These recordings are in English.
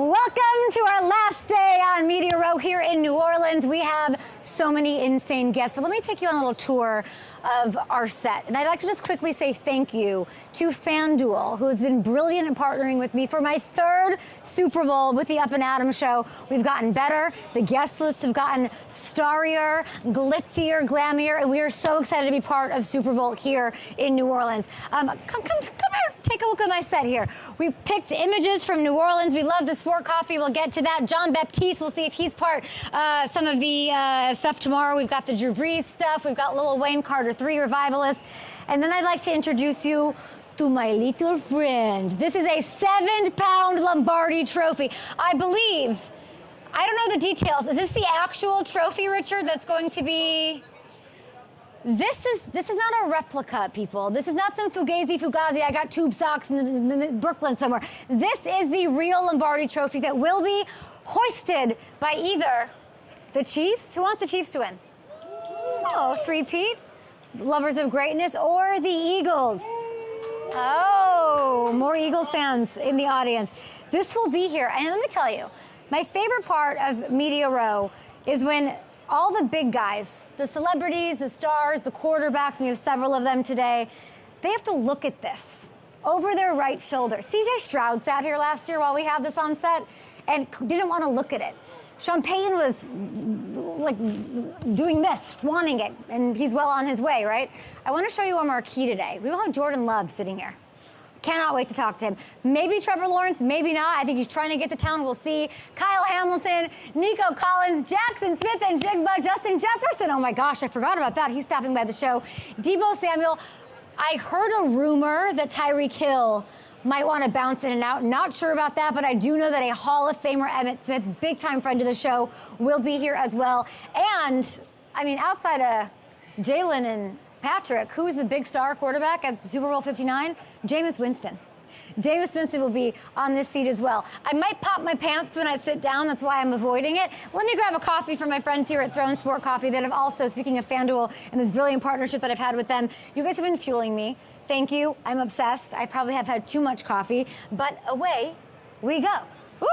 Welcome to our last day on Media Row here in New Orleans. We have so many insane guests, but let me take you on a little tour of our set. And I'd like to just quickly say thank you to FanDuel, who has been brilliant in partnering with me for my third Super Bowl with the Up and Adam show. We've gotten better. The guest lists have gotten starrier, glitzier, glammier, and we are so excited to be part of Super Bowl here in New Orleans. Come here. Take a look at my set here. We picked images from New Orleans. We love the sport coffee. We'll get to that. John Baptiste, we'll see if he's part some of the stuff tomorrow. We've got the Drew Brees stuff. We've got Lil Wayne Carter 3 revivalist. And then I'd like to introduce you to my little friend. This is a 7-pound Lombardi trophy. I believe, I don't know the details. Is this the actual trophy, Richard, that's going to be... This is not a replica, people. This is not some Fugazi. I got tube socks in Brooklyn somewhere. This is the real Lombardi trophy that will be hoisted by either the Chiefs. Who wants the Chiefs to win? Oh, three-peat. Lovers of greatness, or the Eagles. Oh, more Eagles fans in the audience. This will be here. And let me tell you, my favorite part of Media Row is when all the big guys, the celebrities, the stars, the quarterbacks, and we have several of them today, they have to look at this over their right shoulder. CJ Stroud sat here last year while we had this on set and didn't want to look at it. Sean Payton was like doing this, wanting it, and he's well on his way, right? I want to show you our marquee today. We will have Jordan Love sitting here. Cannot wait to talk to him. Maybe Trevor Lawrence, maybe not. I think he's trying to get to town. We'll see. Kyle Hamilton, Nico Collins, Jackson Smith and Jigba, Justin Jefferson. Oh my gosh, I forgot about that. He's stopping by the show. Deebo Samuel. I heard a rumor that Tyreek Hill might want to bounce in and out. Not sure about that, but I do know that a Hall of Famer, Emmitt Smith, big-time friend of the show, will be here as well. And, I mean, outside of Jalen and Patrick, who's the big star quarterback at Super Bowl 59? Jameis Winston. Jameis Winston will be on this seat as well. I might pop my pants when I sit down. That's why I'm avoiding it. Let me grab a coffee from my friends here at Throne Sport Coffee that have also, speaking of FanDuel and this brilliant partnership that I've had with them, you guys have been fueling me. Thank you. I'm obsessed. I probably have had too much coffee, but away we go. Woo!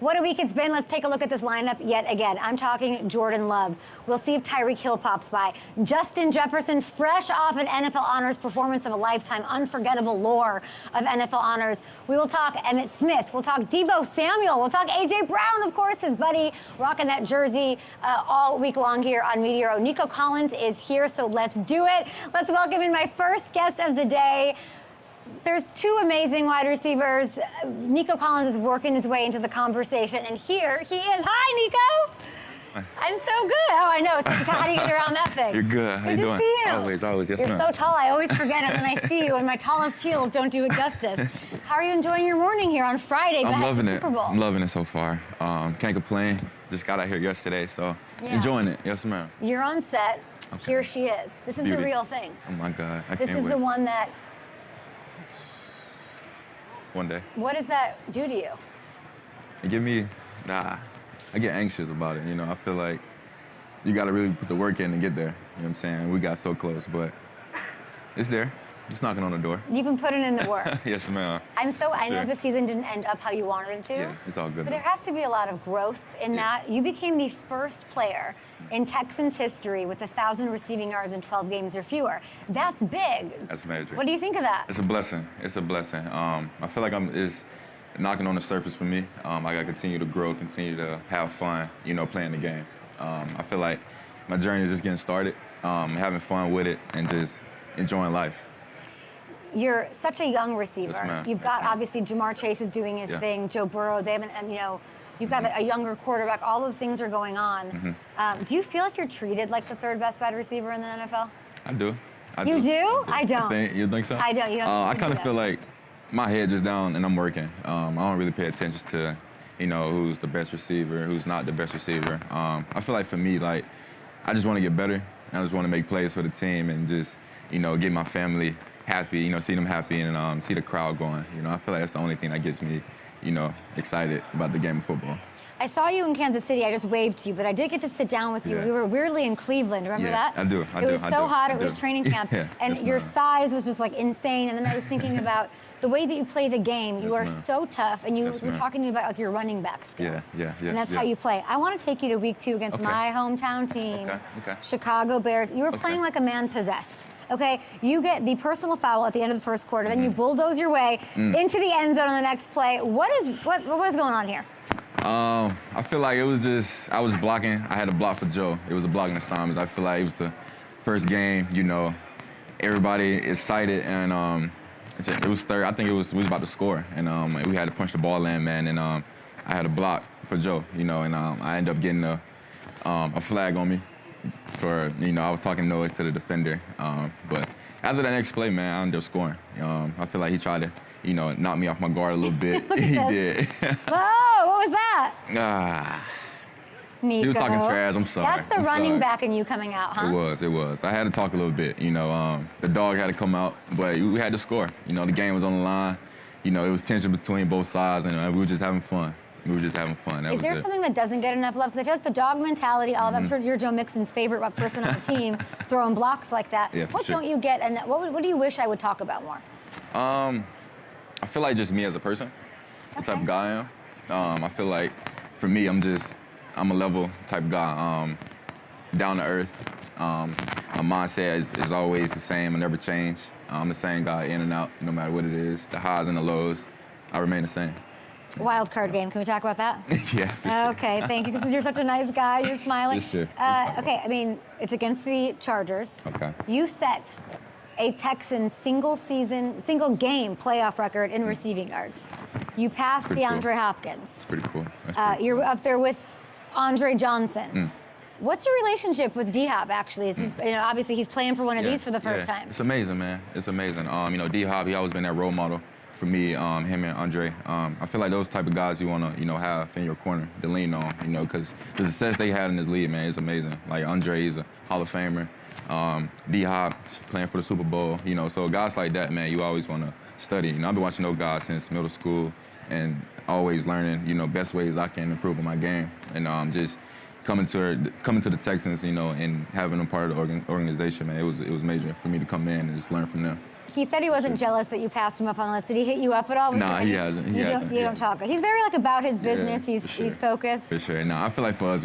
What a week it's been. Let's take a look at this lineup yet again. I'm talking Jordan Love. We'll see if Tyreek Hill pops by. Justin Jefferson, fresh off an NFL honors performance of a lifetime, unforgettable lore of NFL honors. We will talk Emmitt Smith. We'll talk Deebo Samuel. We'll talk A.J. Brown, of course, his buddy, rocking that jersey all week long here on Media Row. Nico Collins is here, so let's do it. Let's welcome in my first guest of the day. There's two amazing wide receivers. Nico Collins is working his way into the conversation, and here he is. Hi, Nico. Hi. I'm so good. Oh, I know. How do you get around that thing? You're good. How you doing? Good to see you. Always. Yes, You're so tall. I always forget it when I see you, and my tallest heels don't do it justice. How are you enjoying your morning here on Friday? I'm loving the it. Super Bowl? I'm loving it so far. Can't complain. Just got out here yesterday, so enjoying it. Yes, ma'am. You're on set. Okay. Here she is. This is the real thing. Oh my God. I This can't is wait. the one that. One day. What does that do to you? It give me, I get anxious about it. You know, I feel like you got to really put the work in to get there. You know what I'm saying? We got so close, but it's there. It's knocking on the door. You've been putting in the work. Yes, ma'am. I know the season didn't end up how you wanted it to. Yeah, it's all good. But there has to be a lot of growth in that. You became the first player in Texans history with 1,000 receiving yards in 12 games or fewer. That's big. That's major. What do you think of that? It's a blessing. It's a blessing. I feel like it's knocking on the surface for me. I got to continue to grow, continue to have fun, you know, playing the game. I feel like my journey is just getting started, having fun with it, and just enjoying life. You're such a young receiver. Yes, You've got, obviously, Jamar Chase is doing his thing, Joe Burrow, they haven't, and, you know, you've got a younger quarterback, all those things are going on. Do you feel like you're treated like the third best wide receiver in the NFL? I do. You do? I don't. You think so? I don't. You don't. I kind of feel like my head just down and I'm working. I don't really pay attention to, you know, who's the best receiver, who's not the best receiver. I feel like for me, like, I just want to get better. I just want to make plays for the team and just, you know, get my family happy, you know, see them happy and see the crowd going. You know, I feel like that's the only thing that gets me, excited about the game of football. I saw you in Kansas City. I just waved to you, but I did get to sit down with you. Yeah. We were weirdly in Cleveland. Remember that? I do. It was so hot. It was training camp. And your size was just like insane. And then I was thinking about the way that you play the game. You are so tough. And you were talking to me about like your running back skills. Yeah. And that's how you play. I want to take you to week 2 against my hometown team, Chicago Bears. You were playing like a man possessed. Okay, you get the personal foul at the end of the first quarter, then you bulldoze your way into the end zone on the next play. What is going on here? I feel like it was just, I was blocking. I had a block for Joe. It was a blocking assignment. I feel like it was the first game, everybody excited, and it was third. I think we was about to score, and we had to punch the ball in, man, and I had a block for Joe, and I ended up getting a flag on me for, I was talking noise to the defender, but after that next play, man, I ended up scoring. I feel like he tried to, knock me off my guard a little bit. He did. Whoa, what was that? Nico. He was talking trash. I'm sorry. That's the running back in you coming out, huh? It was. I had to talk a little bit. The dog had to come out, but we had to score. The game was on the line. It was tension between both sides, and we were just having fun. Is there something that doesn't get enough love? Because I feel like the dog mentality, I'm sure you're Joe Mixon's favorite person on the team, throwing blocks like that. Yeah, what don't you get, and what do you wish I would talk about more? I feel like just me as a person, the type of guy I am. I feel like for me, I'm a level type guy, down to earth. My mindset is always the same. I never change. I'm the same guy in and out, no matter what it is. The highs and the lows, I remain the same. Wild card game. Can we talk about that? Yeah, for sure. Okay, thank you. Because you're such a nice guy, you're smiling. Yes, sure. Okay, I mean, it's against the Chargers. Okay. You set a Texans single game playoff record in receiving yards. You passed DeAndre Hopkins. It's pretty cool. That's You're up there with Andre Johnson. What's your relationship with D-Hop, actually? Obviously he's playing for one of these for the first time. It's amazing, man. It's amazing. D-Hop, he always been that role model for me, him and Andre. I feel like those type of guys you want to, have in your corner to lean on, because the success they had in this league, man, is amazing. Like Andre, he's a Hall of Famer. D-Hop playing for the Super Bowl, so guys like that, man, you always want to study. I've been watching those guys since middle school and always learning, best ways I can improve on my game. And just coming to the Texans, and having them part of the organization, man, it was major for me to come in and just learn from them. He said he wasn't jealous that you passed him up on the list. Did he hit you up at all? Nah, he hasn't. You don't talk. He's very about his business. Yeah, he's focused. For sure. No, I feel like for us,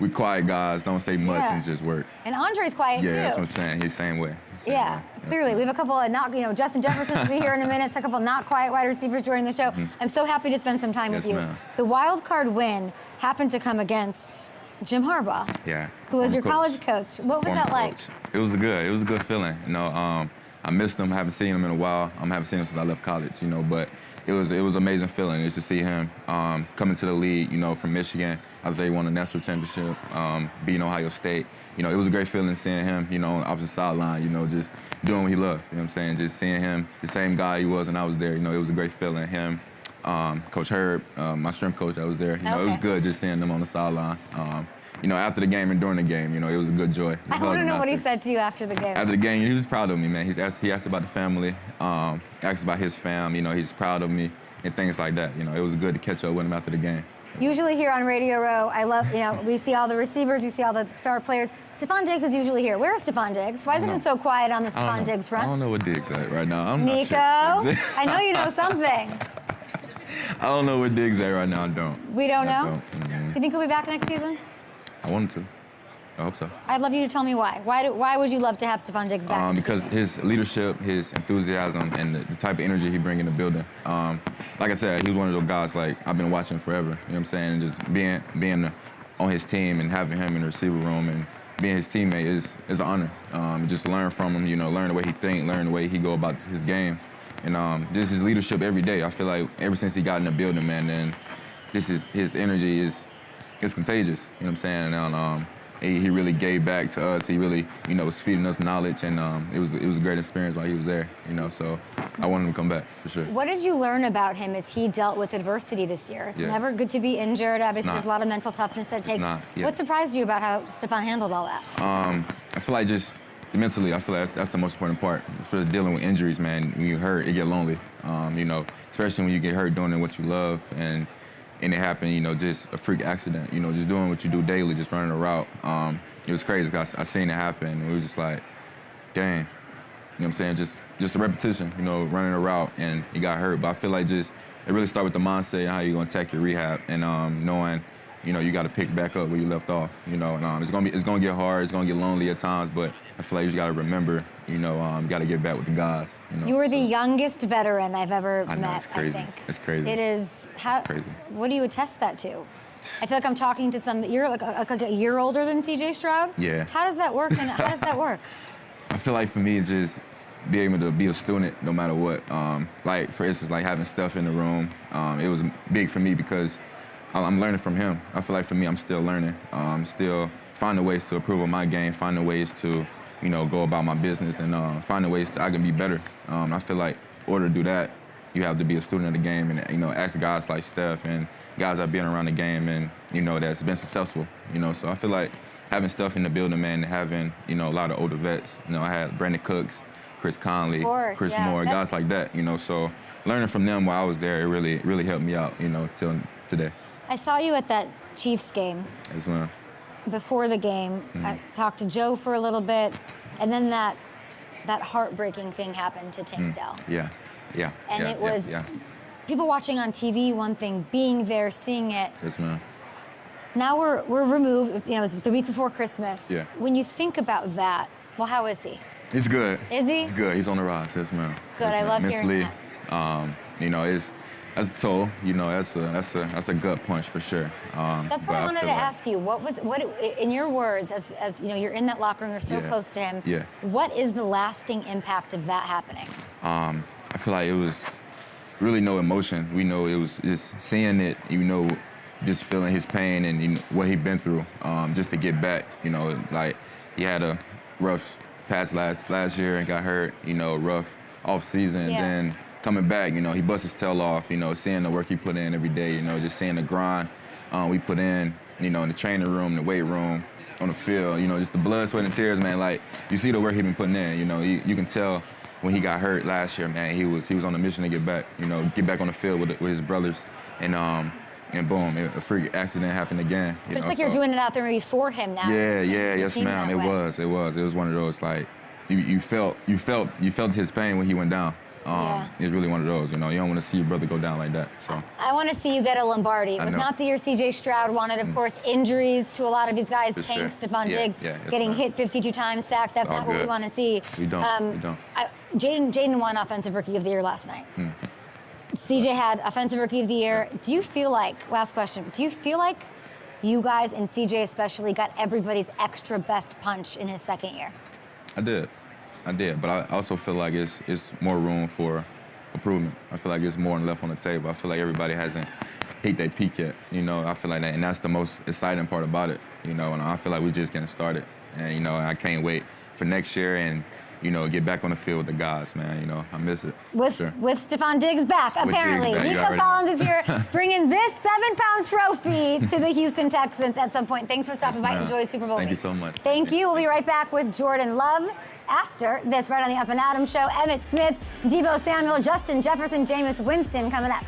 we quiet guys, don't say much and just work. And Andre's quiet too. Yeah, that's what I'm saying. He's same way. Clearly. We have a couple of Justin Jefferson will be here in a minute. A couple not quiet wide receivers joining the show. I'm so happy to spend some time with you. Ma'am. The wild card win happened to come against Jim Harbaugh. Yeah. Who was your college coach. What was that like? It was a good feeling. I missed him. I haven't seen him in a while. I haven't seen him since I left college, but it was an amazing feeling just to see him coming to the league, from Michigan. After they won a national championship, beating Ohio State. it was a great feeling seeing him, on the opposite sideline, just doing what he loved. You know what I'm saying? Just seeing him, the same guy he was when I was there. It was a great feeling. Him, Coach Herb, my strength coach, I was there. It was good just seeing them on the sideline. After the game and during the game, it was a good joy. I want to know what he said to you after the game. After the game, he was proud of me, man. He asked about the family, asked about his fam. He's proud of me and things like that. It was good to catch up with him after the game. Usually here on Radio Row, I love, we see all the receivers, we see all the star players. Stephon Diggs is usually here. Where is Stephon Diggs? Why is it so quiet on the Stephon Diggs front? I don't know what Diggs at right now. I'm Nico, not sure. I know you know something. I don't know where Diggs at right now. I don't. We don't know? Don't. Do you think he'll be back next season? I want him to. I hope so. I'd love you to tell me why. Why would you love to have Stephon Diggs back? Because his leadership, his enthusiasm, and the type of energy he brings in the building. Like I said, he was one of those guys like I've been watching forever. You know what I'm saying? And just being on his team and having him in the receiver room and being his teammate is an honor. Just learn from him. Learn the way he thinks, learn the way he go about his game, and just his leadership every day. I feel like ever since he got in the building, man, and his energy is contagious. You know what I'm saying? And he really gave back to us. He really, was feeding us knowledge, and it was a great experience while he was there. So I wanted him to come back for sure. What did you learn about him as he dealt with adversity this year? It's never good to be injured. Obviously, there's a lot of mental toughness that it takes. What surprised you about how Stephon handled all that? I feel like just mentally, I feel like that's the most important part. For dealing with injuries, man. When you hurt, it get lonely. You know, especially when you get hurt doing what you love and it happened, you know, just a freak accident. You know, just doing what you do daily, just running a route. It was crazy because I seen it happen. It was just like, dang. You know what I'm saying? Just a repetition, you know, running a route, and he got hurt. But I feel like it really started with the mindset and how you're going to attack your rehab and knowing, you know, you got to pick back up where you left off, you know. And it's going to get hard. It's going to get lonely at times, but I feel like you just got to remember, you know, you got to get back with the guys. You know? You were the youngest veteran I've ever met, it's crazy. I think. It's crazy. It is. How? It's crazy. What do you attest that to? I feel like I'm talking to you're like a year older than CJ Stroud? Yeah. How does that work, and how does that work? I feel like for me, it's just be able to be a student no matter what. Like, for instance, like having Steph in the room, it was big for me because I'm learning from him. I feel like for me, I'm still learning. Still finding ways to improve on my game, finding ways to, you know, go about my business and finding ways I can be better. I feel like in order to do that, you have to be a student of the game and, you know, ask guys like Steph and guys that have been around the game and, you know, that's been successful, you know. So I feel like having Steph in the building, man, and having, you know, a lot of older vets. You know, I had Brandon Cooks, Chris Conley, Chris Moore, guys like that, you know. So learning from them while I was there, it really helped me out, you know, till today. I saw you at that Chiefs game. As well. Before the game, I talked to Joe for a little bit, and then that heartbreaking thing happened to Tank Dell. Yeah. And it was people watching on TV, one thing, being there, seeing it. Yes, ma'am. Now we're removed. You know, it was the week before Christmas. Yeah. When you think about that, well, how is he? He's good. Is he? He's good. He's on the rise. Yes, ma'am. Good. Yes, I love hearing mentally, that. You know, that's a toll. You know, that's a gut punch for sure. That's what I wanted to ask you. What in your words, as you know, you're in that locker room, you're so close to him. Yeah. What is the lasting impact of that happening? I feel like it was really no emotion. We know it was just seeing it, you know, just feeling his pain and, you know, what he'd been through, just to get back. You know, like he had a rough past last year and got hurt. You know, rough off season. Yeah. Then coming back, you know, he bust his tail off. You know, seeing the work he put in every day. You know, just seeing the grind we put in. You know, in the training room, the weight room, on the field. You know, just the blood, sweat, and tears, man. Like you see the work he been putting in. You know, you can tell. When he got hurt last year, man, he was on a mission to get back, you know, get back on the field with his brothers, and boom, a freak accident happened again. But it's like you're doing it out there maybe for him now. Yeah, yes, ma'am. It was one of those, like you felt his pain when he went down. It's really one of those, you know. You don't want to see your brother go down like that. So I want to see you get a Lombardi. It was not the year C.J. Stroud wanted. Of course, injuries to a lot of these guys. Tank, Stephon Diggs, getting hit 52 times, sacked. That's not what we want to see. We don't. Jayden won Offensive Rookie of the Year last night. CJ had Offensive Rookie of the Year. Do you feel like, last question, do you feel like you guys, and CJ especially, got everybody's extra best punch in his second year? I did, but I also feel like it's more room for improvement. I feel like there's more left on the table. I feel like everybody hasn't hit that peak yet, you know. I feel like that, and that's the most exciting part about it, you know, and I feel like we're just getting started. And, you know, I can't wait for next year and, you know, get back on the field with the guys, man. You know, I miss it. With Stephon Diggs back, apparently. Diggs back, Nico Collins is here bringing this 7-pound trophy to the Houston Texans at some point. Thanks for stopping by. Enjoy Super Bowl. Thank you so much. Thank you. We'll be right back with Jordan Love after this, right on the Up and Adam Show. Emmitt Smith, Deebo Samuel, Justin Jefferson, Jameis Winston coming up.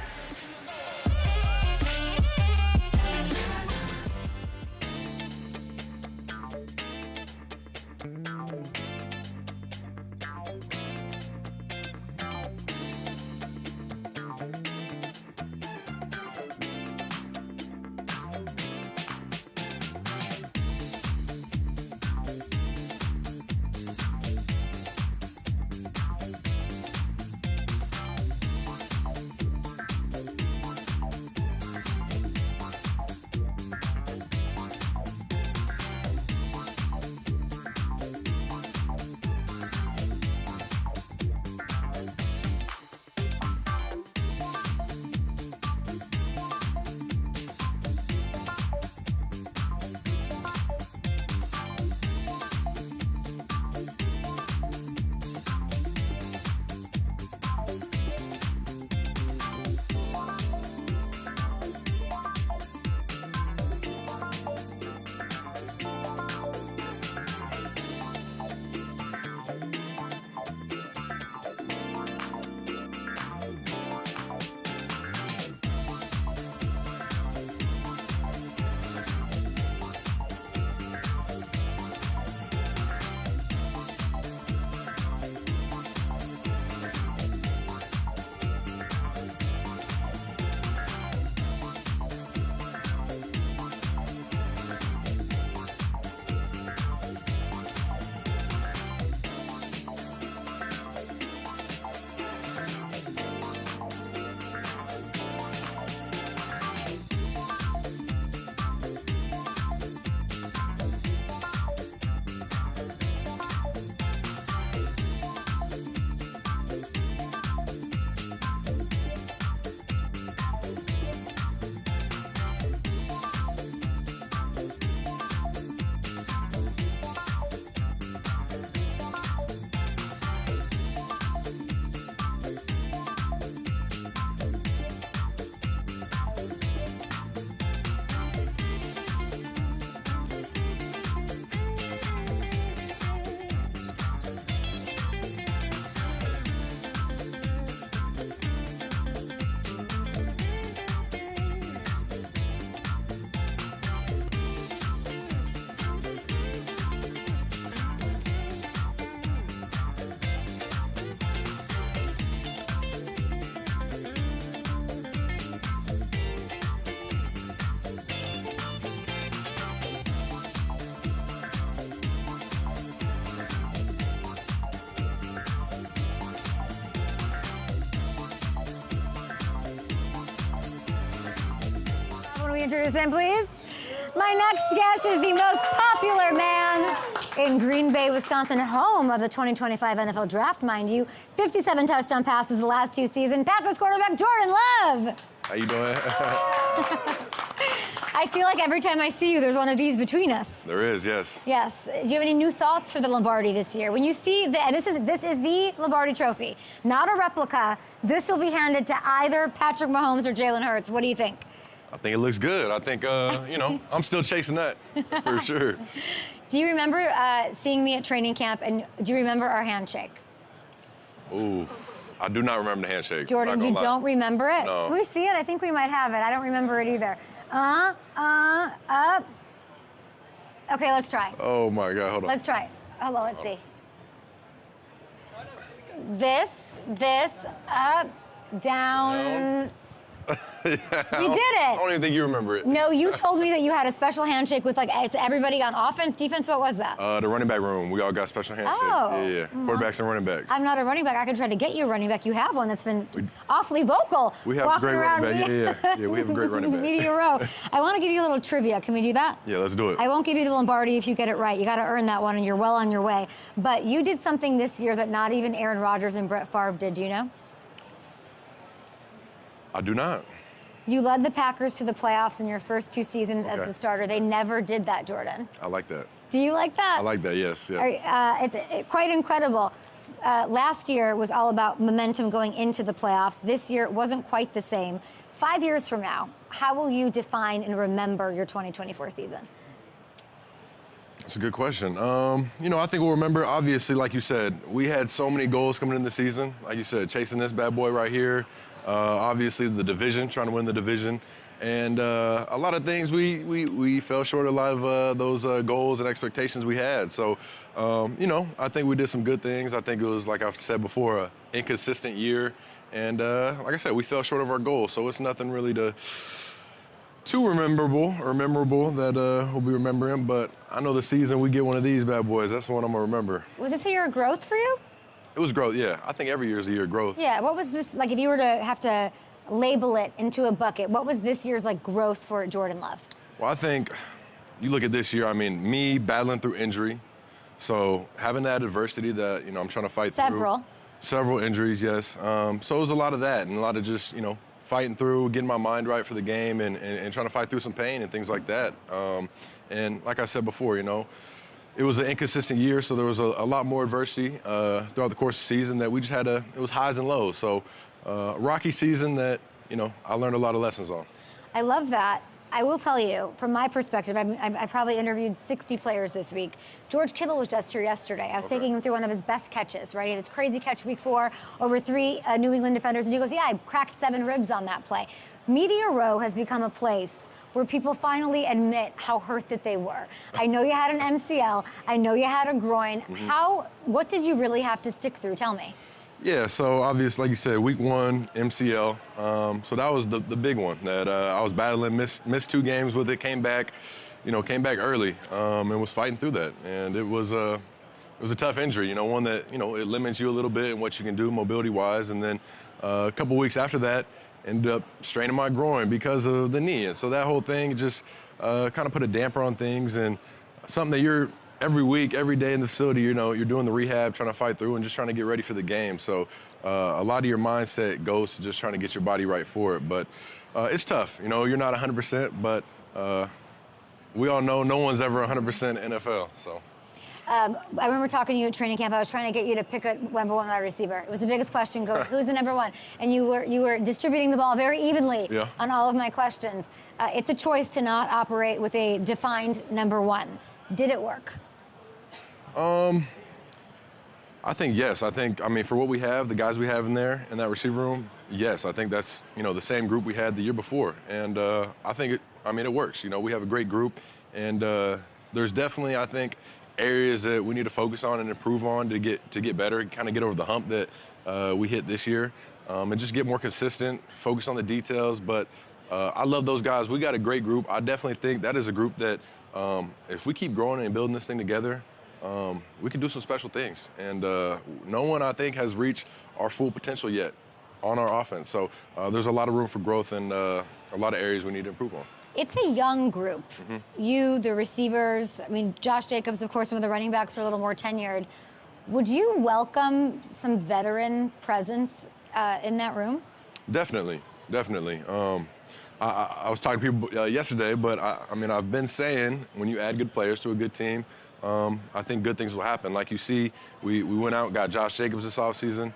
we introduce him, please? My next guest is the most popular man in Green Bay, Wisconsin, home of the 2025 NFL Draft, mind you. 57 touchdown passes the last 2 seasons. Packers quarterback Jordan Love. How you doing? I feel like every time I see you, there's one of these between us. There is, yes. Yes. Do you have any new thoughts for the Lombardi this year? When you see and this is the Lombardi Trophy, not a replica. This will be handed to either Patrick Mahomes or Jalen Hurts. What do you think? I think it looks good. I think, I'm still chasing that for sure. Do you remember seeing me at training camp, and do you remember our handshake? Ooh, I do not remember the handshake. Jordan, you don't remember it? No. Can we see it? I think we might have it. I don't remember it either. Up. Okay, let's try. Oh my God, hold on. Let's try. Hold on, let's see. This, up, down. Yeah, We did it. I don't even think you remember it. No, you told me that you had a special handshake with like everybody on offense, defense. What was that? The running back room. We all got special handshakes. Oh. Yeah. Quarterbacks and running backs. I'm not a running back. I could try to get you a running back. You have one that's been awfully vocal. We have a great running back. Yeah, we have a great running back. Media row. I want to give you a little trivia. Can we do that? Yeah, let's do it. I won't give you the Lombardi if you get it right. You got to earn that one, and you're well on your way. But you did something this year that not even Aaron Rodgers and Brett Favre did. Do you know? I do not. You led the Packers to the playoffs in your first 2 seasons as the starter. They never did that, Jordan. I like that. Do you like that? I like that, yes. It's quite incredible. Last year was all about momentum going into the playoffs. This year it wasn't quite the same. 5 years from now, how will you define and remember your 2024 season? That's a good question. I think we'll remember, obviously, like you said, we had so many goals coming in the season. Like you said, chasing this bad boy right here. Obviously, the division, trying to win the division. And a lot of things we fell short of a lot of those goals and expectations we had. So, I think we did some good things. I think it was, like I've said before, an inconsistent year. And like I said, we fell short of our goals. So it's nothing really too memorable that we'll be remembering. But I know the season we get one of these bad boys, that's the one I'm going to remember. Was this a year of growth for you? It was growth, yeah. I think every year is a year of growth. Yeah, what was this, like if you were to have to label it into a bucket, what was this year's like growth for Jordan Love? Well, I think you look at this year, me battling through injury. So having that adversity that, I'm trying to fight through. Several injuries, yes. So it was a lot of that and a lot of just, fighting through, getting my mind right for the game and trying to fight through some pain and things like that. And like I said before, it was an inconsistent year, so there was a lot more adversity throughout the course of the season that we just had it was highs and lows. So rocky season that, I learned a lot of lessons on. I love that. I will tell you, from my perspective, I probably interviewed 60 players this week. George Kittle was just here yesterday. I was taking him through one of his best catches, right? He had this crazy catch week 4 over 3 New England defenders, and he goes, yeah, I cracked 7 ribs on that play. Media Row has become a place where people finally admit how hurt that they were. I know you had an MCL. I know you had a groin. What did you really have to stick through? Tell me. Yeah, so obviously, like you said, week 1, MCL. So that was the big one that I was battling, missed 2 games with it, came back early and was fighting through that. And it was a tough injury, one that, it limits you a little bit in what you can do mobility-wise. And then a couple weeks after that, ended up straining my groin because of the knee. And so that whole thing just kind of put a damper on things and something that you're every week, every day in the facility, you're doing the rehab, trying to fight through and just trying to get ready for the game. So a lot of your mindset goes to just trying to get your body right for it. But it's tough. You're not 100%, but we all know no one's ever 100% NFL. So. I remember talking to you at training camp. I was trying to get you to pick a number 1 wide receiver. It was the biggest question. Go, who's the number 1? And you were distributing the ball very evenly on all of my questions. It's a choice to not operate with a defined number 1. Did it work? I think yes. For what we have, the guys we have in there in that receiver room, yes. I think that's the same group we had the year before, and I think it works. We have a great group, and there's definitely I think areas that we need to focus on and improve on to get better, kind of get over the hump that we hit this year, and just get more consistent, focus on the details. But I love those guys. We got a great group. I definitely think that is a group that if we keep growing and building this thing together, we can do some special things. And no one, I think, has reached our full potential yet on our offense. So there's a lot of room for growth and a lot of areas we need to improve on. It's a young group. You, the receivers, I mean, Josh Jacobs, of course, some of the running backs are a little more tenured. Would you welcome some veteran presence in that room? Definitely. I was talking to people yesterday, but I mean, I've been saying when you add good players to a good team, I think good things will happen. Like you see, we went out and got Josh Jacobs this offseason.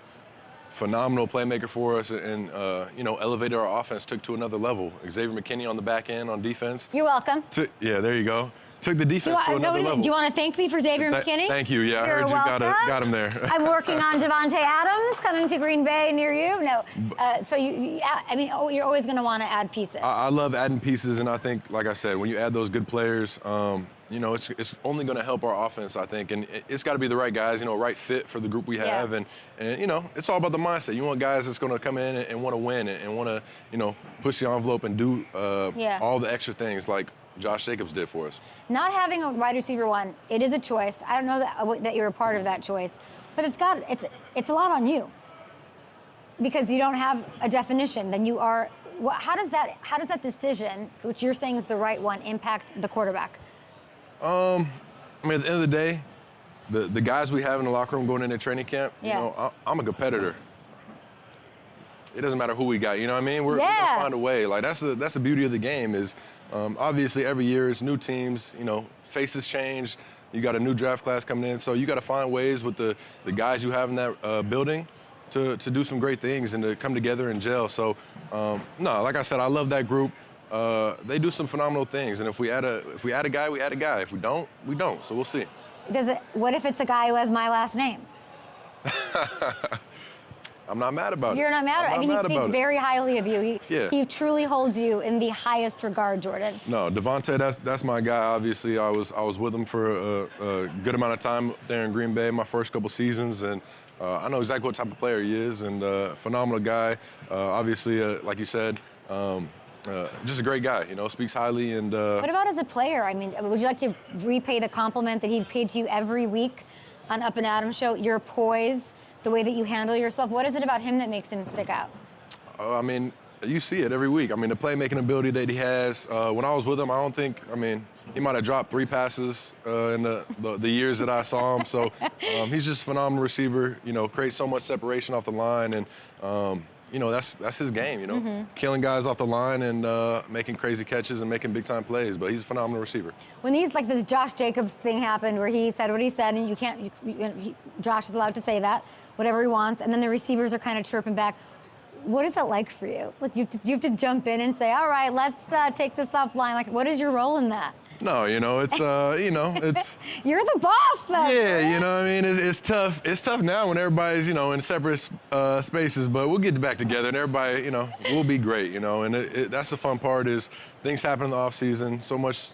Phenomenal playmaker for us, and elevated our offense, took to another level. Xavier McKinney on the back end on defense. You're welcome. Yeah, there you go. Took the defense to another level. Do you want to thank me for Xavier McKinney? Thank you. Yeah, You're I heard you got him there. I'm working on Devontae Adams coming to Green Bay near you. No, so you're always going to want to add pieces. I love adding pieces, and I think, like I said, when you add those good players, it's only going to help our offense, I think, and it's got to be the right guys, right fit for the group we have, and it's all about the mindset. You want guys that's going to come in and want to win and want to, push the envelope and do all the extra things like Josh Jacobs did for us. Not having a wide receiver one, it is a choice. I don't know that you're a part of that choice, but it's a lot on you because you don't have a definition. Then you are. How does that decision, which you're saying is the right one, impact the quarterback? I mean, at the end of the day, the guys we have in the locker room going into training camp, I'm a competitor. It doesn't matter who we got, you know what I mean? We're gonna find a way. Like that's the beauty of the game is obviously every year it's new teams, faces change. You got a new draft class coming in, so you got to find ways with the guys you have in that building to do some great things and to come together and gel. So no, like I said, I love that group. They do some phenomenal things, and if we add a guy, we add a guy. If we don't, we don't. So we'll see. What if it's a guy who has my last name? I'm not mad about it. You're not mad about it. I mean, he speaks very highly of you. He truly holds you in the highest regard, Jordan. No, Devontae, that's my guy. Obviously, I was with him for a good amount of time there in Green Bay, my first couple seasons, and I know exactly what type of player he is, and phenomenal guy. Obviously, like you said, just a great guy, speaks highly. And what about as a player? I mean, would you like to repay the compliment that he paid to you every week on Up and Adams show? Your poise, the way that you handle yourself. What is it about him that makes him stick out? I mean, you see it every week. I mean, the playmaking ability that he has. When I was with him, he might have dropped 3 passes in the years that I saw him. So he's just a phenomenal receiver. Creates so much separation off the line, and that's his game. Killing guys off the line and making crazy catches and making big time plays. But he's a phenomenal receiver. When this Josh Jacobs thing happened, where he said what he said, and Josh is allowed to say that, whatever he wants, and then the receivers are kind of chirping back. What is it like for you? Like you have to jump in and say, all right, let's take this offline. Like, what is your role in that? No, it's it's. You're the boss, though. Yeah, I mean, it's tough. It's tough now when everybody's, in separate spaces. But we'll get back together, and everybody, we'll be great, And that's the fun part is things happen in the off season. So much,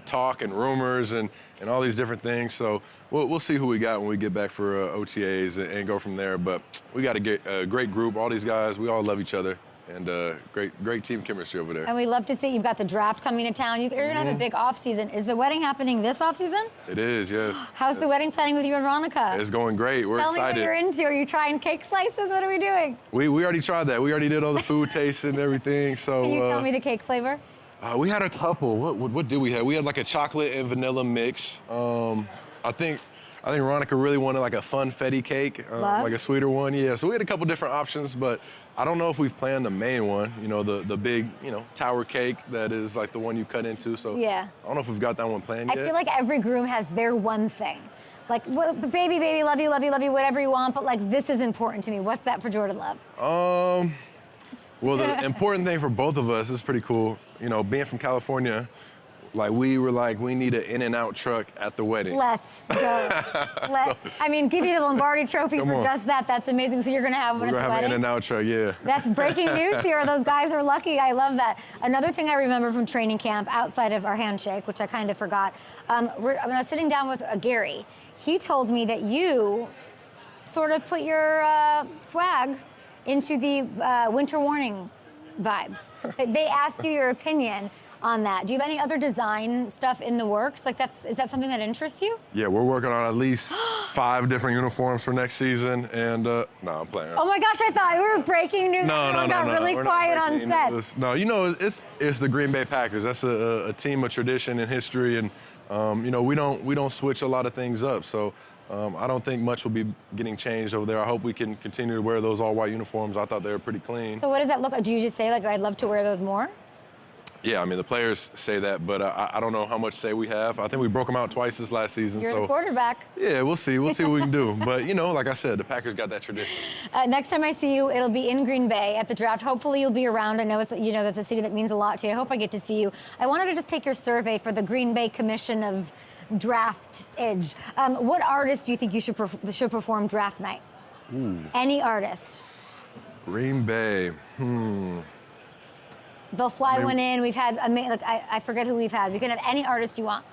talk and rumors and all these different things. So we'll see who we got when we get back for OTAs and go from there. But we got a great group. All these guys, we all love each other. And great team chemistry over there. And we love to see you've got the draft coming to town. You're going to have a big off season. Is the wedding happening this off season? It is, yes. How's the wedding planning with you and Veronica? It's going great. We're excited. Tell me what you're into. Are you trying cake slices? What are we doing? We already tried that. We already did all the food tastes and everything. So can you tell me the cake flavor? We had a couple. What did we have? We had like a chocolate and vanilla mix. I think Veronica really wanted like a funfetti cake, like a sweeter one. Yeah, so we had a couple different options, but I don't know if we've planned the main one, the big, tower cake that is like the one you cut into. So I don't know if we've got that one planned yet. I feel like every groom has their one thing. Like, baby, love you, whatever you want, but like this is important to me. What's that for Jordan Love? Well, the important thing for both of us is pretty cool. Being from California, like we were like, we need an In-N-Out truck at the wedding. Let's go. Give you the Lombardi trophy for just that. That's amazing. So you're going to have one at the wedding? We're going to have an In-N-Out truck, yeah. That's breaking news here. Those guys are lucky. I love that. Another thing I remember from training camp, outside of our handshake, which I kind of forgot, when I was sitting down with Gary, he told me that you sort of put your swag into the winter warning vibes. They asked you your opinion on that. Do you have any other design stuff in the works? Like is that something that interests you? Yeah, we're working on at least 5 different uniforms for next season, and no, I'm playing. Oh my gosh, I thought we were breaking news. Everyone got really quiet on set. No, you know, it's the Green Bay Packers. That's a team of tradition and history, and you know, we don't switch a lot of things up. So I don't think much will be getting changed over there. I hope we can continue to wear those all-white uniforms. I thought they were pretty clean. So what does that look like? Do you just say, like, I'd love to wear those more? Yeah, I mean, the players say that, but I don't know how much say we have. I think we broke them out twice this last season. You're the quarterback. Yeah, we'll see. We'll see what we can do. But, you know, like I said, the Packers got that tradition. Next time I see you, it'll be in Green Bay at the draft. Hopefully you'll be around. I know that's a city that means a lot to you. I hope I get to see you. I wanted to just take your survey for the Green Bay Commission of Draft Edge. What artist do you think you should perform draft night? Any artist. Green Bay. They'll fly one in. We've had, I forget who we've had. We can have any artist you want.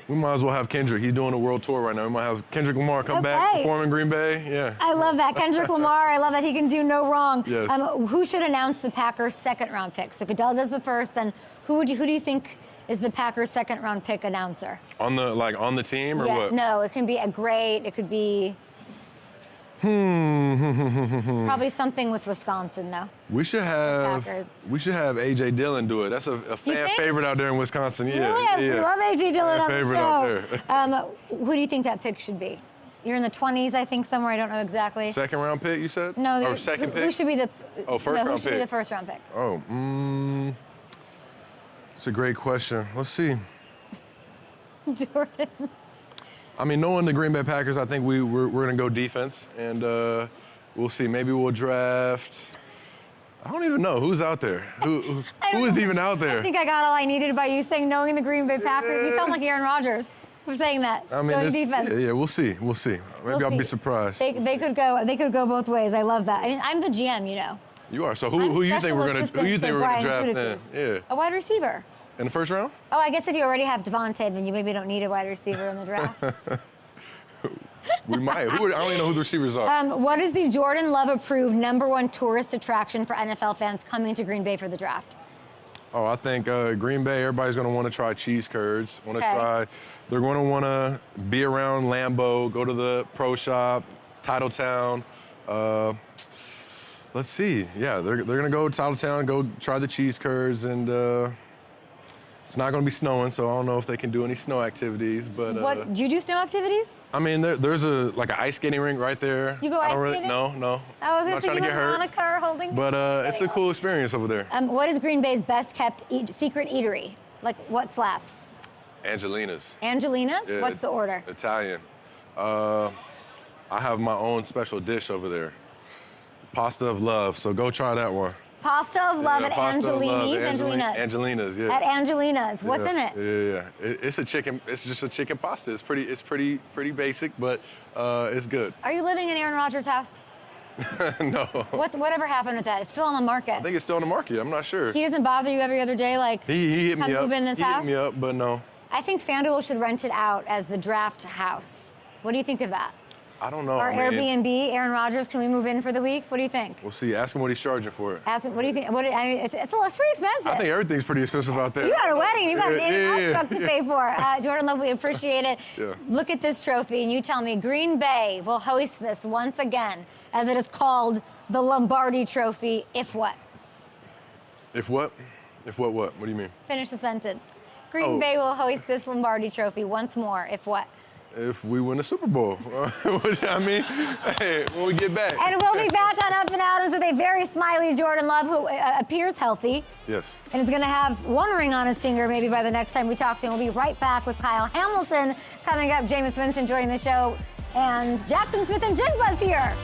We might as well have Kendrick. He's doing a world tour right now. We might have Kendrick Lamar come back, perform in Green Bay. Yeah. I love that. Kendrick Lamar, I love that he can do no wrong. Yes. Who should announce the Packers' second-round pick? So Goodell does the first, then who do you think is the Packers' second-round pick announcer? On the team or what? No, it can be it could be probably something with Wisconsin, though. We should have AJ Dillon do it. That's a fan favorite out there in Wisconsin. Yeah, really? I love AJ Dillon on the favorite show. out there. Who do you think that pick should be? You're in the 20s, I think, somewhere. I don't know exactly. Second round pick, you said? No, or second pick. Who should be the first round pick? Who should be the first round pick? Oh, it's a great question. Let's see. Jordan. I mean, knowing the Green Bay Packers, I think we're going to go defense, and we'll see. Maybe we'll draft. I don't even know who's out there. Who is even out there? I think I got all I needed by you saying knowing the Green Bay Packers. You sound like Aaron Rodgers for saying that. I mean, defense. Yeah, we'll see. Maybe I'll be surprised. They could go both ways. I love that. I mean, I'm the GM, you know. You are. So who you think we're going to draft then? Yeah. A wide receiver. In the first round? Oh, I guess if you already have Devontae, then you maybe don't need a wide receiver in the draft. We might. I don't even know who the receivers are. What is the Jordan Love-approved #1 tourist attraction for NFL fans coming to Green Bay for the draft? Oh, I think Green Bay, everybody's going to want to try cheese curds. They're going to want to be around Lambeau, go to the Pro Shop, Titletown. Let's see. Yeah, they're going to go to Titletown, go try the cheese curds, and it's not going to be snowing, so I don't know if they can do any snow activities. But what do you do snow activities? I mean, there's an ice skating rink right there. You go ice skating? No. I was not trying to get hurt. On a car holding. But it's a cool experience over there. What is Green Bay's best kept secret eatery? Like what slaps? Angelina's. Angelina's? Yeah, What's the order? Italian. I have my own special dish over there. Pasta of love. So go try that one. Pasta of love at Angelina's. Angelina's, yeah. At Angelina's. What's in it? Yeah. It's a chicken. It's just a chicken pasta. It's pretty basic, but it's good. Are you living in Aaron Rodgers' house? No. Whatever happened with that? It's still on the market. I think it's still on the market. I'm not sure. He doesn't bother you every other day, like he hit me up. Move in this house? He hit me up, but no. I think FanDuel should rent it out as the draft house. What do you think of that? I don't know. Or Airbnb, Aaron Rodgers, can we move in for the week? What do you think? We'll see. Ask him what he's charging for it. Ask him, what do you think? It's pretty expensive. I think everything's pretty expensive out there. You got a wedding. You got an truck to pay for. Jordan Love, we appreciate it. Yeah. Look at this trophy, and you tell me Green Bay will host this once again, as it is called the Lombardi Trophy, if what? If what? If what? What do you mean? Finish the sentence. Green Bay will host this Lombardi Trophy once more, if what? If we win the Super Bowl. I mean, hey, when we get back. And we'll be back on Up and Adams with a very smiley Jordan Love who appears healthy. Yes. And is going to have one ring on his finger maybe by the next time we talk to him. We'll be right back with Kyle Hamilton coming up, Jameis Winston joining the show, and Jackson Smith and Jigba's here.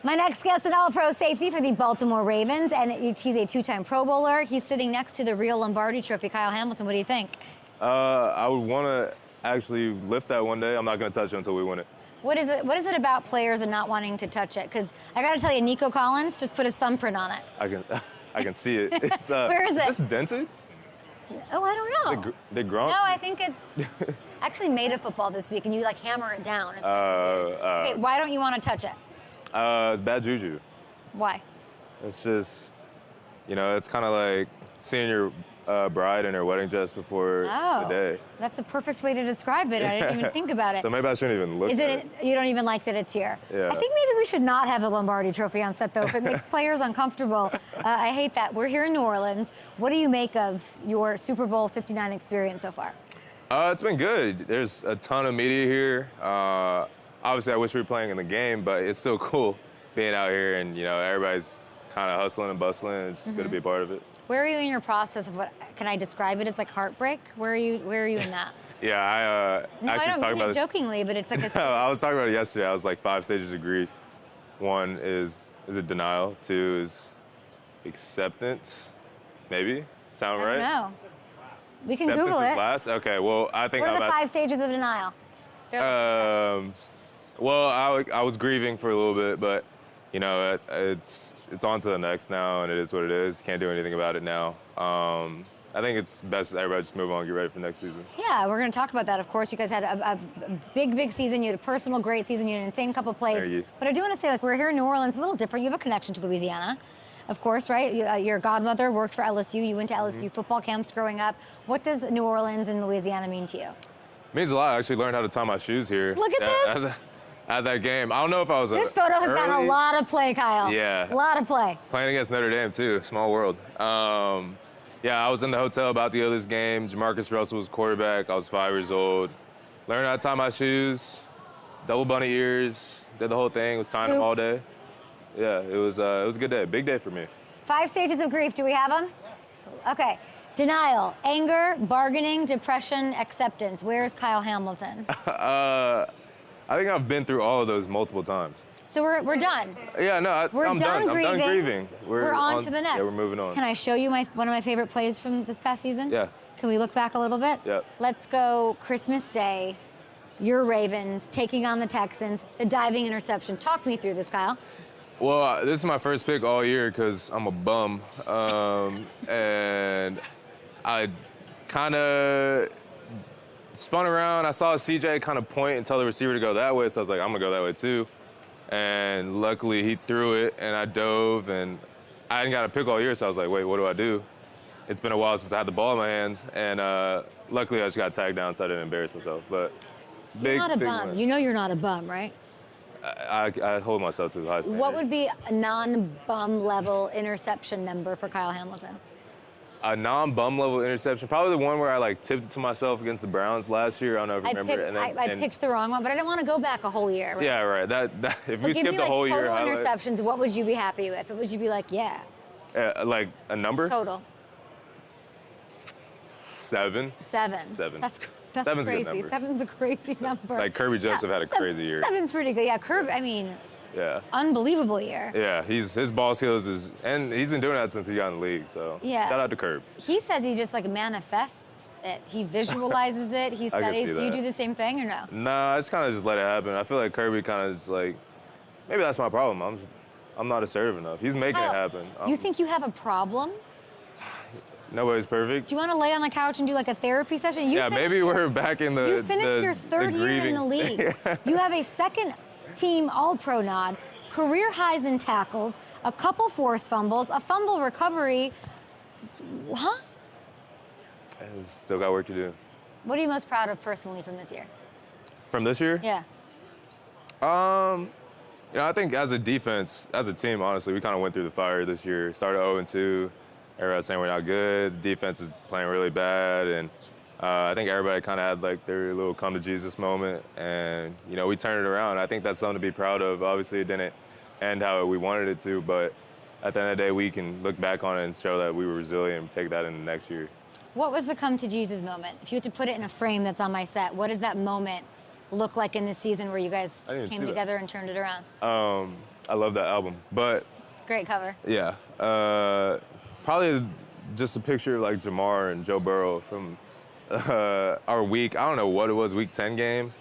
My next guest, an All-Pro safety for the Baltimore Ravens, and he's a two-time Pro Bowler. He's sitting next to the real Lombardi Trophy. Kyle Hamilton, what do you think? I would want to actually lift that one day. I'm not going to touch it until we win it. What is it about players and not wanting to touch it? Because I got to tell you, Nico Collins just put his thumbprint on it. I can see it. It's, Where is it? Is this dented? Oh, I don't know. They grown? No, I think it's actually made of football this week, and you like hammer it down. It's okay, why don't you want to touch it? It's bad juju. Why? It's just, it's kind of like seeing your bride in her wedding dress before the day. That's a perfect way to describe it. I didn't even think about it. So maybe I shouldn't even look at it. You don't even like that it's here? Yeah. I think maybe we should not have the Lombardi Trophy on set, though, if it makes players uncomfortable. I hate that. We're here in New Orleans. What do you make of your Super Bowl 59 experience so far? It's been good. There's a ton of media here. Obviously, I wish we were playing in the game, but it's still cool being out here and, everybody's kind of hustling and bustling. It's good to be a part of it. Where are you in your process of what, can I describe it as like heartbreak? Where are you in that? Yeah, No, actually I don't talking mean about it jokingly, but it's like a... I was talking about it yesterday. I was like 5 stages of grief. 1 is it denial? 2 is acceptance. Maybe? Sound right? I don't know. We can Acceptance Google is it. last? Okay, well, I think What are I'm the at... 5 stages of denial? Well, I was grieving for a little bit, but it's on to the next now, and it is what it is. Can't do anything about it now. I think it's best everybody just move on and get ready for next season. Yeah, we're going to talk about that. Of course, you guys had a big season. You had a personal great season. You had an insane couple plays. Thank you. But I do want to say, we're here in New Orleans, a little different. You have a connection to Louisiana, of course, right? Your godmother worked for LSU. You went to LSU football camps growing up. What does New Orleans and Louisiana mean to you? It means a lot. I actually learned how to tie my shoes here. Look at this. At that game. I don't know if I was This photo has gotten a lot of play, Kyle. Yeah. A lot of play. Playing against Notre Dame, too. Small world. Yeah, I was in the hotel about to go to this game. Jamarcus Russell was quarterback. I was 5 years old. Learned how to tie my shoes, double bunny ears, did the whole thing. Was tying them all day. Yeah, it was a good day. Big day for me. 5 stages of grief. Do we have them? Okay. Denial, anger, bargaining, depression, acceptance. Where's Kyle Hamilton? I think I've been through all of those multiple times. So we're done. Yeah, no, I'm done. I'm done grieving. We're on to the next. Yeah, we're moving on. Can I show you one of my favorite plays from this past season? Yeah. Can we look back a little bit? Yep. Let's go Christmas Day, your Ravens taking on the Texans, the diving interception. Talk me through this, Kyle. Well, this is my first pick all year because I'm a bum. And I kind of spun around. I saw CJ kind of point and tell the receiver to go that way, so I was like, I'm going to go that way too. And luckily, he threw it, and I dove, and I hadn't got a pick all year, so I was like, wait, what do I do? It's been a while since I had the ball in my hands, and luckily, I just got tagged down so I didn't embarrass myself. But You're not a bum. win. You know you're not a bum, right? I hold myself to a high standard. What would be a non-bum level interception number for Kyle Hamilton? A non-bum level interception, probably the one where I tipped it to myself against the Browns last year. I don't know if you remember. I picked the wrong one, but I didn't want to go back a whole year. Right? Yeah, right. That if we skip the whole year, total interceptions, what would you be happy with? What would you be like, yeah? Like a number? Total. 7. 7. 7. That's Seven's crazy. a good number. 7's a crazy number. Like Kirby Joseph had a crazy year. 7's pretty good. Yeah, Kirby. I mean, yeah. Unbelievable year. Yeah, his ball skills and he's been doing that since he got in the league. So yeah. Shout out to Kirby. He says he just manifests it. He visualizes it. He studies. Do you do the same thing or no? Nah, I just kind of just let it happen. I feel like Kirby kind of just maybe that's my problem. I'm not assertive enough. He's making it happen. You think you have a problem? Nobody's perfect. Do you want to lay on the couch and do a therapy session? Maybe we're back in the. You finished your 3rd year in the league. You have a 2nd team All-Pro nod, career highs in tackles, a couple forced fumbles, a fumble recovery. Huh? Still got work to do. What are you most proud of personally from this year? From this year? Yeah. I think as a defense, as a team, honestly, we kind of went through the fire this year. Started 0-2. Everybody's saying we're not good. The defense is playing really bad, and I think everybody kind of had their little come to Jesus moment, and we turned it around. I think that's something to be proud of. Obviously, it didn't end how we wanted it to, but at the end of the day, we can look back on it and show that we were resilient and take that into next year. What was the come to Jesus moment? If you had to put it in a frame that's on my set, what does that moment look like in this season where you guys came together and turned it around? I love that album. But Great cover. yeah, probably just a picture of like Jamar and Joe Burrow from our week. I don't know what it was, week 10 game.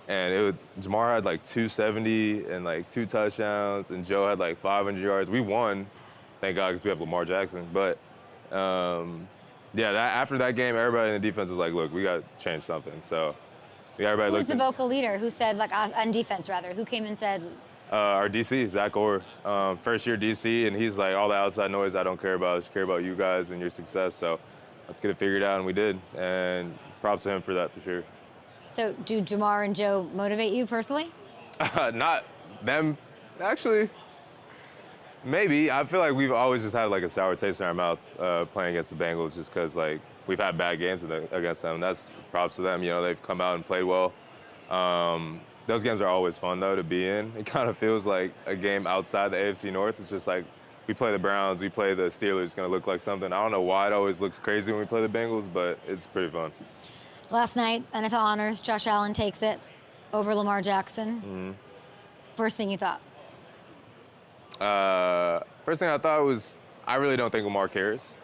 And Jamar had like 270 and like 2 touchdowns, and Joe had like 500 yards. We won, thank God, because we have Lamar Jackson. But yeah, after that game, everybody in the defense was like, look, we got to change something. So everybody Who was looked the vocal leader? Who said, like, on defense, rather? Who came and said? Our DC, Zach Orr, first year DC, and he's like, all the outside noise I don't care about. I just care about you guys and your success. So let's get it figured out, and we did. And props to him for that, for sure. So do Jamar and Joe motivate you personally? Not them, actually. Maybe. I feel like we've always just had like a sour taste in our mouth playing against the Bengals, just because like we've had bad games against them. That's props to them. You know, they've come out and played well. Those games are always fun though to be in. It kind of feels like a game outside the AFC North. It's just like we play the Browns, we play the Steelers. It's gonna look like something. I don't know why it always looks crazy when we play the Bengals, but it's pretty fun. Last night, NFL honors, Josh Allen takes it over Lamar Jackson. Mm-hmm. First thing you thought? First thing I thought was, I really don't think Lamar cares.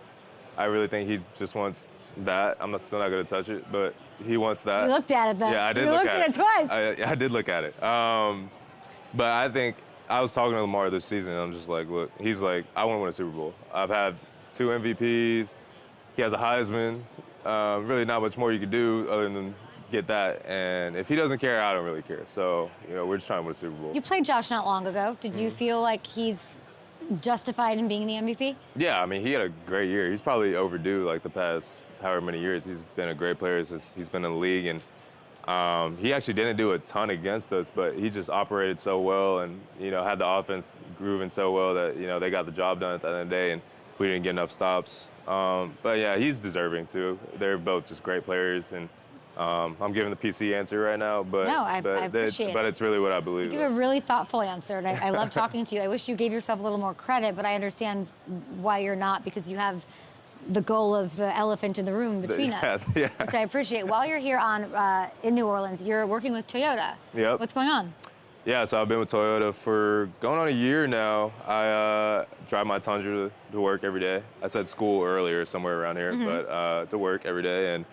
I really think he just wants that. I'm still not going to touch it, but he wants that. You looked at it, though. Yeah, I did you look looked at it. twice. I did look at it. But I think, I was talking to Lamar this season, and I'm just like, look, he's like, I want to win a Super Bowl. I've had 2 MVPs. He has a Heisman. Really not much more you could do other than get that. And if he doesn't care, I don't really care. So, you know, we're just trying to win a Super Bowl. You played Josh not long ago. Did you feel like he's justified in being the MVP? Yeah, I mean, he had a great year. He's probably overdue like the past however many years. He's been a great player since he's been in the league. And he actually didn't do a ton against us, but he just operated so well and, you know, had the offense grooving so well that, you know, they got the job done at the end of the day, and we didn't get enough stops. But yeah, he's deserving too. They're both just great players, and I'm giving the PC answer right now, but No, I appreciate it. But it's really what I believe. You give a really thoughtful answer, and I love talking to you. I wish you gave yourself a little more credit, but I understand why you're not, because you have the goal of the elephant in the room between us, yeah. which I appreciate. While you're here in New Orleans, you're working with Toyota. Yep. What's going on? Yeah, so I've been with Toyota for going on a year now. I drive my Tundra to work every day. I said school earlier, somewhere around here, but to work every day. And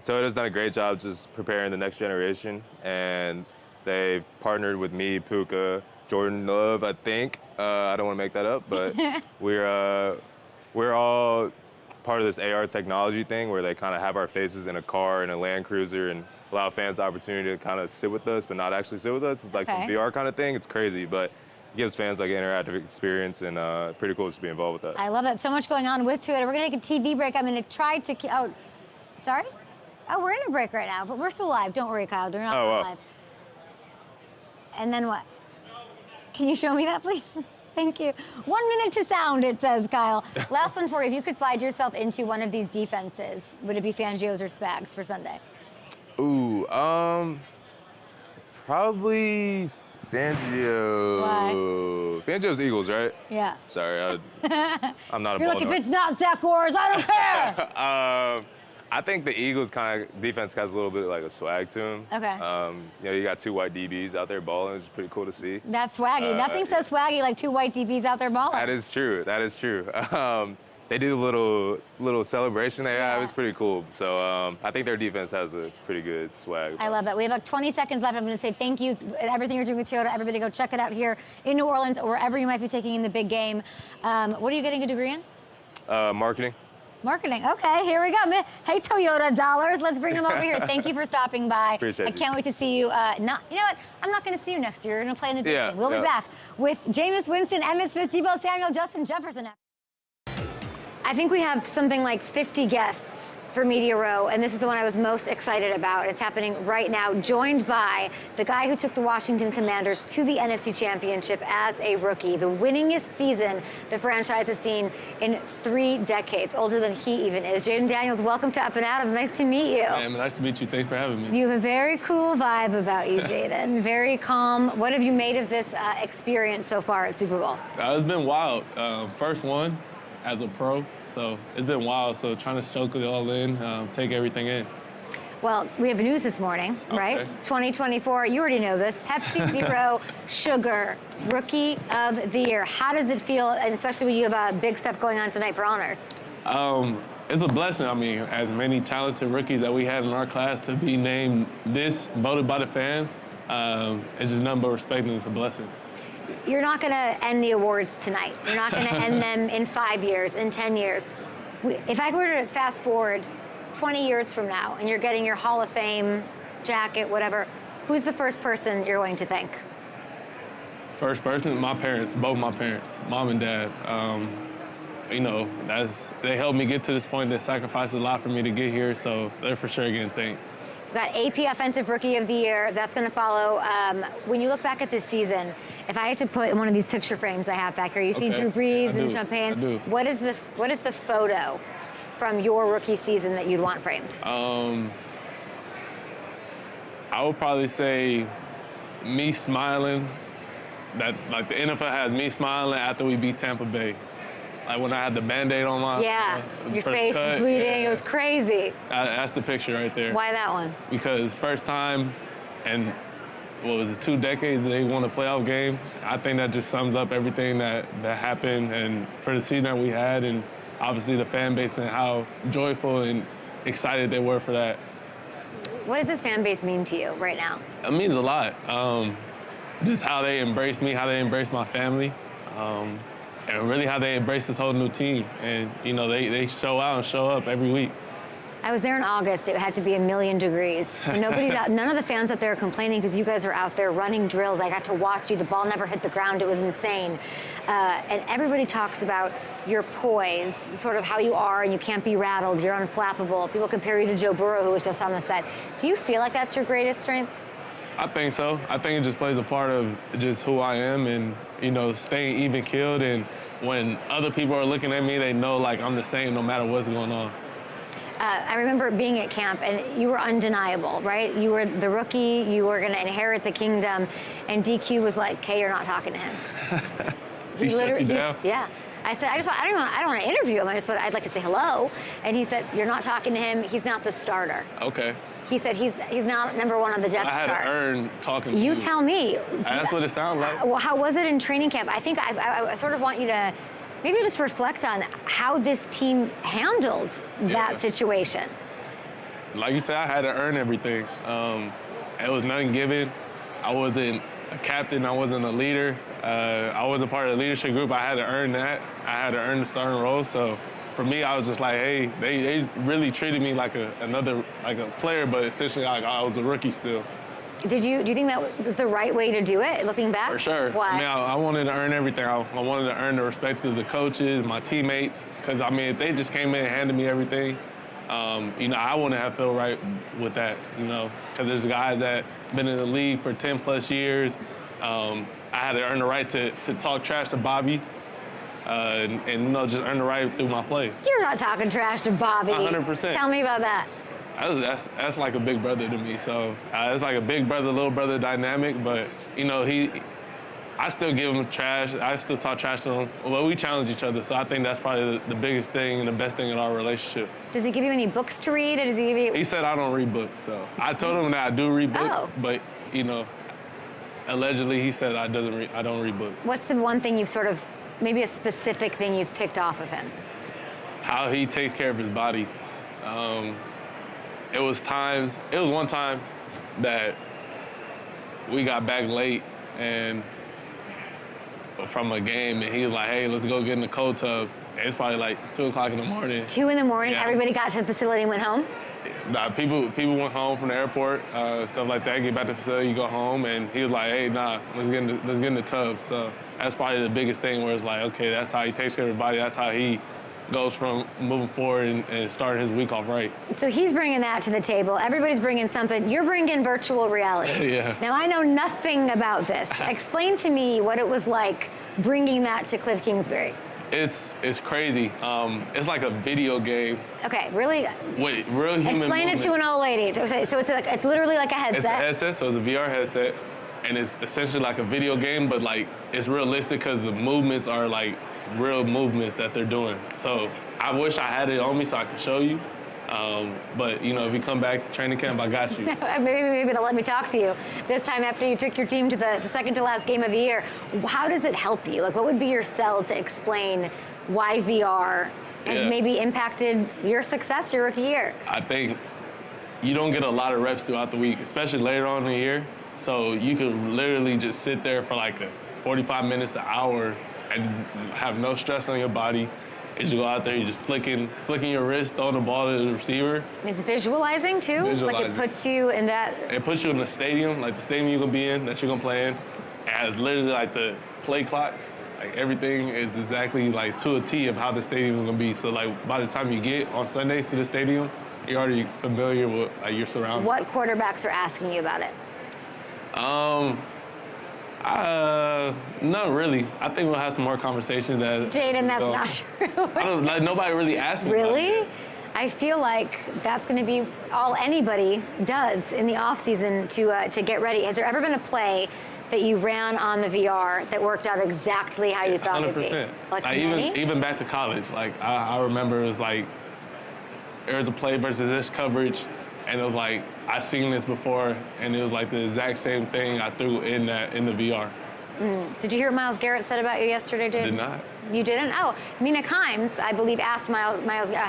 Toyota's done a great job just preparing the next generation, and they've partnered with me, Puka, Jordan Love, I think. I don't want to make that up, but we're all part of this AR technology thing where they kind of have our faces in a car, in a Land Cruiser, and allow fans the opportunity to kind of sit with us, but not actually sit with us. It's like some VR kind of thing. It's crazy, but it gives fans like an interactive experience, and pretty cool just to be involved with that. I love that. So much going on with Toyota. We're going to take a TV break. I'm going to try to... Oh, sorry? Oh, we're in a break right now, but we're still live. Don't worry, Kyle. We're not live. And then what? Can you show me that, please? Thank you. 1 minute to sound, it says, Kyle. Last one for you. If you could slide yourself into one of these defenses, would it be Fangio's or Spags for Sunday? Ooh, probably Fangio. Why? Fangio's Eagles, right? Yeah. Sorry, I'm not a You're like, if it's not Zach Orr's, I don't care. I think the Eagles kind of defense has a little bit of like a swag to them. Okay. You know, you got 2 white DBs out there balling, which is pretty cool to see. That's swaggy. Nothing says swaggy like 2 white DBs out there balling. That is true. That is true. They do a little celebration they have. It's pretty cool. So I think their defense has a pretty good swag. I love that. We have like 20 seconds left. I'm going to say thank you and everything you're doing with Toyota. Everybody go check it out here in New Orleans or wherever you might be taking in the big game. What are you getting a degree in? Marketing. Marketing. Okay, here we go. Hey, Toyota dollars. Let's bring them over here. Thank you for stopping by. Appreciate it. I can't wait to see you. You know what? I'm not going to see you next year. You're going to play in the big game. We'll be back with Jameis Winston, Emmitt Smith, Deebo Samuel, Justin Jefferson. I think we have something like 50 guests for Media Row, and this is the one I was most excited about. It's happening right now, joined by the guy who took the Washington Commanders to the NFC Championship as a rookie, the winningest season the franchise has seen in 3 decades, older than he even is. Jayden Daniels, welcome to Up and Adams. Nice to meet you. Hey, nice to meet you. Thanks for having me. You have a very cool vibe about you, Jayden. Very calm. What have you made of this experience so far at Super Bowl? It's been wild. First one as a pro. So it's been wild. So trying to soak it all in, take everything in. Well, we have news this morning, right? Okay. 2024, you already know this. Pepsi Zero Sugar, Rookie of the Year. How does it feel, and especially when you have big stuff going on tonight for honors? It's a blessing. I mean, as many talented rookies that we had in our class to be named this, voted by the fans, it's just nothing but respect, and it's a blessing. You're not going to end the awards tonight. You're not going to end them in 5 years, in 10 years. If I were to fast forward 20 years from now and you're getting your Hall of Fame jacket, whatever, who's the first person you're going to thank? First person, my parents, both my parents, mom and dad. You know, they helped me get to this point. They sacrificed a lot for me to get here, so they're for sure getting thanked. We've got AP Offensive Rookie of the Year. That's going to follow. When you look back at this season, if I had to put in one of these picture frames I have back here, you see Okay. Drew Brees I and do. Champagne. I do. What is the photo from your rookie season that you'd want framed? I would probably say me smiling. That like the NFL has me smiling after we beat Tampa Bay. Like when I had the Band-Aid on my Your first face cut, was bleeding. yeah. It was crazy. That's the picture right there. Why that one? Because first time, and what was it, 2 decades they won a playoff game. I think that just sums up everything that happened, and for the season that we had, and obviously the fan base and how joyful and excited they were for that. What does this fan base mean to you right now? It means a lot. Just how they embrace me, how they embrace my family, and really how they embrace this whole new team. And, you know, they show out and show up every week. I was there in August. It had to be 1,000,000 degrees. So none of the fans out there are complaining because you guys are out there running drills. I got to watch you. The ball never hit the ground. It was insane. And everybody talks about your poise, sort of how you are, and you can't be rattled. You're unflappable. People compare you to Joe Burrow, who was just on the set. Do you feel like that's your greatest strength? I think so. I think it just plays a part of just who I am, and, you know, staying even-keeled. And when other people are looking at me, they know, like, I'm the same no matter what's going on. I remember being at camp, and you were undeniable, right? You were the rookie. You were going to inherit the kingdom. And DQ was like, "Kay, you're not talking to him." He shut you down? Yeah. I said, I don't want to interview him. I'd like to say hello. And he said, "You're not talking to him. He's not the starter." Okay. He said he's not number one on the depth I had chart. to earn talking to you. You tell me. That's what it sounds like. Well, how was it in training camp? I think I sort of want you to maybe just reflect on how this team handled that situation. Like you said, I had to earn everything. It was nothing given. I wasn't a captain. I wasn't a leader. I wasn't part of the leadership group. I had to earn that. I had to earn the starting role. So for me, I was just like, hey, they really treated me like a player, but essentially like I was a rookie still. Do you think that was the right way to do it, looking back? For sure. Why? I mean, I wanted to earn everything. I wanted to earn the respect of the coaches, my teammates, because, I mean, if they just came in and handed me everything, you know, I wouldn't have felt right with that, you know, because there's guys that been in the league for 10-plus years. I had to earn the right to talk trash to Bobby and, you know, just earn the right through my play. You're not talking trash to Bobby. 100%. Tell me about that. That's like a big brother to me. So it's like a big brother, little brother dynamic. But, you know, I still give him trash. I still talk trash to him. Well, we challenge each other. So I think that's probably the biggest thing and the best thing in our relationship. Does he give you any books to read, or does he give you? He said I don't read books. So I told him that I do read books. Oh. But, you know, allegedly he said I don't read books. What's the one thing you've sort of, maybe a specific thing you've picked off of him? How he takes care of his body. It was one time that we got back late and from a game, and he was like, hey, let's go get in the cold tub. And it's probably like 2 o'clock in the morning. 2 in the morning, Yeah. Everybody got to the facility and went home? Nah, people went home from the airport, stuff like that, get back to the facility, you go home, and he was like, hey, nah, let's get in the tub. So that's probably the biggest thing where it's like, okay, that's how he takes care of his body, that's how he goes from moving forward and starting his week off right. So he's bringing that to the table. Everybody's bringing something. You're bringing virtual reality. Yeah. Now, I know nothing about this. Explain to me what it was like bringing that to Cliff Kingsbury. It's crazy. It's like a video game. Okay, really? With real human Explain it to movement. an old lady. So it's literally like a headset. It's a headset, so it's a VR headset, and it's essentially like a video game, but like it's realistic because the movements are like real movements that they're doing. So I wish I had it on me so I could show you, But, you know, if you come back training camp, I got you. maybe they'll let me talk to you this time after you took your team to the second to last game of the year. How does it help you? Like, what would be your sell to explain why VR has maybe impacted your success your rookie year? I think you don't get a lot of reps throughout the week, especially later on in the year. So you could literally just sit there for like 45 minutes, an hour, and have no stress on your body. As you go out there, you're just flicking your wrist, throwing the ball to the receiver. It's visualizing too? Like it puts you in that... It puts you in the stadium, like the stadium you're gonna be in, that you're gonna play in. It has literally like the play clocks. Like everything is exactly like to a T of how the stadium is gonna be. So like by the time you get on Sundays to the stadium, you're already familiar with like your surroundings. What quarterbacks are asking you about it? Not really. I think we'll have some more conversations. Jayden, that's not true. Like nobody really asked me. Really? I feel like that's going to be all anybody does in the offseason to get ready. Has there ever been a play that you ran on the VR that worked out exactly how you thought it would be? Like even back to college, like I remember it was like there was a play versus this coverage, and it was like I seen this before, and it was like the exact same thing I threw in the VR. Did you hear what Myles Garrett said about you yesterday, Jayden? Did not. You didn't? Oh, Mina Kimes, I believe, asked Myles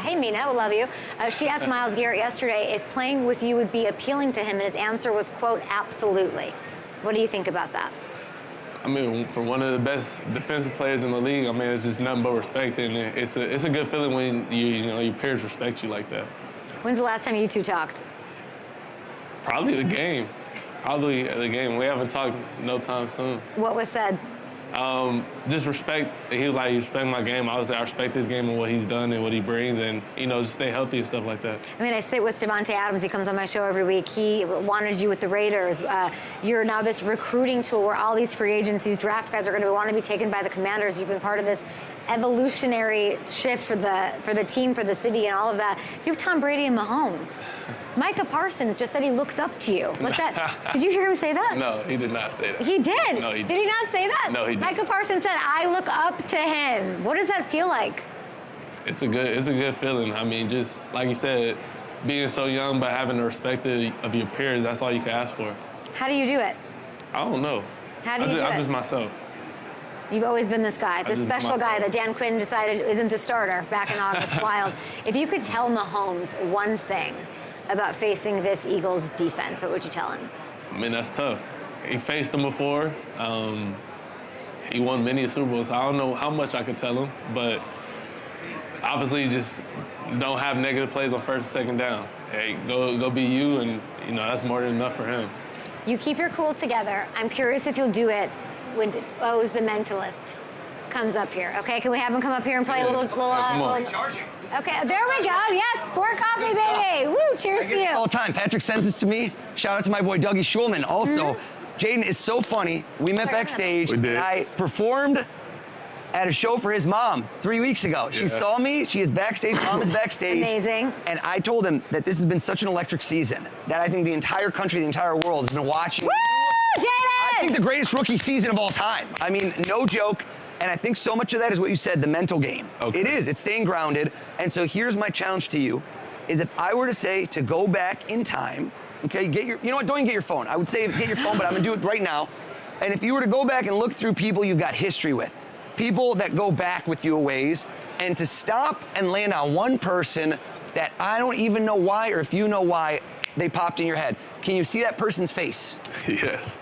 hey, Mina, we love you. She asked Myles Garrett yesterday if playing with you would be appealing to him, and his answer was, quote, absolutely. What do you think about that? I mean, for one of the best defensive players in the league, I mean, it's just nothing but respect, and it's a good feeling when your peers respect you like that. When's the last time you two talked? Probably the game. We haven't talked no time soon. What was said? Just respect. He was like, you respect my game. I respect his game and what he's done and what he brings, and just stay healthy and stuff like that. I mean, I sit with Devontae Adams. He comes on my show every week. He wanted you with the Raiders. You're now this recruiting tool where all these free agents, these draft guys are going to want to be taken by the Commanders. You've been part of this evolutionary shift for the team, for the city, and all of that. You have Tom Brady and Mahomes. Micah Parsons just said he looks up to you. Like that. Did you hear him say that? No, he did not say that. He did. No, he did. Did he not say that? No, he didn't. Micah Parsons said, "I look up to him." What does that feel like? It's a good feeling. I mean, just like you said, being so young but having the respect of your peers, that's all you can ask for. How do you do it? I don't know. How do you do it? I'm just myself. You've always been this guy, this special guy that Dan Quinn decided isn't the starter back in August. Wild. If you could tell Mahomes one thing about facing this Eagles defense, what would you tell him? I mean, that's tough. He faced them before. He won many Super Bowls. I don't know how much I could tell him, but obviously you just don't have negative plays on first and second down. Hey, go be you, and that's more than enough for him. You keep your cool together. I'm curious if you'll do it when O's the Mentalist comes up here. Okay, can we have him come up here and play a little come on. Okay, there we go. Yes, Sport Coffee, baby. Woo, cheers to you. All the time. Patrick sends this to me. Shout out to my boy Dougie Schulman. Also, Jayden is so funny. We met backstage. We did. And I performed at a show for his mom 3 weeks ago. She saw me. She is backstage. Mom is backstage. Amazing. And I told him that this has been such an electric season that I think the entire country, the entire world has been watching. Woo, Jayden! I think the greatest rookie season of all time. I mean, no joke. And I think so much of that is what you said, the mental game. Okay. It is. It's staying grounded. And so here's my challenge to you, is if I were to say to go back in time, okay, you know what, don't even get your phone. I would say get your phone, but I'm going to do it right now. And if you were to go back and look through people you've got history with, people that go back with you a ways, and to stop and land on one person that I don't even know why, or if you know why, they popped in your head. Can you see that person's face? Yes.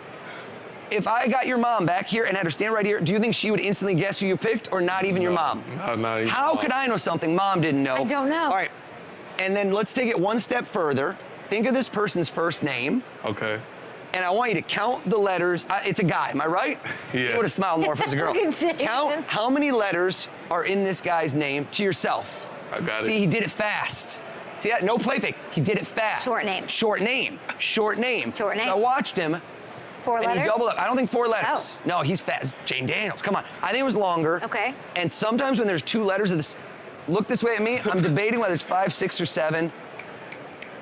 If I got your mom back here and had her stand right here, do you think she would instantly guess who you picked, or not even your mom? No, not even. How could I know something mom didn't know? I don't know. All right, and then let's take it one step further. Think of this person's first name. Okay. And I want you to count the letters. It's a guy, am I right? Yeah. You would have smiled more if it was a girl. Count how many letters are in this guy's name to yourself. I got it. See, he did it fast. See that? No play fake. He did it fast. Short name. Short name. Short name. Short name. So I watched him. 4 And letters? he doubled up. I don't think 4 letters. Oh. No, he's fast. Jayden Daniels, come on. I think it was longer. Okay. And sometimes when there's 2 letters of this, look this way at me. I'm debating whether it's 5, 6, or 7.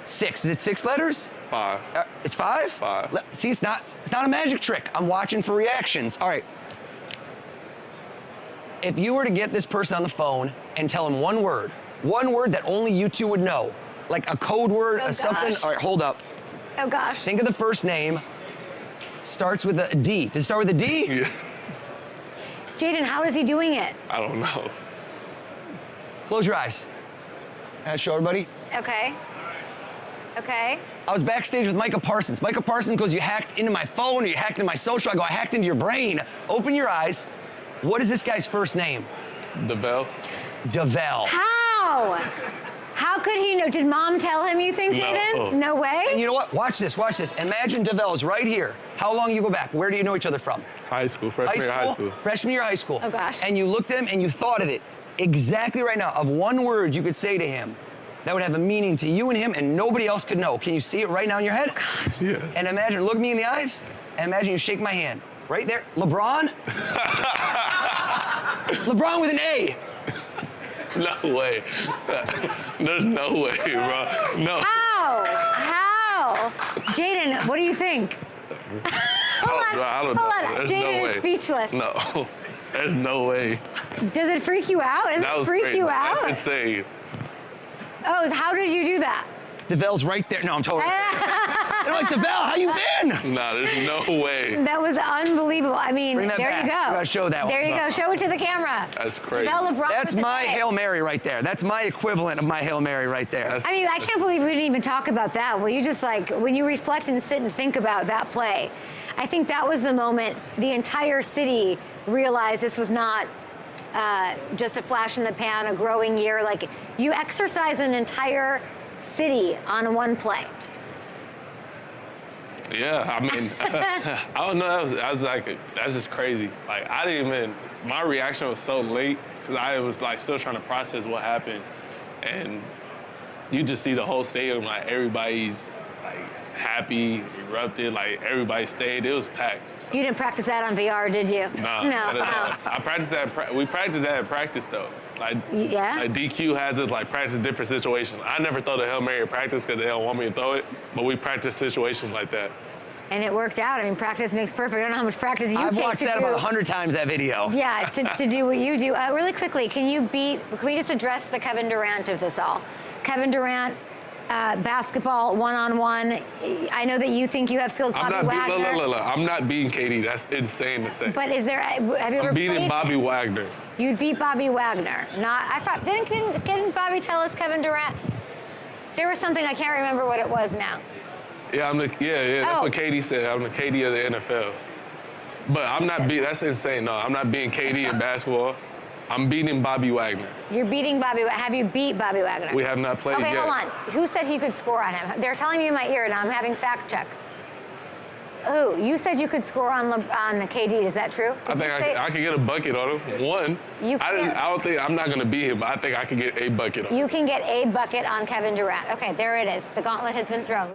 6. Is it 6 letters? 5. It's 5? 5. See, it's not a magic trick. I'm watching for reactions. All right. If you were to get this person on the phone and tell him one word that only you two would know, like a code word, Oh, something. gosh. All right, hold up. Oh gosh. Think of the first name. Starts with a D. Does it start with a D? Yeah, Jayden, how is he doing it? I don't know. Close your eyes. Show everybody. Okay. Okay. I was backstage with Micah Parsons. Micah Parsons goes, you hacked into my phone or you hacked into my social. I go, I hacked into your brain. Open your eyes. What is this guy's first name? DeVell. DeVell. How? How could he know? Did mom tell him you think, Jayden? No way? And you know what? Watch this, watch this. Imagine DeVell's right here. How long you go back? Where do you know each other from? High school, freshman year high school. Freshman year high school. Oh, gosh. And you looked at him and you thought of it exactly right now, of one word you could say to him that would have a meaning to you and him and nobody else could know. Can you see it right now in your head? Yes. And imagine, look me in the eyes, and imagine you shake my hand. Right there, LeBron? LeBron with an A. No way. There's no way, bro. No. How? Jayden, what do you think? Hold on. I don't Hold know. on. There's Jayden no way. is speechless. No. There's no way. Does it freak you out? Does That it was freak crazy. you out? That's insane. Oh, how did you do that? DeVell's right there. No, I'm totally. They're like, DeVell, how you been? Nah, there's no way. That was unbelievable. I mean, Bring that there back. you go. You gotta show that one. There you go. Show it to the camera. That's crazy. Develop LeBron That's with the my play. Hail Mary right there. That's my equivalent of my Hail Mary right there. That's- I mean, I can't believe we didn't even talk about that. Well, you just like, when you reflect and sit and think about that play, I think that was the moment the entire city realized this was not just a flash in the pan, a growing year. Like, you exercise an entire city on one play. Yeah, I mean, I don't know. I was like, that's just crazy. Like, I didn't even, my reaction was so late because I was like still trying to process what happened. And you just see the whole stadium, like everybody's like happy, erupted, like everybody stayed. It was packed. So, You didn't practice that on VR, did you? nah, No. not at all. I practiced that. We practiced that in practice though. Like, Yeah? like DQ has us like practice different situations. I never throw the Hail Mary in practice because they don't want me to throw it, but we practice situations like that. And it worked out. I mean, practice makes perfect. I don't know how much practice you I've take watched to that do. about 100 times, that video. Yeah, to do what you do. Really quickly, can we just address the Kevin Durant of this all? Kevin Durant, basketball, one-on-one. I know that you think you have skills, Bobby Wagner. Look. I'm not beating KD. That's insane to say. But is there, have you ever I'm beating played Bobby him? Wagner. You'd beat Bobby Wagner. Not, I thought, didn't Bobby tell us Kevin Durant? There was something, I can't remember what it was now. Yeah, that's Oh. what KD said. I'm the KD of the NFL. But I'm not beating, that's insane. No, I'm not beating KD in basketball. I'm beating Bobby Wagner. You're beating Bobby Wagner. Have you beat Bobby Wagner? We have not played Okay, yet. hold on. Who said he could score on him? They're telling me in my ear, and I'm having fact checks. Who? You said you could score on KD. Is that true? I think I could get a bucket on him. One. You I can't- don't think, I'm not going to beat him, but I think I could get a bucket on him. You can get a bucket on Kevin Durant. Okay, there it is. The gauntlet has been thrown.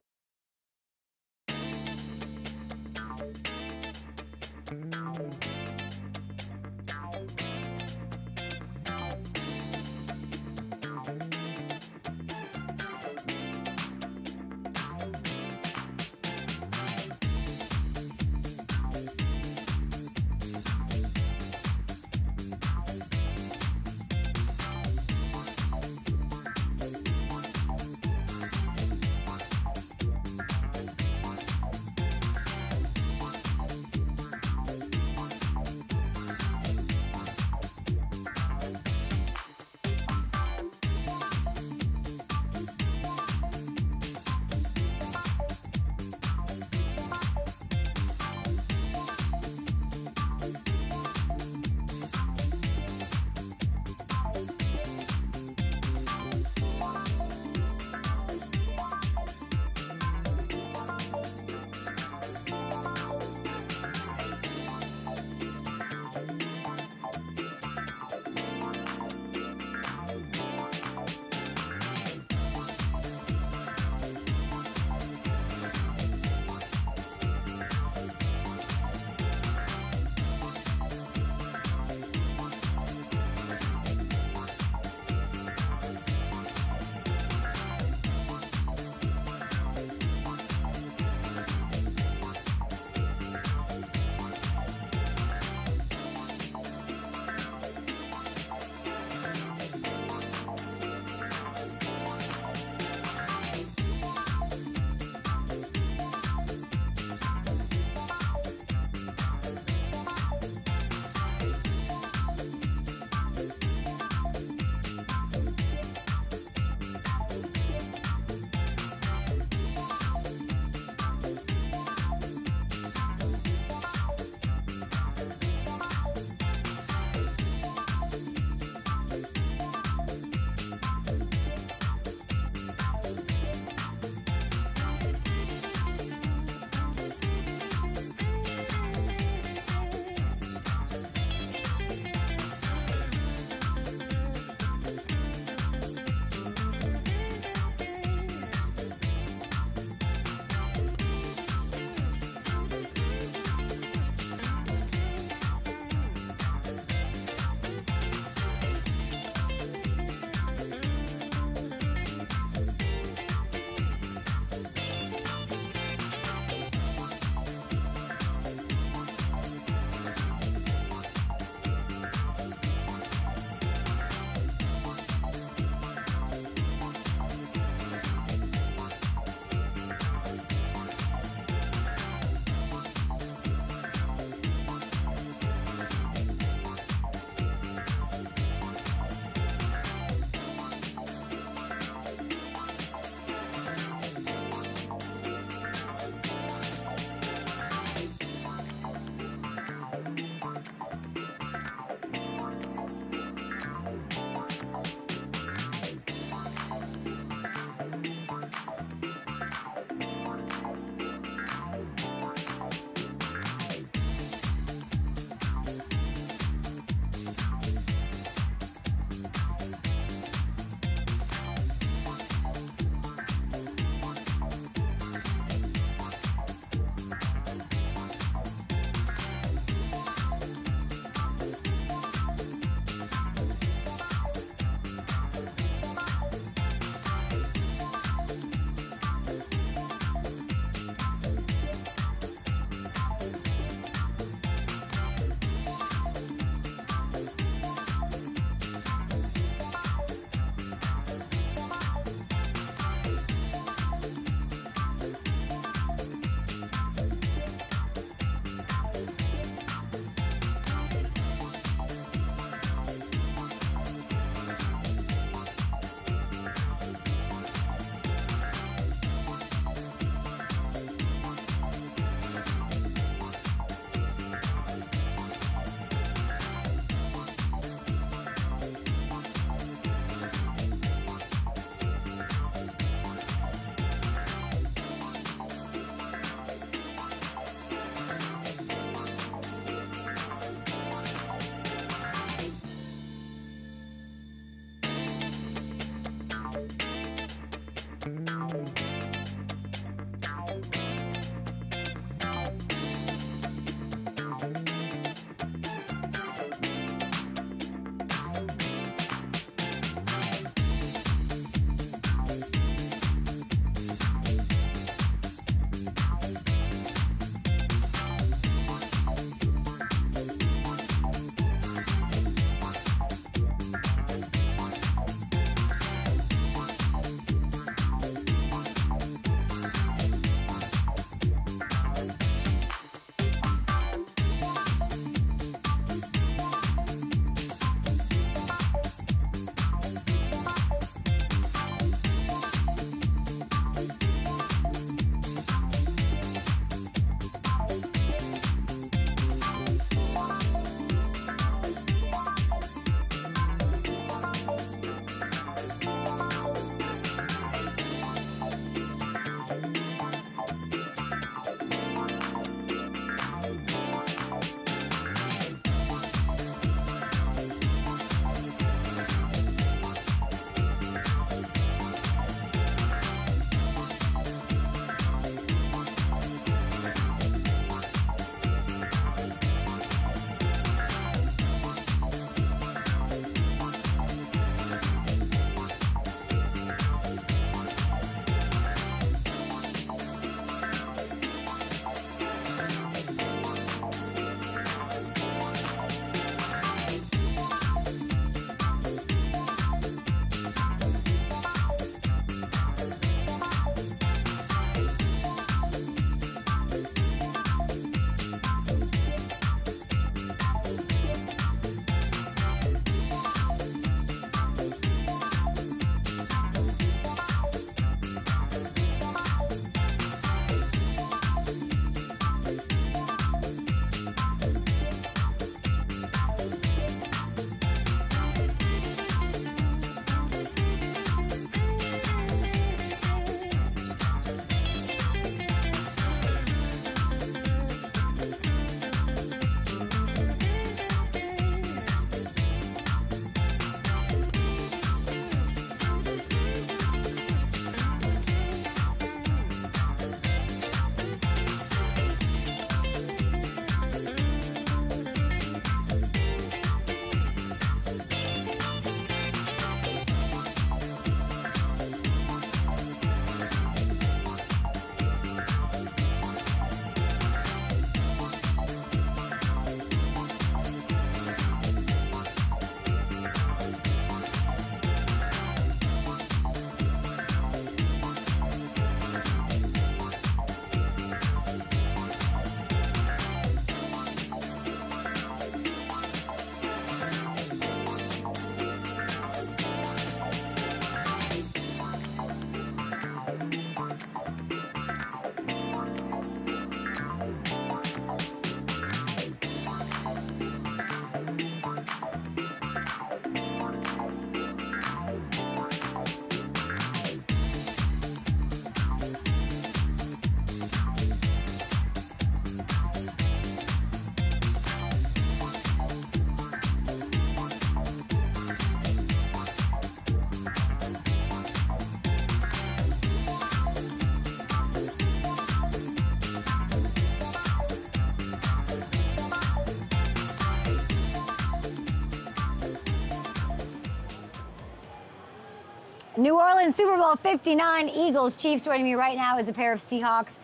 New Orleans Super Bowl 59, Eagles, Chiefs. Joining me right now is a pair of Seahawks.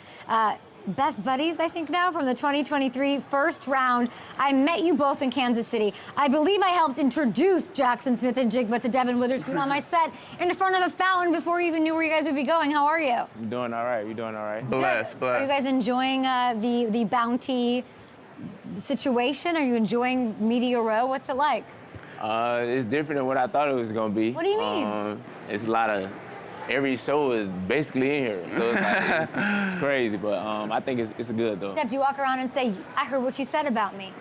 Best buddies, I think now, from the 2023 first round. I met you both in Kansas City. I believe I helped introduce Jackson Smith and Jigba to Devin Witherspoon on my set in front of a fountain before you even knew where you guys would be going. How are you? I'm doing all right. You're doing all right. Blessed. Are you guys enjoying the bounty situation? Are you enjoying Media Row? What's it like? It's different than what I thought it was gonna be. What do you mean? It's a lot of. Every show is basically in here, so it's crazy. But I think it's good though. Deb, do you walk around and say, "I heard what you said about me"?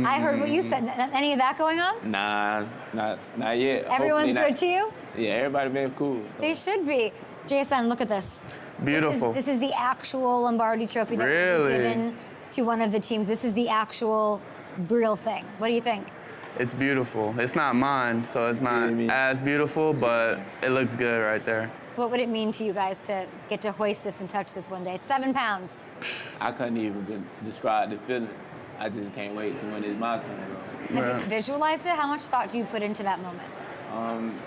I heard what you said. Any of that going on? Nah, not yet. Everyone's Hopefully good not. to you? Yeah, everybody been cool. So. They should be. JSN, look at this. Beautiful. This is the actual Lombardi Trophy that was given to one of the teams. This is the actual real thing. What do you think? It's beautiful. It's not mine, so it's not as beautiful, but it looks good right there. What would it mean to you guys to get to hoist this and touch this one day? It's 7 pounds. I couldn't even describe the feeling. I just can't wait to when it's my turn. Have you visualized it? How much thought do you put into that moment?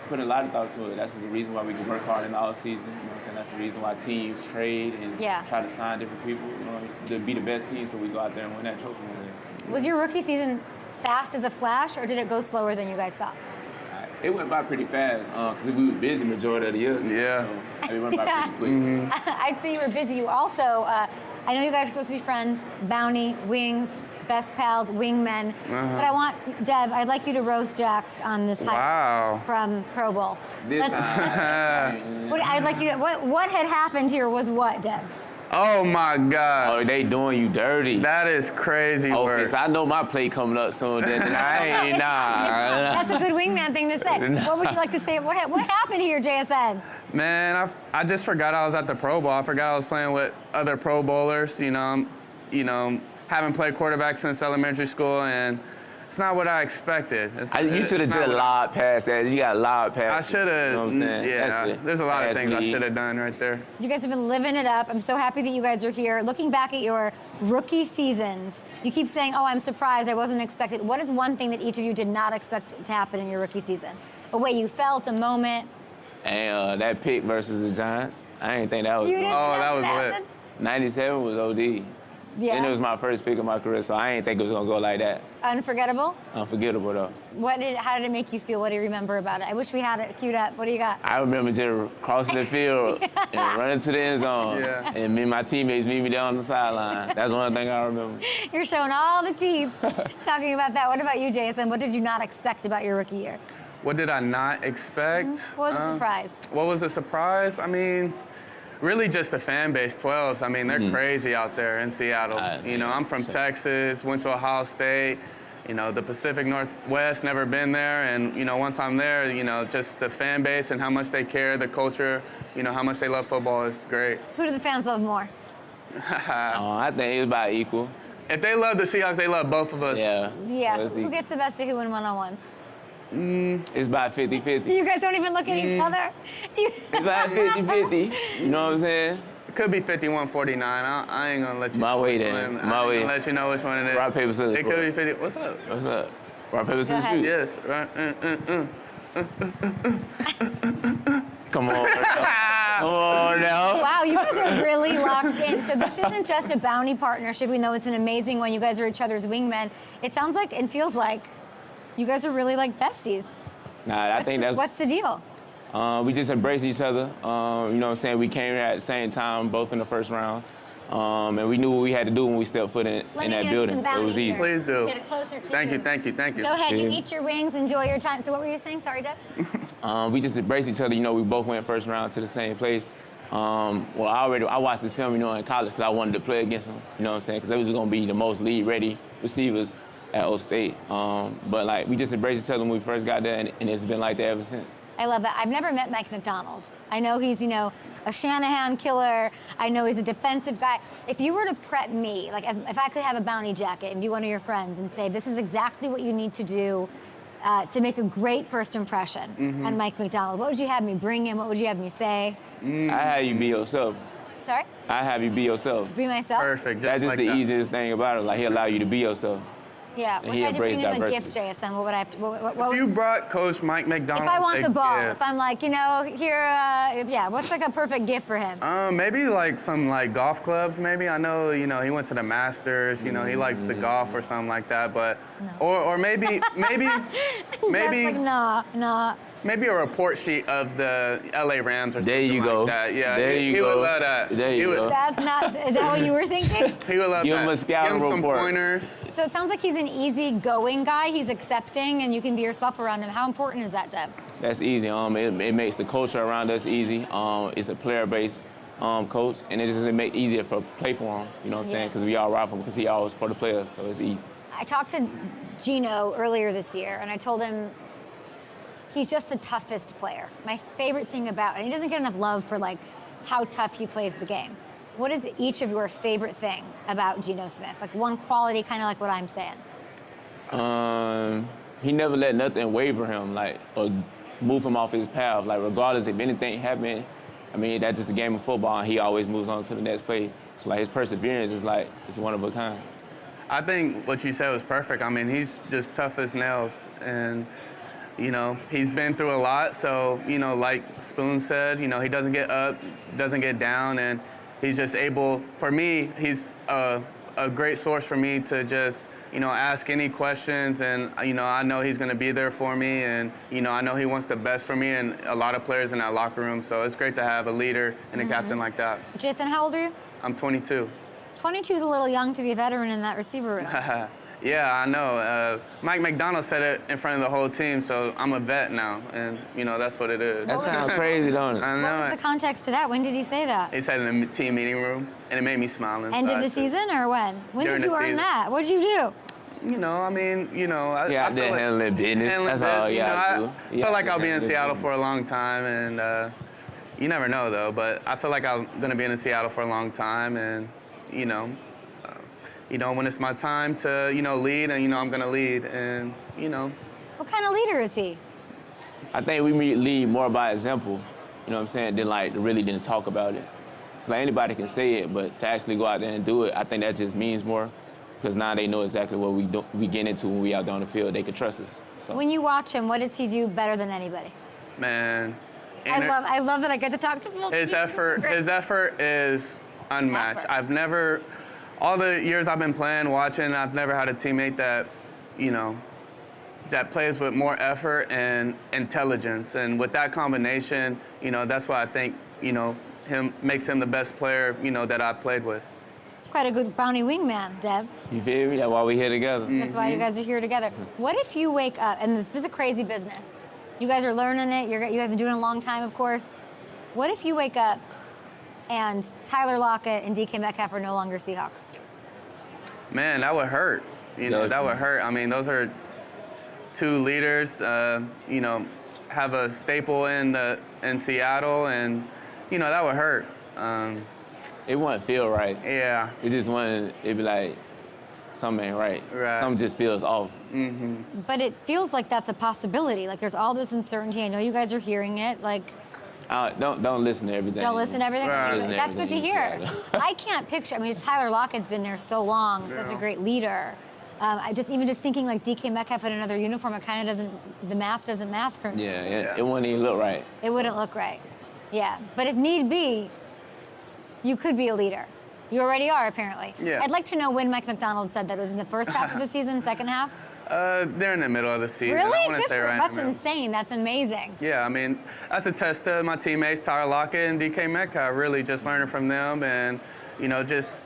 Put a lot of thought to it. That's the reason why we can work hard in the off season. You know what I'm saying? That's the reason why teams trade and try to sign different people. You know, to be the best team, so we go out there and win that trophy one day. Was your rookie season fast as a flash, or did it go slower than you guys thought? It went by pretty fast because we were busy majority of the year. Yeah. So it went by pretty quick. I'd say you were busy. You also, I know you guys are supposed to be friends, bounty, wings, best pals, wingmen. But I want, Dev, I'd like you to roast Jax on this hype from Pro Bowl. This time. I'd like you to, what had happened here was what, Dev? Oh my God. Oh, they doing you dirty. That is crazy work. Okay, so I know my play coming up soon. Then I ain't That's a good wingman thing to say. What would you like to say? What happened here, JSN? Man, I just forgot I was at the Pro Bowl. I forgot I was playing with other Pro Bowlers. You know, haven't played quarterback since elementary school, and it's not what I expected. You should have just lobbed past that. You got lobbed past. I should have. You know what I'm saying? Yeah, there's a lot of things I should have done right there. You guys have been living it up. I'm so happy that you guys are here. Looking back at your rookie seasons, you keep saying, "Oh, I'm surprised. I wasn't expected." What is one thing that each of you did not expect to happen in your rookie season? A way you felt, a moment. And that pick versus the Giants, I didn't think that was. That was lit. 97 was OD. Yeah. And it was my first pick of my career, so I didn't think it was gonna go like that. Unforgettable? Unforgettable though. How did it make you feel? What do you remember about it? I wish we had it queued up. What do you got? I remember just crossing the field and running to the end zone. Yeah. And me and my teammates meet me down on the sideline. That's one thing I remember. You're showing all the teeth talking about that. What about you, Jason? What did you not expect about your rookie year? What did I not expect? What was a surprise? What was a surprise? I mean, really just the fan base, 12s. I mean, they're crazy out there in Seattle. I'm from Texas, went to Ohio State. The Pacific Northwest, never been there. And, once I'm there, just the fan base and how much they care, the culture, how much they love football is great. Who do the fans love more? I think it was about equal. If they love the Seahawks, they love both of us. Yeah. So Who gets the best of who in one-on-ones? It's about 50-50. You guys don't even look at each other. It's about 50-50. You know what I'm saying? It could be 51-49. I ain't gonna let you. My way then. My way. I'm gonna let you know which one it is. Rock, paper, scissors. It could be 50. What's up? What's up? Rock, paper, scissors, shoot. Yes. Right. Come on. Come on now. Wow, you guys are really locked in. So this isn't just a bounty partnership. We know it's an amazing one. You guys are each other's wingmen. It sounds like and feels like you guys are really like besties. Nah, I think that's. What's the deal? We just embrace each other. You know what I'm saying? We came here at the same time, both in the first round. And we knew what we had to do when we stepped foot in that building, so it was easy. Please do. Get it closer to Thank you. Go ahead, you eat your wings, enjoy your time. So what were you saying? Sorry, Deb. We just embrace each other. We both went first round to the same place. I watched this film, in college because I wanted to play against them. You know what I'm saying? Because they was going to be the most lead-ready receivers at Old State. But we just embraced each other when we first got there, and it's been like that ever since. I love that. I've never met Mike McDonald. I know he's, a Shanahan killer. I know he's a defensive guy. If you were to prep me, if I could have a bounty jacket and be one of your friends and say, this is exactly what you need to do to make a great first impression on Mike McDonald, what would you have me bring him? What would you have me say? I have you be yourself. Sorry? I have you be yourself. Be myself? Perfect. That's just the easiest thing about it. He allow you to be yourself. Yeah, And if he I had to bring embraced him a diversity. gift, JSN, what would I have to, what If you brought Coach Mike McDonald, if I want the ball, gift, if I'm like, here, yeah, what's like a perfect gift for him? maybe like some like golf clubs. Maybe I know he went to the Masters. He likes the golf or something like that. But or maybe Jeff's like, nah. maybe a report sheet of the LA Rams or There something you go. like that. Yeah, There you he would go. love that. There you go. That's not. Is that what you were thinking? He would love Give that. him a scouting Give him some report. pointers. So it sounds like he's an easy-going guy. He's accepting, and you can be yourself around him. How important is that, Dev? That's easy. It makes the culture around us easy. It's a player-based coach, and it just makes it easier for play for him. You know what I'm saying? Because we all rock him because he always for the players, so it's easy. I talked to Gino earlier this year, and I told him he's just the toughest player. My favorite thing about, and he doesn't get enough love for like how tough he plays the game. What is each of your favorite thing about Geno Smith? Like one quality, kind of like what I'm saying. He never let nothing waver him, or move him off his path. Like regardless if anything happened, I mean that's just a game of football, and he always moves on to the next play. So like his perseverance is it's one of a kind. I think what you said was perfect. I mean, he's just tough as nails, and he's been through a lot. So like Spoon said, he doesn't get up, doesn't get down, and he's just able. For me, he's a great source for me to just ask any questions, and I know he's going to be there for me, and I know he wants the best for me and a lot of players in that locker room. So it's great to have a leader and a captain like that. Jason, how old are you? I'm 22. 22 is a little young to be a veteran in that receiver room. Yeah, I know. Mike McDonald said it in front of the whole team, so I'm a vet now, and that's what it is. That sounds crazy, don't it? I know. What was the context to that? When did he say that? He said it in the team meeting room, and it made me smile inside. End of the season or when? When During did you the earn season. that? What did you do? Yeah, I feel like handling business. That's all you gotta do. I feel like I'll be in Seattle for a long time, and you never know though. But I feel like I'm gonna be in Seattle for a long time, and when it's my time to lead, and I'm gonna lead, and What kind of leader is he? I think we lead more by example, you know what I'm saying, than really didn't talk about it. It's like anybody can say it, but to actually go out there and do it, I think that just means more, because now they know exactly what we get into when we out there on the field. They can trust us. So. When you watch him, what does he do better than anybody? Man, I love that I get to talk to him. his effort is unmatched. All the years I've been playing, watching, I've never had a teammate that, that plays with more effort and intelligence. And with that combination, that's why I think, makes him the best player, that I've played with. It's quite a good bounty wingman, Dev. You feel me? That's why we here together. That's why you guys are here together. What if you wake up, and this is a crazy business. You guys are learning it. You have been doing it a long time, of course. What if you wake up and Tyler Lockett and DK Metcalf are no longer Seahawks? Man, that would hurt. That would hurt. I mean, those are two leaders. Have a staple in Seattle, and that would hurt. It wouldn't feel right. Yeah. It just wouldn't. It'd be like something ain't right. Right. Something just feels off. Mm-hmm. But it feels like that's a possibility. Like there's all this uncertainty. I know you guys are hearing it. Like. Don't listen to everything. Don't listen to everything? Right. That's good to hear. I can't picture, just Tyler Lockett's been there so long, such a great leader. Even just thinking like DK Metcalf in another uniform, it kind of the math doesn't math for me. Yeah, it wouldn't even look right. It wouldn't look right. Yeah, but if need be, you could be a leader. You already are, apparently. Yeah. I'd like to know when Mike McDonald said that. Was it in the first half of the season, second half? They're in the middle of the season. Really? I want to say right That's in the middle. insane. That's amazing. Yeah, that's a test to my teammates, Tyler Lockett and DK Metcalf, really just learning from them, and, just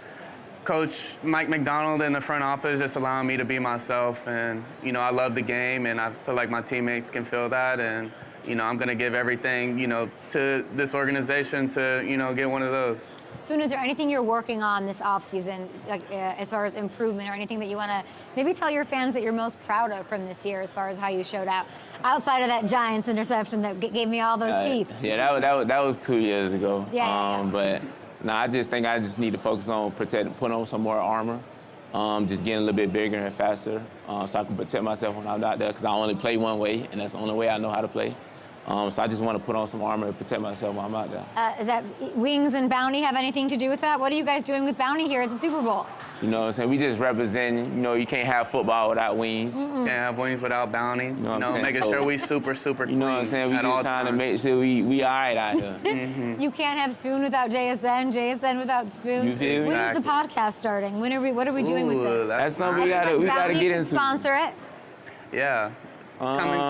Coach Mike McDonald in the front office just allowing me to be myself, and, I love the game, and I feel like my teammates can feel that, and, I'm going to give everything, to this organization to, get one of those. Spoon, is there anything you're working on this offseason, as far as improvement, or anything that you want to maybe tell your fans that you're most proud of from this year as far as how you showed out, outside of that Giants interception that gave me all those teeth? Yeah, that was 2 years ago. Yeah. But I just think I just need to focus on put on some more armor, just getting a little bit bigger and faster, so I can protect myself when I'm not there, because I only play one way, and that's the only way I know how to play. So I just want to put on some armor and protect myself while I'm out there. Is that wings and bounty have anything to do with that? What are you guys doing with bounty here at the Super Bowl? You know what I'm saying? We just representing, you know, you can't have football without wings. Can't have wings without bounty. You know what I'm saying? making So, sure we super clean. You know what I'm saying? We at just all trying to times. make sure we all right out here. You can't have Spoon without JSN, JSN without Spoon. You feel me? When is the podcast starting? What are we doing with Ooh, this? That's something we gotta Bounty get can into. sponsor it. Yeah. Coming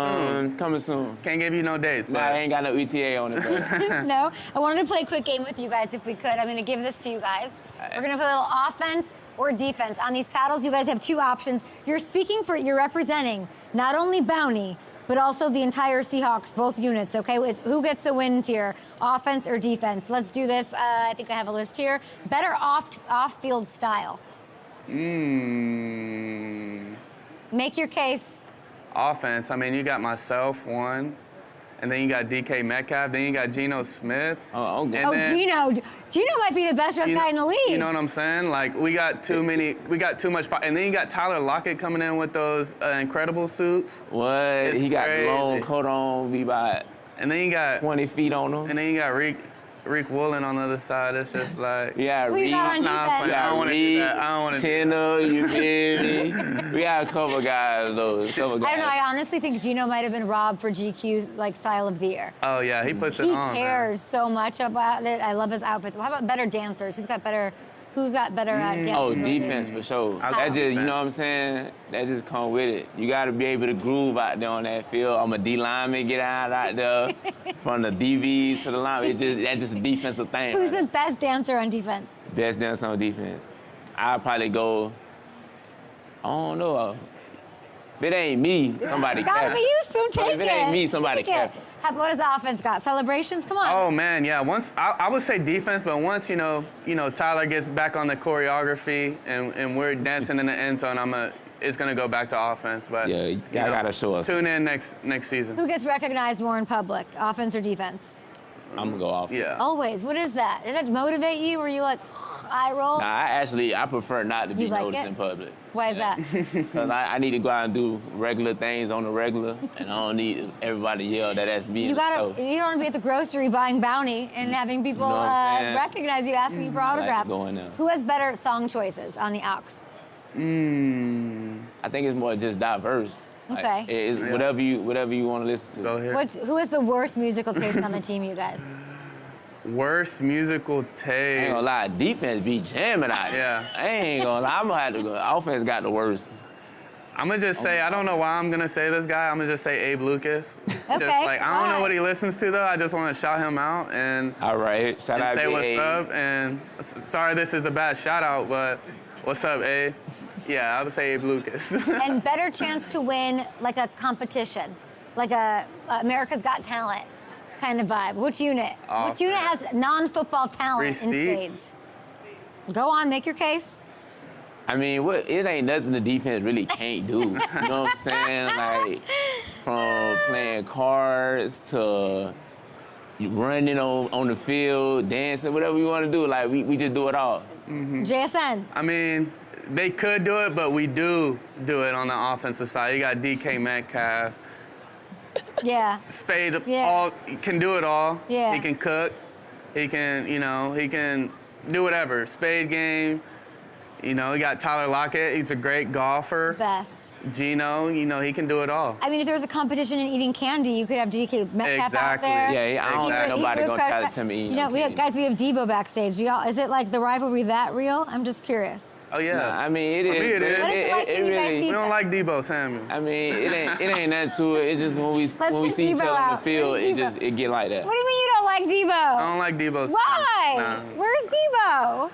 soon. Coming soon. Can't give you no dates, Nah, but I ain't got no ETA on it, though. No, I wanted to play a quick game with you guys if we could. I'm going to give this to you guys. We're going to play a little offense or defense. On these paddles, you guys have two options. You're representing not only bounty, but also the entire Seahawks, both units, okay? Who gets the wins here, offense or defense? Let's do this. I think I have a list here. Better off-field style. Make your case. offense. I mean, you got myself, one, and then you got DK Metcalf, then you got Geno Smith. Oh, okay. Geno might be the best dressed guy in the league. You know what I'm saying? Like, we got too much fire. And then you got Tyler Lockett coming in with those incredible suits. What? He got crazy. the long coat on, be about And then you got 20 feet on him. And then you got Reek Woolen on the other side. It's just like, Yeah, Who you Reed. got on nah, defense? I don't want to do that. I don't want to do that. Chinna, you feel me? We got a couple guys, though. I don't know. I honestly think Geno might have been robbed for GQ's style of the year. Oh yeah, he puts it He on. cares so much about it. I love his outfits. Well, how about better dancers? Who's got better dancing? Oh, defense for sure. I That love just, you defense. know what I'm saying? That just come with it. You got to be able to groove out there on that field. I'm a D lineman, get out there from the DBs to the line. That's just a defensive thing. Who's right the best dancer on defense? there. Best dancer on defense? I'll probably go, I don't know. If it ain't me, somebody Gotta capping. be you, Spoon. Take If it ain't me, somebody Take it. capping. What does the offense got? Celebrations? Come on. Oh man, yeah. Once I would say defense, but once you know Tyler gets back on the choreography and we're dancing in the end zone, it's gonna go back to offense. But Yeah, you I gotta show us. Tune in next season. Who gets recognized more in public, offense or defense? I'm gonna go off. Yeah. Always. What is that? Does that motivate you, or you like eye roll? Nah, I prefer not to be You like noticed it? in public. Why is that? Because I need to go out and do regular things on the regular, and I don't need everybody to yell that that's me. You don't want to be at the grocery buying bounty and having people know what I'm saying? recognize you, asking you for autographs. go in there. Who has better song choices on the aux? I think it's more just diverse. Like, Okay. it's whatever you want to listen to. Go ahead. Who has the worst musical taste on the team, you guys? Worst musical I ain't taste. gonna lie, defense be jamming out there. Yeah. I ain't gonna lie, I'm gonna have to go. Offense got the worst. I'm gonna just say, I don't know why I'm gonna say this guy. I'm gonna just say Abe Lucas. Just Okay, like, I don't know why? what he listens to though. I just want to shout him out and All right, shout out say to what's Abe. up. And sorry, this is a bad shout out, but what's up, Abe? Yeah, I would say Abe Lucas. And better chance to win like a competition, like a America's Got Talent kind of vibe. Which unit? Which unit has non-football talent in Receipt. spades? Go on, make your case. I mean, it ain't nothing the defense really can't do. You know what I'm saying? Like, from playing cards to running on the field, dancing, whatever you want to do. Like, we just do it all. JSN. I mean, they could do it, but we do it on the offensive side. You got DK Metcalf. Yeah. Spade Yeah. can do it all. Yeah. He can cook. He can, he can do whatever. Spade game. We got Tyler Lockett. He's a great golfer. Best. Geno, he can do it all. I mean, if there was a competition in eating candy, you could have DK Metcalf out Exactly. there. Yeah, I don't Exactly. think nobody He gonna would try to crush tell me. that. We have Deebo backstage. Is it like the rivalry that real? I'm just curious. Oh yeah. Nah, I mean, it is. me, it is. What is it like when you guys really. see We don't like Deebo Samuel. I mean, it ain't nothing to it. It's just when we Let's see each Deebo other on out. the field, Let's Deebo. it get like that. What do you mean you don't like Deebo? I don't like Deebo Samuel. Why? Nah. Where's Deebo?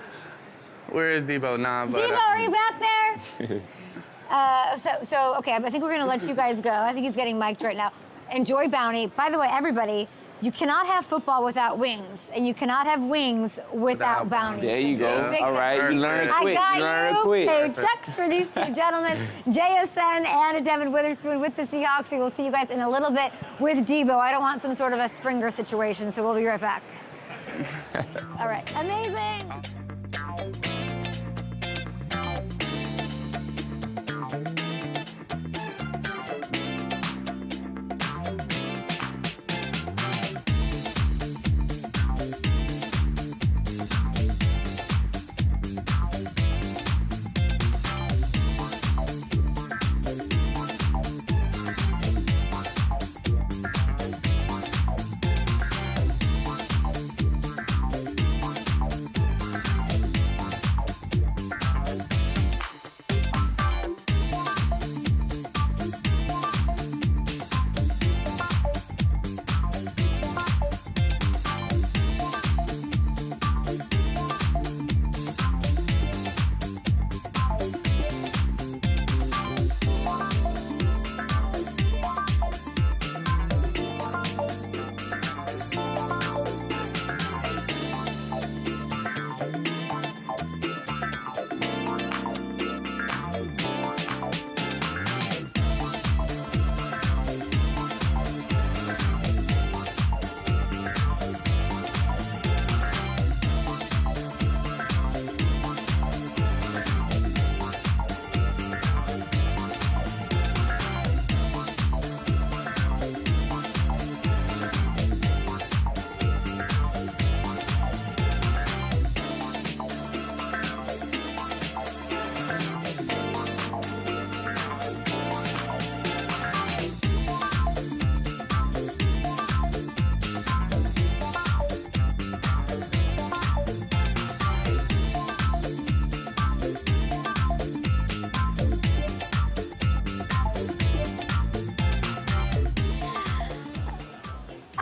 Where is Deebo? Nah, but Deebo, are you back there? Okay, I think we're gonna let you guys go. I think he's getting mic'd right now. Enjoy bounty. By the way, everybody, you cannot have football without wings, and you cannot have wings without bounty. There you go. Yeah. All right, you learn Perfect. quick. I You learn got quick. you. Okay, checks for these two gentlemen, JSN and Devin Witherspoon with the Seahawks. We will see you guys in a little bit with Deebo. I don't want some sort of a Springer situation, so we'll be right back. All right, amazing.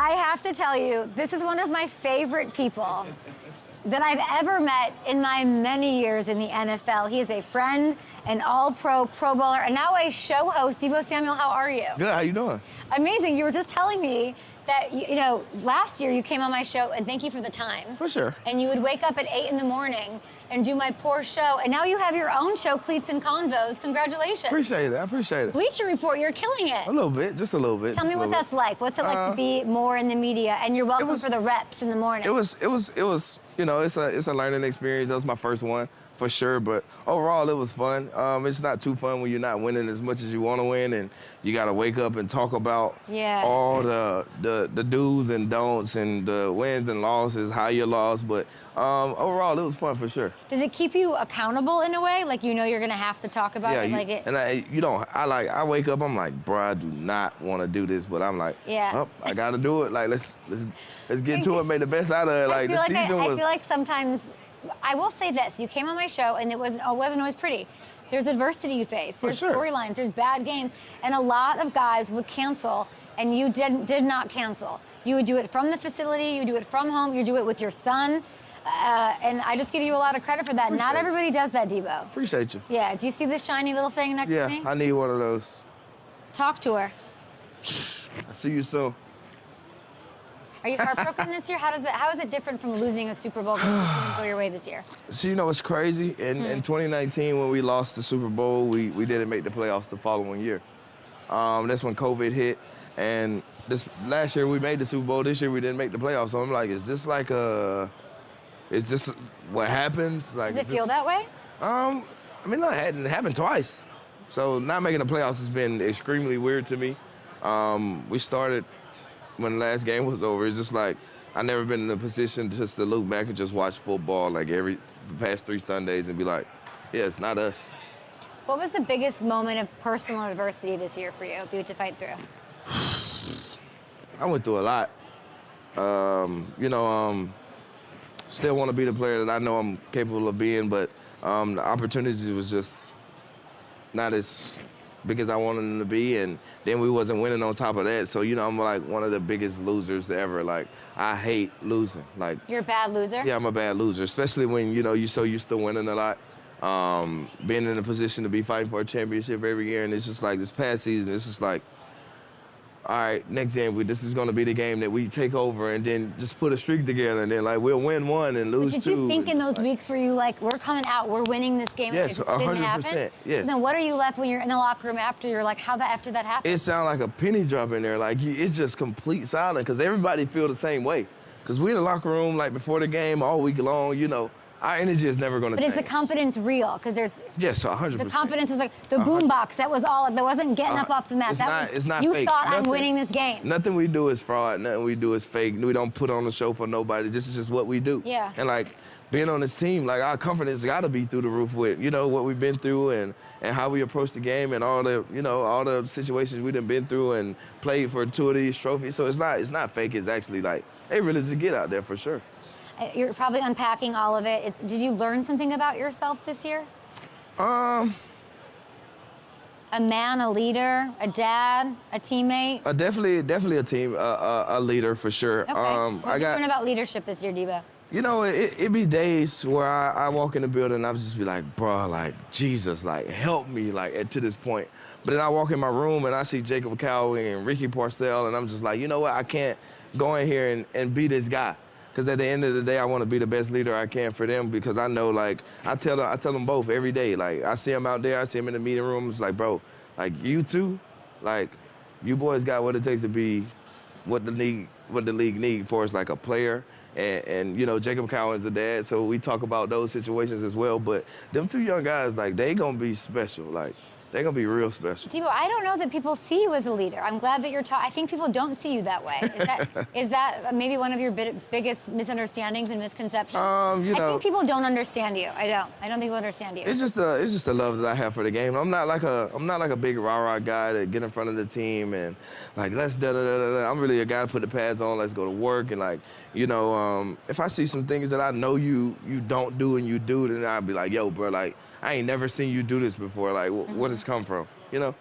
I have to tell you, this is one of my favorite people that I've ever met in my many years in the NFL. He is a friend, an all-pro, Pro Bowler, and now a show host. Deebo Samuel, how are you? Good, how you doing? Amazing. You were just telling me that, you know, last year you came on my show, and thank you for the time. For sure. And you would wake up at 8 in the morning and do my poor show, and now you have your own show, Cleats and Convos. Congratulations. Appreciate it, I appreciate it. Bleacher Report, you're killing it. A little bit, just a little bit. Tell me what that's like. What's it like to be more in the media? And you're welcome for the reps in the morning. It was. You know, it's a learning experience. That was my first one, for sure. But overall, it was fun. It's not too fun when you're not winning as much as you want to win, and you got to wake up and talk about all the do's and don'ts and the wins and losses, how you lost. But overall, it was fun for sure. Does it keep you accountable in a way? Like you know you're gonna have to talk about it. I wake up, I'm like, bro, I do not want to do this, but I'm like, I got to do it. Like let's get to it, make the best out of it. Like the season was. I feel like sometimes, I will say this: you came on my show, and it wasn't always pretty. There's adversity you face. There's storylines. There's bad games, and a lot of guys would cancel. And you did not cancel. You would do it from the facility. You do it from home. You do it with your son. And I just give you a lot of credit for that. Not everybody does that, Deebo. Appreciate you. Yeah. Do you see this shiny little thing next to me? Yeah, I need one of those. Talk to her. I see you soon. Are you heartbroken this year? How is it different from losing a Super Bowl than just didn't go your way this year? So you know what's crazy? In 2019, when we lost the Super Bowl, we didn't make the playoffs the following year. That's when COVID hit. And this last year we made the Super Bowl. This year we didn't make the playoffs. So I'm like, is this what happens? Like, does it feel that way? I mean, look, it happened twice. So not making the playoffs has been extremely weird to me. We started when the last game was over. It's just like I've never been in a position just to look back and just watch football like the past 3 Sundays and be like, yeah, it's not us. What was the biggest moment of personal adversity this year for you that you had to fight through? I went through a lot. Still want to be the player that I know I'm capable of being, but the opportunities was just not as big as I wanted them to be, and then we wasn't winning on top of that. So, I'm like one of the biggest losers ever. Like, I hate losing. Like, you're a bad loser? Yeah, I'm a bad loser, especially when, you're so used to winning a lot. Being in a position to be fighting for a championship every year, and it's just like this past season, it's just like, all right, next game, this is going to be the game that we take over and then just put a streak together and then, like, we'll win 1 and lose 2. Did you think in those weeks where you, like, we're coming out, we're winning this game, yes, it just didn't happen? 100%, yes. So then what are you left when you're in the locker room after? You're like, how after that happened? It sounds like a penny drop in there. Like, it's just complete silence because everybody feel the same way. Because we in the locker room, like, before the game all week long, our energy is never going to change. But is the confidence real? Because there's... Yes, 100%. The confidence was like the boombox. That was all. That wasn't getting up off the mat. It's not you fake. thought I'm winning this game. Nothing we do is fraud. Nothing we do is fake. We don't put on a show for nobody. This is just what we do. Yeah. And, like, being on this team, like, our confidence got to be through the roof with, what we've been through and how we approach the game and all the situations we done been through and played for 2 of these trophies. So it's not fake. It's actually, like, they really just get out there for sure. You're probably unpacking all of it. Did you learn something about yourself this year? A man, a leader, a dad, a teammate? Definitely a team, a leader for sure. Okay. What did you learn about leadership this year, Deebo? It be days where I walk in the building and I just be like, bro, like, Jesus, like, help me, like, to this point. But then I walk in my room and I see Jacob Cowing and Ricky Parcell, and I'm just like, you know what? I can't go in here and be this guy. Because at the end of the day, I want to be the best leader I can for them because I know, like, I tell them both every day. Like, I see them out there, I see them in the meeting room. It's like, bro, like, you two, like, you boys got what it takes to be what the league need for us, like a player. And you know, Jacob Cowan's the dad, so we talk about those situations as well. But them two young guys, like, they gonna be special. Like, they're gonna be real special. Deebo, I don't know that people see you as a leader. I'm glad that you're I think people don't see you that way. Is that maybe one of your biggest misunderstandings and misconceptions? You know, I think people don't understand you. I don't think people understand you. It's just the love that I have for the game. I'm not like a big rah-rah guy that get in front of the team and like let's da-da-da-da-da. I'm really a guy to put the pads on, let's go to work and like, you know, if I see some things that I know you don't do and you do, then I'd be like, yo, bro, like, I ain't never seen you do this before. Like, where does this come from, you know?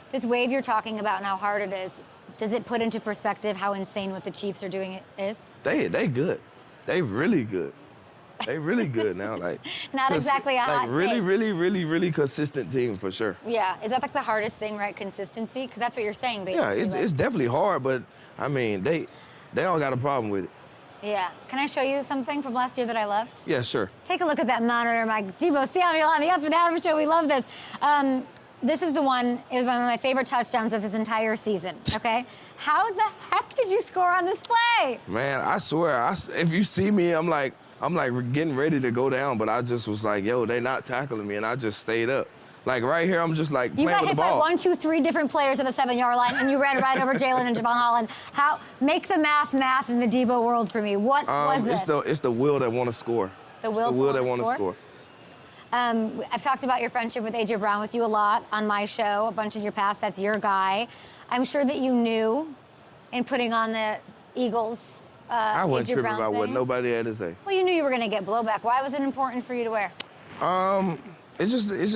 This wave you're talking about and how hard it is, does it put into perspective how insane what the Chiefs are doing is? They good. They really good. They really good now. Like not exactly a hot really, really, really consistent team for sure. Yeah, is that like the hardest thing, right? Consistency, because that's what you're saying, basically. Yeah, it's definitely hard, but I mean they don't got a problem with it. Yeah. Can I show you something from last year that I loved? Yeah, sure. Take a look at that monitor, Mike. Deebo Samuel on the Up and Adam Show. We love this. This is one of my favorite touchdowns of this entire season, okay? How the heck did you score on this play? Man, I swear, if you see me, I'm like getting ready to go down, but I just was like, yo, they not tackling me, and I just stayed up. Like right here, I'm just like playing with the ball. You got hit by 1, 2, 3 different players at the 7-yard line, and you ran right over Jalen and Javon Holland. Make the math in the Deebo world for me. What was this? It's the will that want to score. The will that want to score. I've talked about your friendship with A.J. Brown with you a lot on my show, a bunch in your past. That's your guy. I'm sure that you knew in putting on the Eagles I wasn't tripping about what nobody had to say. Well, you knew you were going to get blowback. Why was it important for you to wear? It's just this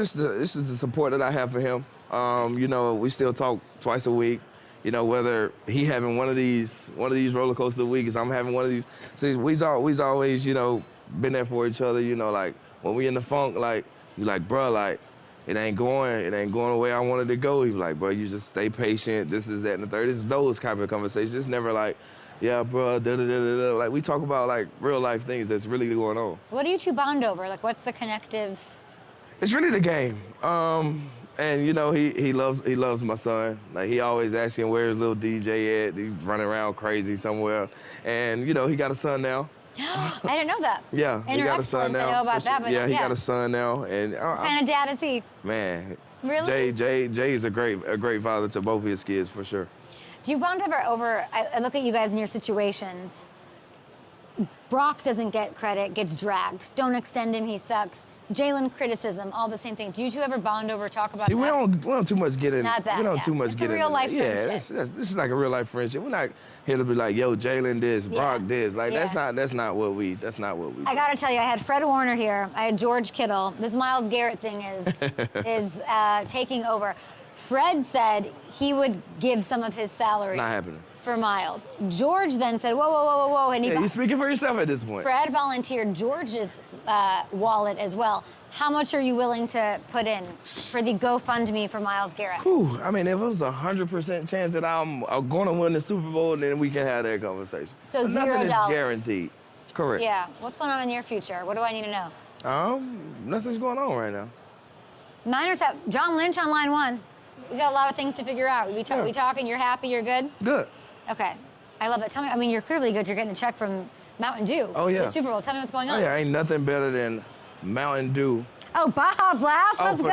is the support that I have for him. You know, we still talk twice a week. You know, whether he having one of these roller coaster weeks, I'm having one of these. So we's always, you know, been there for each other. You know, like when we in the funk, like you like, bro, like it ain't going the way I wanted to go. He's like, bro, you just stay patient. This is that and the third. It's those kind of conversations. It's never like, yeah, bro, da-da-da-da-da. Like we talk about like real life things that's really going on. What do you two bond over? Like, what's the connective? It's really the game. And you know, he loves my son. Like he always asking where's little DJ at. He's running around crazy somewhere. And you know, he got a son now. I didn't know that. Yeah, he got a son now. I know about that, but yeah, he got a son now. And what kind of dad is he? Man, really? Jay's a great father to both of his kids for sure. Do you bond ever over? I look at you guys in your situations. Brock doesn't get credit, gets dragged. Don't extend him, he sucks. Jalen criticism, all the same thing. Do you two ever bond over, talk about that? See, we don't too much get in. Not that, we don't too much it's get in. It's a real life friendship. Yeah, this is like a real life friendship. We're not here to be like, yo, Jalen this, Brock this. Like that's not what we do. I gotta tell you, I had Fred Warner here. I had George Kittle. This Myles Garrett thing is taking over. Fred said he would give some of his salary. Not happening. For Myles. George then said, whoa. And you're speaking for yourself at this point. Fred volunteered George's wallet as well. How much are you willing to put in for the GoFundMe for Myles Garrett? Whew, I mean, if it was 100% chance that I'm going to win the Super Bowl, then we can have that conversation. So $0. Nothing is guaranteed. Correct. Yeah. What's going on in your future? What do I need to know? Nothing's going on right now. Niners have John Lynch on line 1. We got a lot of things to figure out. We talking, you're happy, you're good? Good. Okay. I love that. Tell me, I mean, you're clearly good. You're getting a check from Mountain Dew. Oh, yeah. The Super Bowl. Tell me what's going on. Oh, yeah, ain't nothing better than Mountain Dew. Oh, Baja Blast, let's go!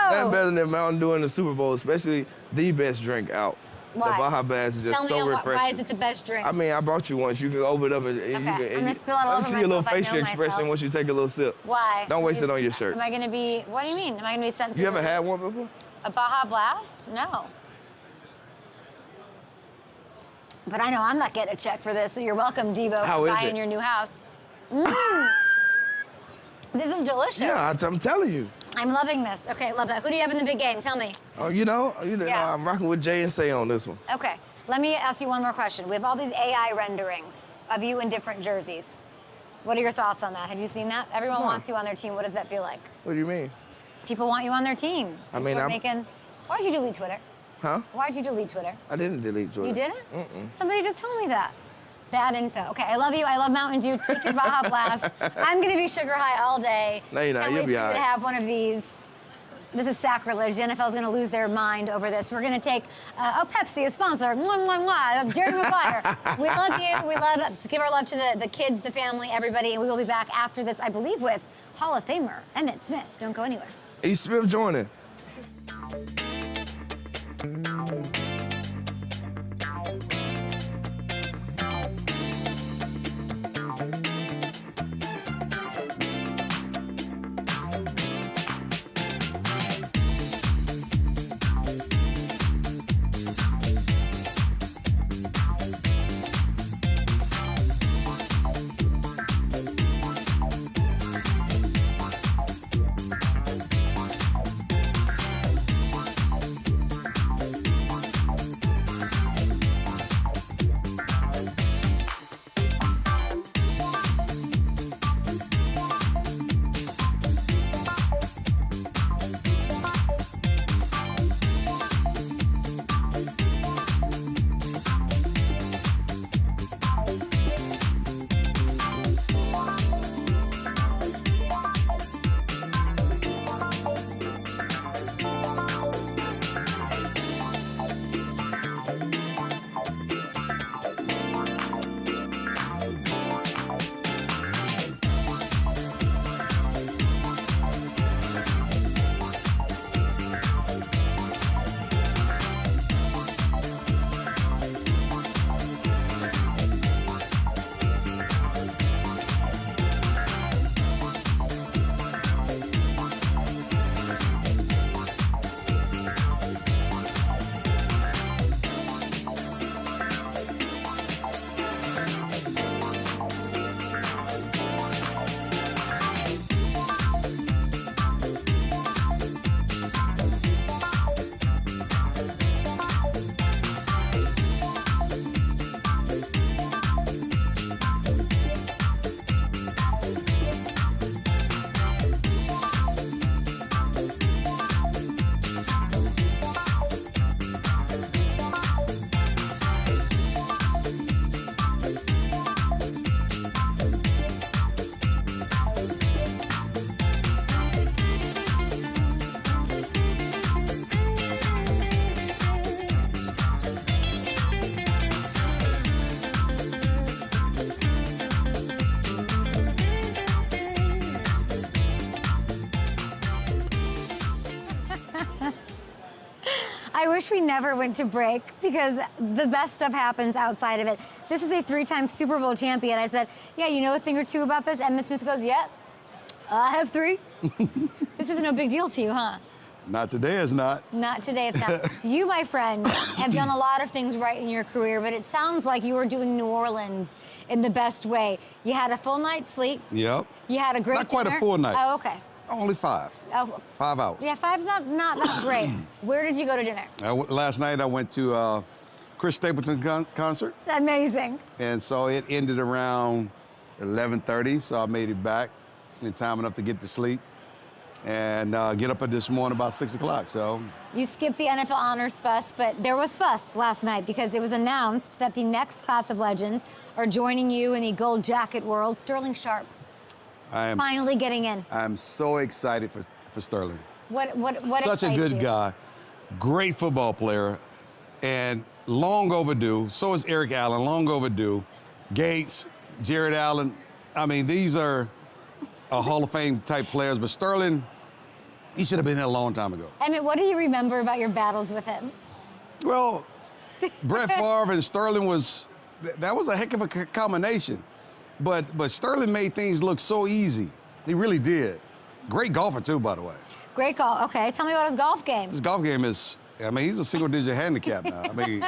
Nothing better than Mountain Dew in the Super Bowl, especially the best drink out. Why? The Baja Blast is just so refreshing. Why is it the best drink? I mean, I brought you once. You can open it up and you can. I'm gonna spill it all over myself. Let me see your little facial expression once you take a little sip. Why? Don't waste it on your shirt. Am I gonna be? What do you mean? Am I gonna be sent? You ever had one before? A Baja Blast? No. But I know I'm not getting a check for this, so you're welcome, Deebo, for buying your new house. This is delicious. Yeah, I'm telling you. I'm loving this. Okay, love that. Who do you have in the big game? Tell me. Oh, you know, I'm rocking with Jay and Say on this one. Okay, let me ask you one more question. We have all these AI renderings of you in different jerseys. What are your thoughts on that? Have you seen that? Everyone wants you on their team. What does that feel like? What do you mean? People want you on their team. I mean, Why'd you delete Twitter? Huh? Why'd you delete Twitter? I didn't delete Twitter. You didn't? Somebody just told me that. Bad info. Okay, I love you. I love Mountain Dew. Take your Baja Blast. I'm going to be sugar high all day. No, you're not. Can't You'll wait be for all you to right. have one of these. This is sacrilege. The NFL is going to lose their mind over this. We're going to take, Pepsi, a sponsor. Mwah, mwah, mwah. Jerry Maguire. We love you. We love to give our love to the kids, the family, everybody. And we will be back after this, I believe, with Hall of Famer Emmitt Smith. Don't go anywhere. E. Smith joining. I wish we never went to break because the best stuff happens outside of it. This is a 3-time Super Bowl champion. I said, yeah, you know a thing or two about this? Emmitt Smith goes, yep, I have 3. This is no big deal to you, huh? Not today, it's not. Not today, it's not. You, my friend, have done a lot of things right in your career, but it sounds like you were doing New Orleans in the best way. You had a full night's sleep. Yep. You had a great Not quite dinner. a full night. Oh, okay. Only 5. Oh. 5 hours. Yeah, 5's not great. Where did you go to dinner? Last night I went to Chris Stapleton concert. Amazing. And so it ended around 11:30, so I made it back in time enough to get to sleep and get up at this morning about 6 o'clock. So you skipped the NFL honors fuss, but there was fuss last night because it was announced that the next class of legends are joining you in the gold jacket world. Sterling Sharp I am finally getting in. I'm so excited for Sterling. What Such a good guy, great football player, and long overdue. So is Eric Allen, long overdue. Gates, Jared Allen. I mean, these are Hall of Fame type players, but Sterling, he should have been here a long time ago. Emmitt, what do you remember about your battles with him? Well, Brett Favre and Sterling that was a heck of a combination. But Sterling made things look so easy. He really did. Great golfer too, by the way. Great golf. Okay, tell me about his golf game. His golf game is, I mean, he's a single-digit handicap now. I mean,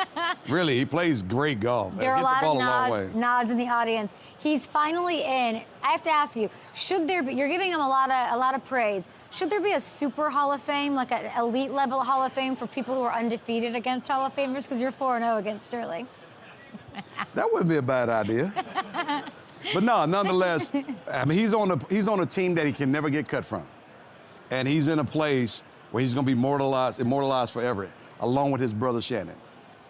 really, he plays great golf. There are a lot of nods in the audience. He's finally in. I have to ask you, should there be, you're giving him a lot of praise. Should there be a super Hall of Fame, like an elite level Hall of Fame for people who are undefeated against Hall of Famers? Because you're 4-0 against Sterling. That wouldn't be a bad idea. But no, nonetheless, I mean, he's on a team that he can never get cut from. And he's in a place where he's going to be immortalized forever, along with his brother Shannon,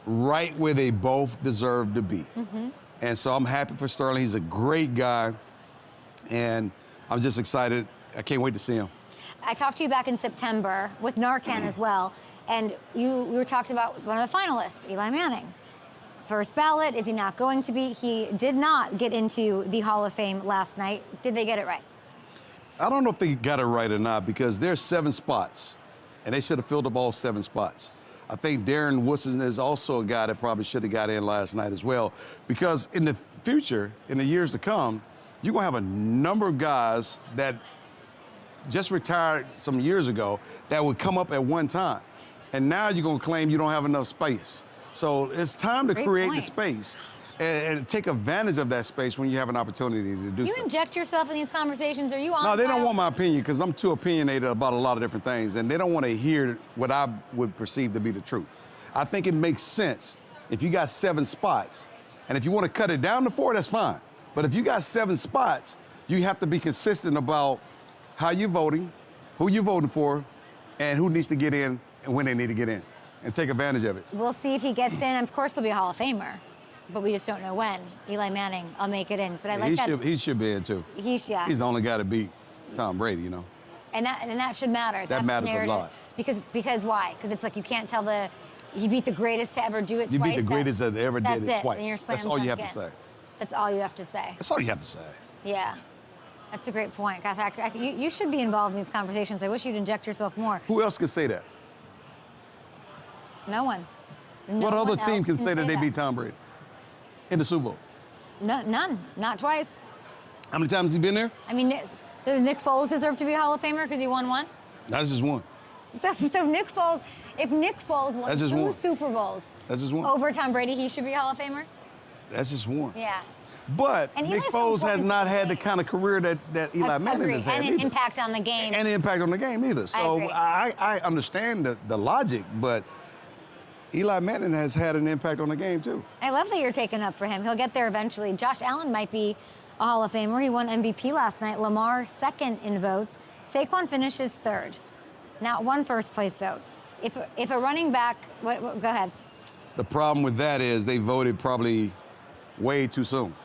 right where they both deserve to be. And so I'm happy for Sterling. He's a great guy, and I'm just excited. I can't wait to see him. I talked to you back in September with Narcan as well, and we were talking about one of the finalists, Eli Manning. First ballot, is he not going to be? He did not get into the Hall of Fame last night. Did they get it right? I don't know if they got it right or not because there's 7 spots, and they should have filled up all 7 spots. I think Darren Woodson is also a guy that probably should have got in last night as well, because in the future, in the years to come, you're going to have a number of guys that just retired some years ago that would come up at one time. And now you're going to claim you don't have enough space. So it's time to create the space and take advantage of that space when you have an opportunity to do so. Do you inject yourself in these conversations? Are you on? No, they don't want my opinion because I'm too opinionated about a lot of different things, and they don't want to hear what I would perceive to be the truth. I think it makes sense if you got 7 spots, and if you want to cut it down to 4, that's fine. But if you got 7 spots, you have to be consistent about how you're voting, who you're voting for, and who needs to get in and when they need to get in, and take advantage of it. We'll see if he gets in. Of course, he'll be a Hall of Famer, but we just don't know when. Eli Manning, I'll make it in. But I like that. He should be in too. He's the only guy to beat Tom Brady, you know. And that should matter. That matters a lot. Because why? Because it's like you can't tell you beat the greatest to ever do it twice. You beat the greatest that ever did it twice. And you're that's all you have to say. That's all you have to say. That's all you have to say. Yeah. That's a great point. Guys, you should be involved in these conversations. I wish you'd inject yourself more. Who else could say that? No one. What other team can say that they beat Tom Brady in the Super Bowl? No, none. Not twice. How many times has he been there? I mean, so does Nick Foles deserve to be a Hall of Famer because he won one? That's just one. So Nick Foles, if Nick Foles won 2 Super Bowls over Tom Brady, he should be a Hall of Famer? That's just one. Yeah. But Nick Foles has not had the kind of career that Eli Manning has had. And an impact on the game. And an impact on the game either. So I understand the logic, but Eli Manning has had an impact on the game too. I love that you're taking up for him. He'll get there eventually. Josh Allen might be a Hall of Famer. He won MVP last night. Lamar second in votes. Saquon finishes third. Not one first place vote. If a running back, go ahead. The problem with that is they voted probably way too soon.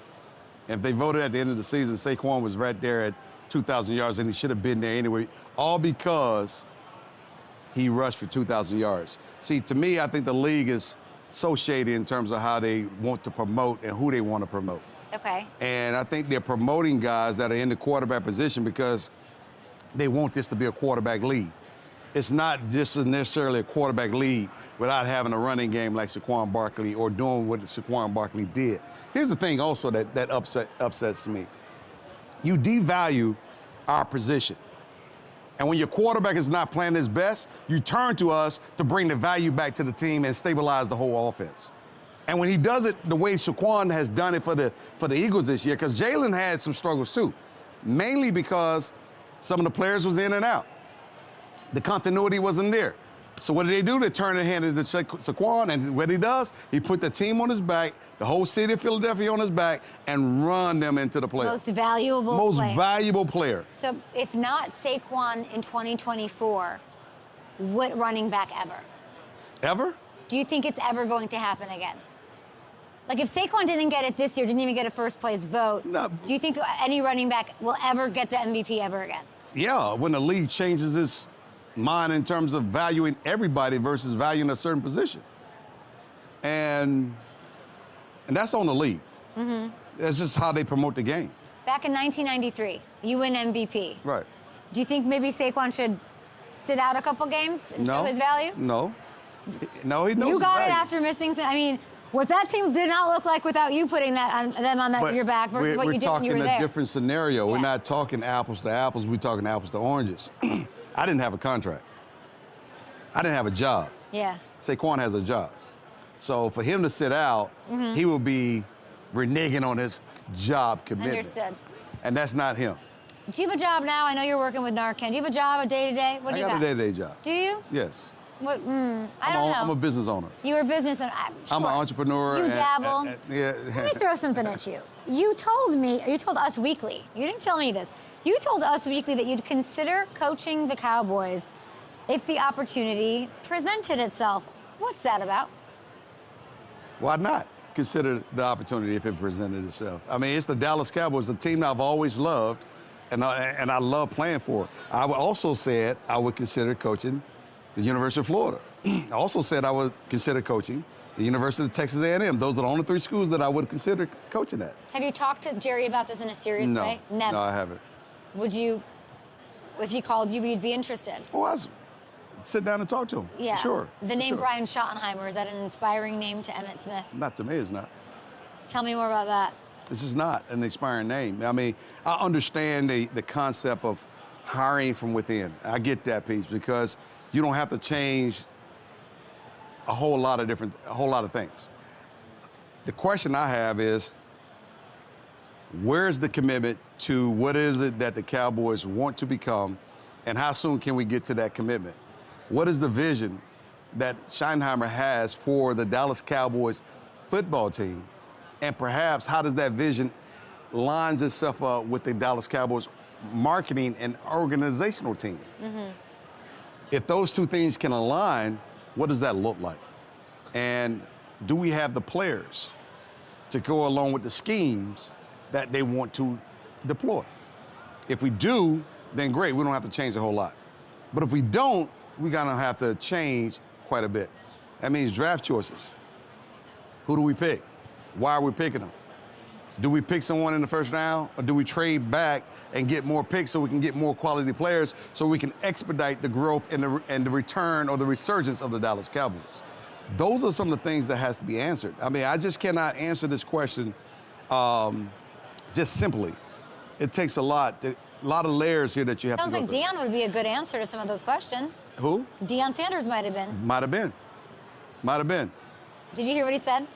If they voted at the end of the season, Saquon was right there at 2,000 yards, and he should have been there anyway, all because he rushed for 2,000 yards. See, to me, I think the league is so shady in terms of how they want to promote and who they want to promote. Okay. And I think they're promoting guys that are in the quarterback position because they want this to be a quarterback league. It's not just necessarily a quarterback league without having a running game like Saquon Barkley or doing what Saquon Barkley did. Here's the thing also that upsets me. You devalue our position. And when your quarterback is not playing his best, you turn to us to bring the value back to the team and stabilize the whole offense. And when he does it the way Saquon has done it for the Eagles this year, because Jalen had some struggles too, mainly because some of the players was in and out. The continuity wasn't there. So what did they do? They turned and handed it to Saquon, and what he does, he put the team on his back, the whole city of Philadelphia on his back, and run them into the playoffs. Most valuable player. So if not Saquon in 2024, what running back ever? Ever? Do you think it's ever going to happen again? Like if Saquon didn't get it this year, didn't even get a first place vote, do you think any running back will ever get the MVP ever again? Yeah, when the league changes its mind in terms of valuing everybody versus valuing a certain position. And that's on the league. Mm-hmm. That's just how they promote the game. Back in 1993, you win MVP. Right. Do you think maybe Saquon should sit out a couple games and show his value? No, he knows his value. You got it after missing some, I mean, what that team did not look like without you putting them on your back versus what you did when you were there. We're talking a different scenario. Yeah. We're not talking apples to apples. We're talking apples to oranges. I didn't have a contract. I didn't have a job. Yeah. Saquon has a job. So for him to sit out, he will be reneging on his job commitment. Understood. And that's not him. Do you have a job now? I know you're working with Narcan. Do you have a job, a day-to-day? What do you got? I got a day-to-day job. Do you? Yes. What? I don't know. I'm a business owner. You're a business owner. I'm an entrepreneur. You dabble. Yeah. Let me throw something at you. You told Us Weekly, you didn't tell me this. You told Us Weekly that you'd consider coaching the Cowboys if the opportunity presented itself. What's that about? Why not? consider the opportunity if it presented itself. I mean, it's the Dallas Cowboys, a team I've always loved, and I love playing for. I would also said I would consider coaching the University of Florida. I also said I would consider coaching the University of Texas A&M. Those are the only 3 schools that I would consider coaching at. Have you talked to Jerry about this in a serious way? Never. No, I haven't. Would you, if he called you, you'd be interested? Oh, I'd sit down and talk to him. Yeah. Sure. The name sure. Brian Schottenheimer, is that an inspiring name to Emmitt Smith? Not to me, it's not. Tell me more about that. This is not an inspiring name. I mean, I understand the concept of hiring from within. I get that piece because you don't have to change a whole lot of things. The question I have is, where's the commitment to what is it that the Cowboys want to become, and how soon can we get to that commitment? What is the vision that Schottenheimer has for the Dallas Cowboys football team? And perhaps how does that vision lines itself up with the Dallas Cowboys marketing and organizational team? Mm-hmm. If those 2 things can align, what does that look like? And do we have the players to go along with the schemes that they want to deploy? If we do, then great, we don't have to change a whole lot. But if we don't, we're gonna have to change quite a bit. That means draft choices. Who do we pick? Why are we picking them? Do we pick someone in the first round, or do we trade back and get more picks so we can get more quality players so we can expedite the growth and the return or the resurgence of the Dallas Cowboys? Those are some of the things that has to be answered. I mean, I just cannot answer this question just simply. It takes a lot of layers here that you have Sounds to go like through. Deion would be a good answer to some of those questions. Who? Deion Sanders might have been. Might have been. Might have been. Did you hear what he said?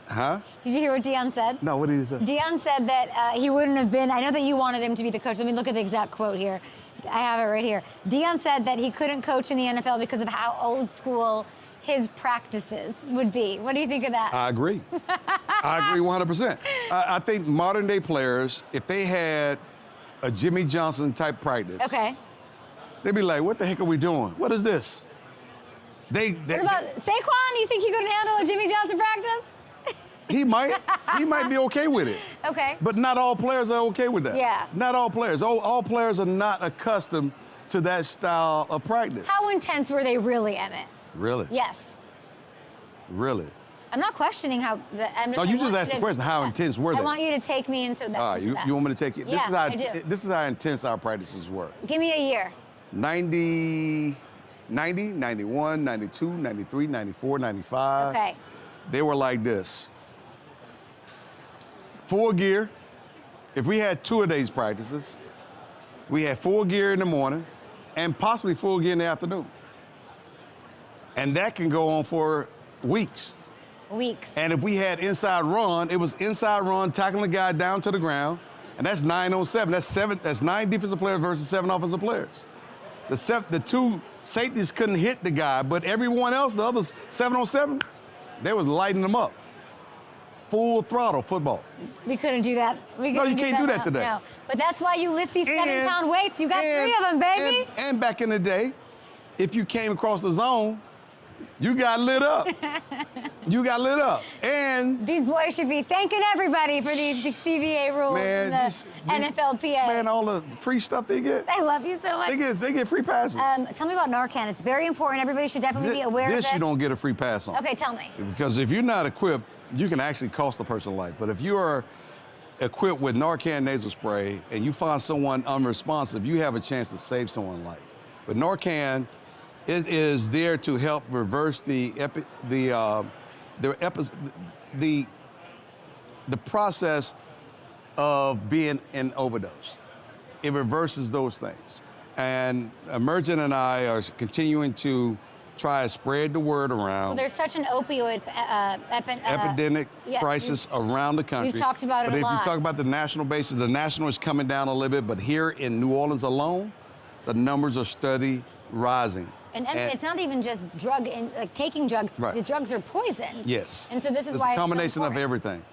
Huh? Did you hear what Deion said? No, what did he say? Deion said that he wouldn't have been, I know that you wanted him to be the coach. Let me look at the exact quote here. I have it right here. Deion said that he couldn't coach in the NFL because of how old school his practices would be. What do you think of that? I agree. I agree 100%. I think modern day players, if they had a Jimmy Johnson type practice, okay, they'd be like, what the heck are we doing? What is this? What about Saquon? You think he couldn't handle a Jimmy Johnson practice? He might be okay with it. Okay. But not all players are okay with that. Yeah. Not all players. All players are not accustomed to that style of practice. How intense were they really, Emmitt? Really? Yes. Really? I'm not questioning how the Emmitt. No, you just asked the question, how intense were they? I want you to take me into that. All right, you want me to take you? Yeah, I do. This is how intense our practices were. Give me a year. 90, 91, 92, 93, 94, 95. Okay. They were like this. Full gear. If we had 2 of these practices, we had full gear in the morning and possibly full gear in the afternoon. And that can go on for weeks. Weeks. And if we had inside run, it was inside run, tackling the guy down to the ground, and that's 9 on 7. That's 9 defensive players versus 7 offensive players. The 2 safeties couldn't hit the guy, but everyone else, the others 7 on 7, they was lighting them up. Full throttle football. We couldn't do that. No, you can't do that today. No. But that's why you lift these 7-pound weights. You got 3 of them, baby. And back in the day, if you came across the zone, you got lit up. You got lit up. And these boys should be thanking everybody for these CBA rules and the NFLPA. Man, all the free stuff they get. I love you so much. They get free passes. Tell me about Narcan. It's very important. Everybody should definitely be aware of this. This you don't get a free pass on. Okay, tell me. Because if you're not equipped, you can actually cost a person life. But if you are equipped with Narcan nasal spray and you find someone unresponsive, you have a chance to save someone's life. But Narcan, it is there to help reverse the process of being an overdose. It reverses those things. And Emergent and I are continuing to try to spread the word around. Well, there's such an opioid epidemic crisis around the country. We've talked about it a lot. But if you talk about the national basis, the national is coming down a little bit, but here in New Orleans alone, the numbers are steady rising. And it's not even just taking drugs. Right. The drugs are poisoned. Yes. And so this is it's why a combination it's so of everything.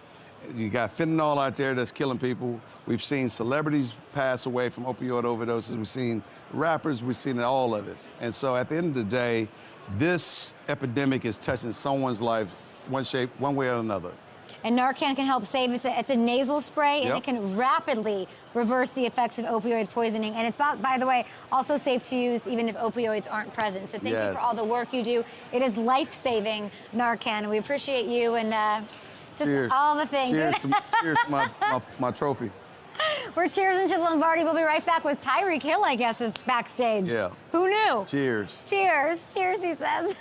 You got fentanyl out there that's killing people. We've seen celebrities pass away from opioid overdoses. We've seen rappers. We've seen all of it. And so at the end of the day, this epidemic is touching someone's life one way or another. And Narcan can help save. It's a nasal spray, and Yep. it can rapidly reverse the effects of opioid poisoning. And it's, by the way, also safe to use even if opioids aren't present. So thank you Yes. for all the work you do. It is life-saving, Narcan, and we appreciate you and just Cheers. all the things. Cheers to my trophy. We're cheersing to the Lombardi. We'll be right back with Tyreek Hill, I guess, is backstage. Yeah. Who knew? Cheers. Cheers. Cheers, he says.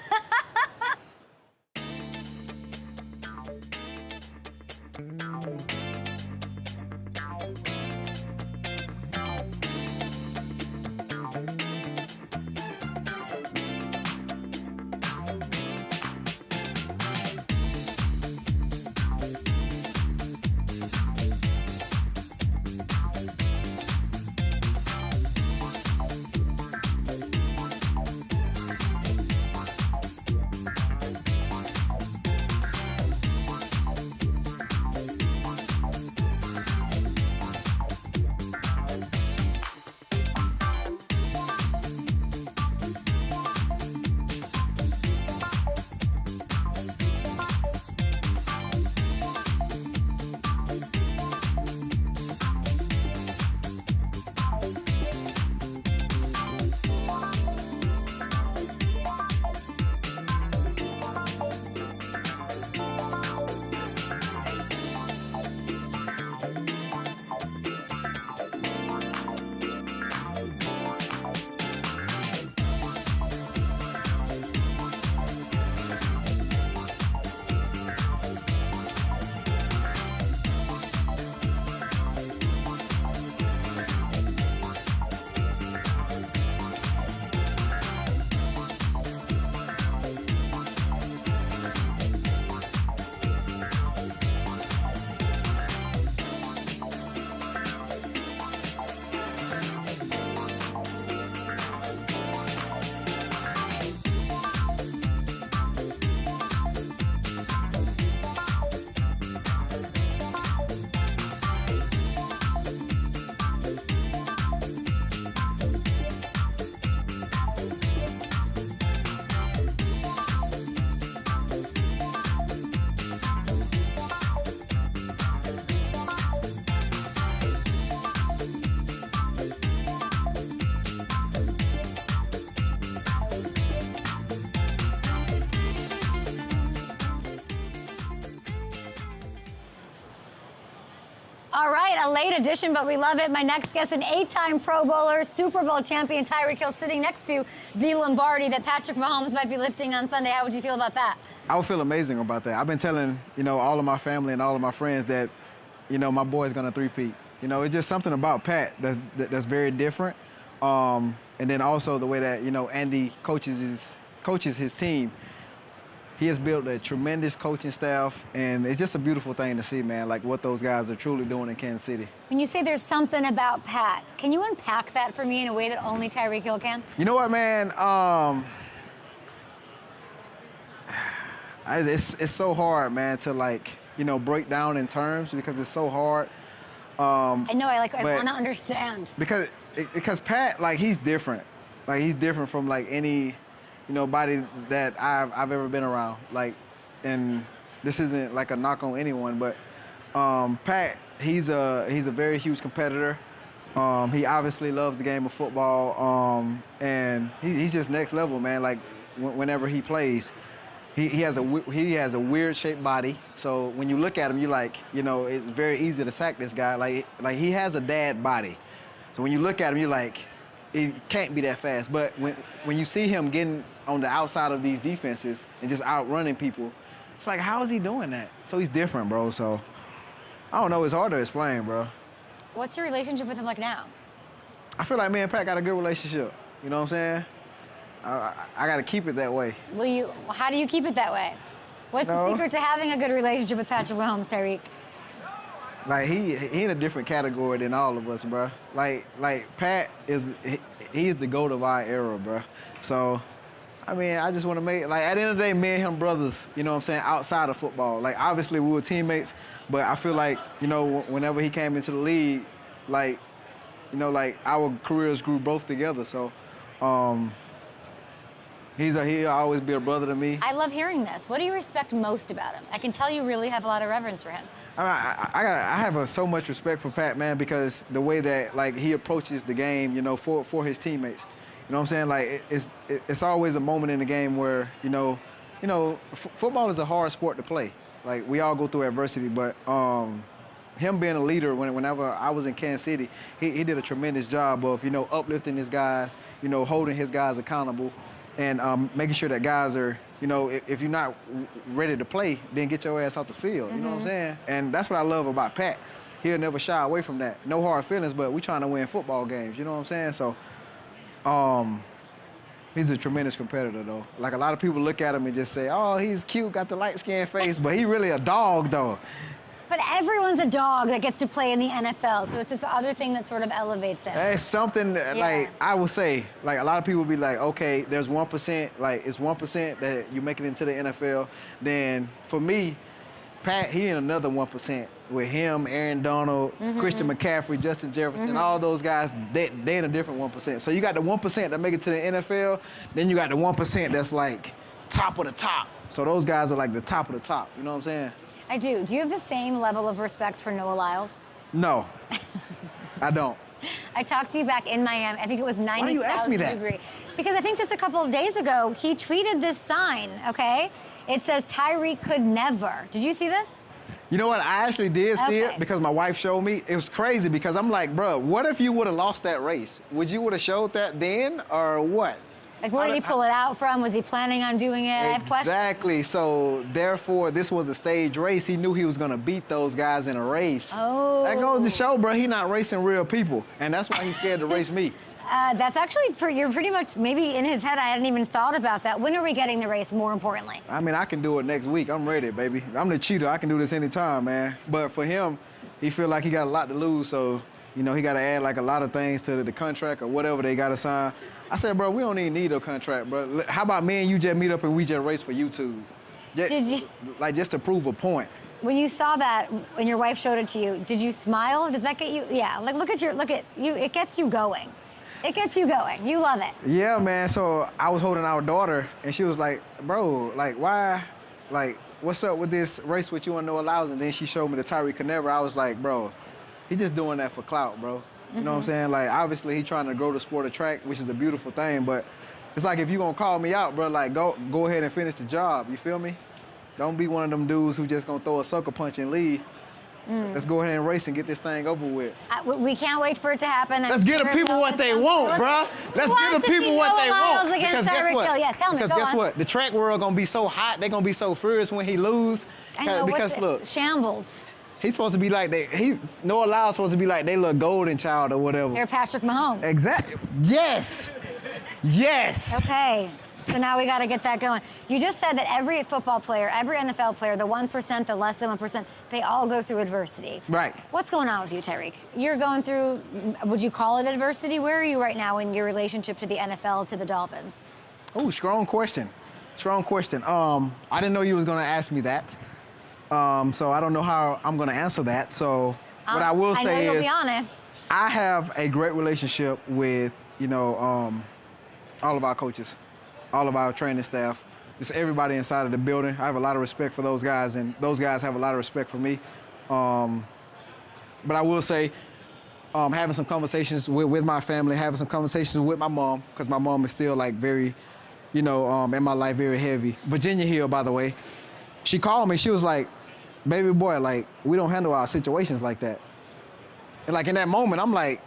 All right, a late edition, but we love it. My next guest, an 8-time Pro Bowler, Super Bowl champion, Tyreek Hill, sitting next to the Lombardi that Patrick Mahomes might be lifting on Sunday. How would you feel about that? I would feel amazing about that. I've been telling, all of my family and all of my friends that, my boy's gonna three-peat. It's just something about Pat that's very different. And then also the way that, Andy coaches his team. He has built a tremendous coaching staff, and it's just a beautiful thing to see, man, like what those guys are truly doing in Kansas City. When you say there's something about Pat, can you unpack that for me in a way that only Tyreek Hill can? You know what, man? It's so hard, man, to break down in terms because it's so hard. I know, I want to understand. Because Pat, he's different. He's different from any body that I've ever been around. And this isn't a knock on anyone, but Pat, he's a very huge competitor. He obviously loves the game of football, and he's just next level, man. Whenever he plays, he has a weird shaped body. So when you look at him, it's very easy to sack this guy. He has a dad body. So when you look at him, it can't be that fast. But when you see him getting on the outside of these defenses and just outrunning people, it's how is he doing that? So he's different, bro. So I don't know. It's hard to explain, bro. What's your relationship with him like now? I feel like me and Pat got a good relationship. You know what I'm saying? I got to keep it that way. How do you keep it that way? What's the secret to having a good relationship with Patrick Mahomes, Tyreek? He in a different category than all of us, bro. Pat is he's the GOAT of our era, bro. So, I just want to make at the end of the day, me and him brothers. You know what I'm saying? Outside of football, obviously we were teammates, but I feel whenever he came into the league, our careers grew both together. So, He'll always be a brother to me. I love hearing this. What do you respect most about him? I can tell you really have a lot of reverence for him. I have so much respect for Pat, man, because the way that like he approaches the game, you know, for his teammates. You know what I'm saying? Like it's always a moment in the game where football is a hard sport to play. Like we all go through adversity, but him being a leader whenever I was in Kansas City, he did a tremendous job of uplifting his guys, holding his guys accountable, and making sure that guys are. If you're not ready to play, then get your ass off the field. You know what I'm saying? And that's what I love about Pat. He'll never shy away from that. No hard feelings, but we trying to win football games. You know what I'm saying? So, he's a tremendous competitor, though. Like, a lot of people look at him and just say, oh, he's cute, got the light-skinned face, but he really a dog, though. But everyone's a dog that gets to play in the NFL, so it's this other thing that sort of elevates him. It's something that, like, I would say, like, a lot of people be like, okay, there's 1%, like, it's 1% that you make it into the NFL. Then, for me, Pat, he in another 1% with him, Aaron Donald, Christian McCaffrey, Justin Jefferson, all those guys, they in a different 1%. So you got the 1% that make it to the NFL, then you got the 1% that's, like, top of the top. So those guys are, like, the top of the top. You know what I'm saying? I do. Do you have the same level of respect for Noah Lyles? No, I don't. I talked to you back in Miami. I think it was 90,000 Why do you ask me that? degree. Because I think just a couple of days ago, he tweeted this sign, okay? It says, Tyreek could never. Did you see this? You know what? I actually did see it because my wife showed me. It was crazy because I'm like, bro, what if you would have lost that race? Would you would have showed that then or what? Like, where did he pull it out from? Was he planning on doing it? I have questions. Exactly. So, therefore, this was a stage race. He knew he was going to beat those guys in a race. Oh. That goes to show, bro, he not racing real people. And that's why he's scared to race me. That's actually, you're pretty much, maybe in his head, I hadn't even thought about that. When are we getting the race, more importantly? I mean, I can do it next week. I'm ready, baby. I'm the cheater. I can do this anytime, man. But for him, he feel like he got a lot to lose. So, he got to add, like, a lot of things to the contract or whatever they got to sign. I said, bro, we don't even need a contract, bro. How about me and you just meet up and we just race for YouTube? Did you? Like, just to prove a point. When you saw that, when your wife showed it to you, did you smile? Does that get you? Yeah, like, look at you. It gets you going. It gets you going. You love it. Yeah, man. So I was holding our daughter, and she was like, bro, like, why? Like, what's up with this race with you and Noah Lyles? And then she showed me the Tyreek Hill never. I was like, bro, he just doing that for clout, bro. You know what I'm saying? Like, obviously, he trying to grow the sport of track, which is a beautiful thing. But it's like, if you going to call me out, bro, like, go ahead and finish the job. You feel me? Don't be one of them dudes who just going to throw a sucker punch and leave. Let's go ahead and race and get this thing over with. We can't wait for it to happen. Let's give the people what they want, bro. Let's give the people what they want. Because guess what? Yes, tell me. Because guess what? The track world going to be so hot. They're going to be so furious when he lose. I know. Because, look. Shambles. He's supposed to be like Noah Lyles supposed to be like they little golden child or whatever. They're Patrick Mahomes. Exactly. Yes. Yes. Okay. So now we got to get that going. You just said that every football player, every NFL player, the 1%, the less than 1%, they all go through adversity. Right. What's going on with you, Tyreek? You're going through, would you call it adversity? Where are you right now in your relationship to the NFL, to the Dolphins? Oh, strong question. Strong question. I didn't know you was going to ask me that. So I don't know how I'm going to answer that. So what I will say is, I know you'll be honest. I have a great relationship with, all of our coaches, all of our training staff, just everybody inside of the building. I have a lot of respect for those guys, and those guys have a lot of respect for me. But I will say, having some conversations with my family, having some conversations with my mom, because my mom is still like very, in my life, very heavy. Virginia Hill, by the way, she called me. She was like, baby boy, like, we don't handle our situations like that. And like in that moment, I'm like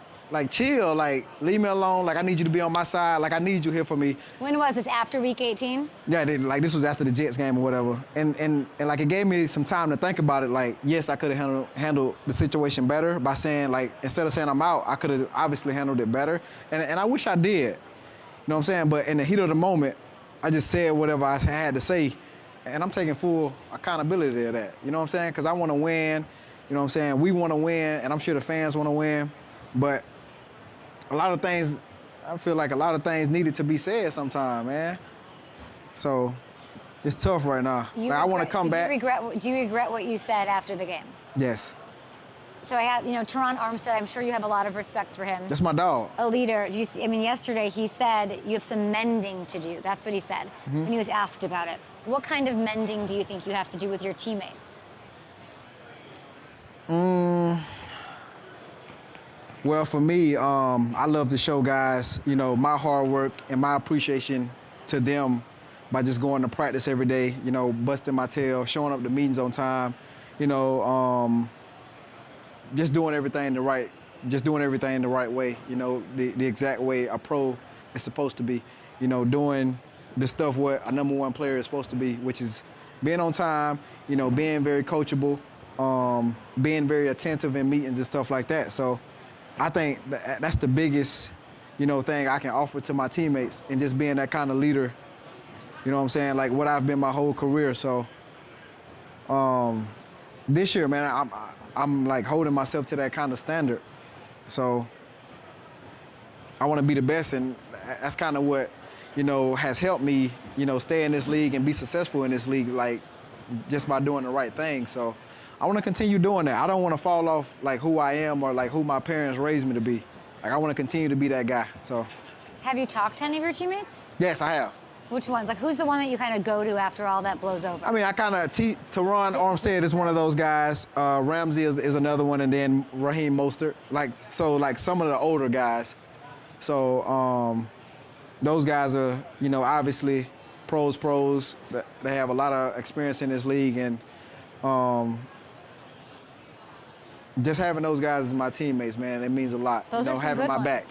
chill, like, leave me alone. Like, I need you to be on my side. Like, I need you here for me. When was this, after week 18? Yeah, like, this was after the Jets game or whatever. And like, it gave me some time to think about it. Like, yes, I could have handled the situation better by saying, like, instead of saying I'm out, I could have obviously handled it better. And I wish I did. You know what I'm saying? But in the heat of the moment, I just said whatever I had to say. And I'm taking full accountability of that. You know what I'm saying? Because I want to win. You know what I'm saying? We want to win, and I'm sure the fans want to win. But a lot of things, I feel like a lot of things needed to be said sometime, man. So it's tough right now. Like, I want to come back. Do you regret what you said after the game? Yes. So I had, Teron Armstead, I'm sure you have a lot of respect for him. That's my dog. A leader. Yesterday he said you have some mending to do. That's what he said when he was asked about it. What kind of mending do you think you have to do with your teammates? Well, for me, I love to show guys, my hard work and my appreciation to them by just going to practice every day, busting my tail, showing up to meetings on time, just doing everything the right way, the exact way a pro is supposed to be, doing the stuff what a number one player is supposed to be, which is being on time, being very coachable, being very attentive in meetings and stuff like that. So I think that's the biggest, thing I can offer to my teammates, and just being that kind of leader, you know what I'm saying, like what I've been my whole career. So this year, man, I'm like holding myself to that kind of standard. So I want to be the best, and that's kind of what, has helped me, stay in this league and be successful in this league, like just by doing the right thing. So I want to continue doing that. I don't want to fall off like who I am or like who my parents raised me to be. Like I want to continue to be that guy. So. Have you talked to any of your teammates? Yes, I have. Which ones? Like who's the one that you kind of go to after all that blows over? I mean, I kind of, Teron Armstead is one of those guys. Ramsey is another one, and then Raheem Mostert. Like some of the older guys. So those guys are, obviously pros. They have a lot of experience in this league, and just having those guys as my teammates, man, it means a lot. Those are some having good my ones. Back.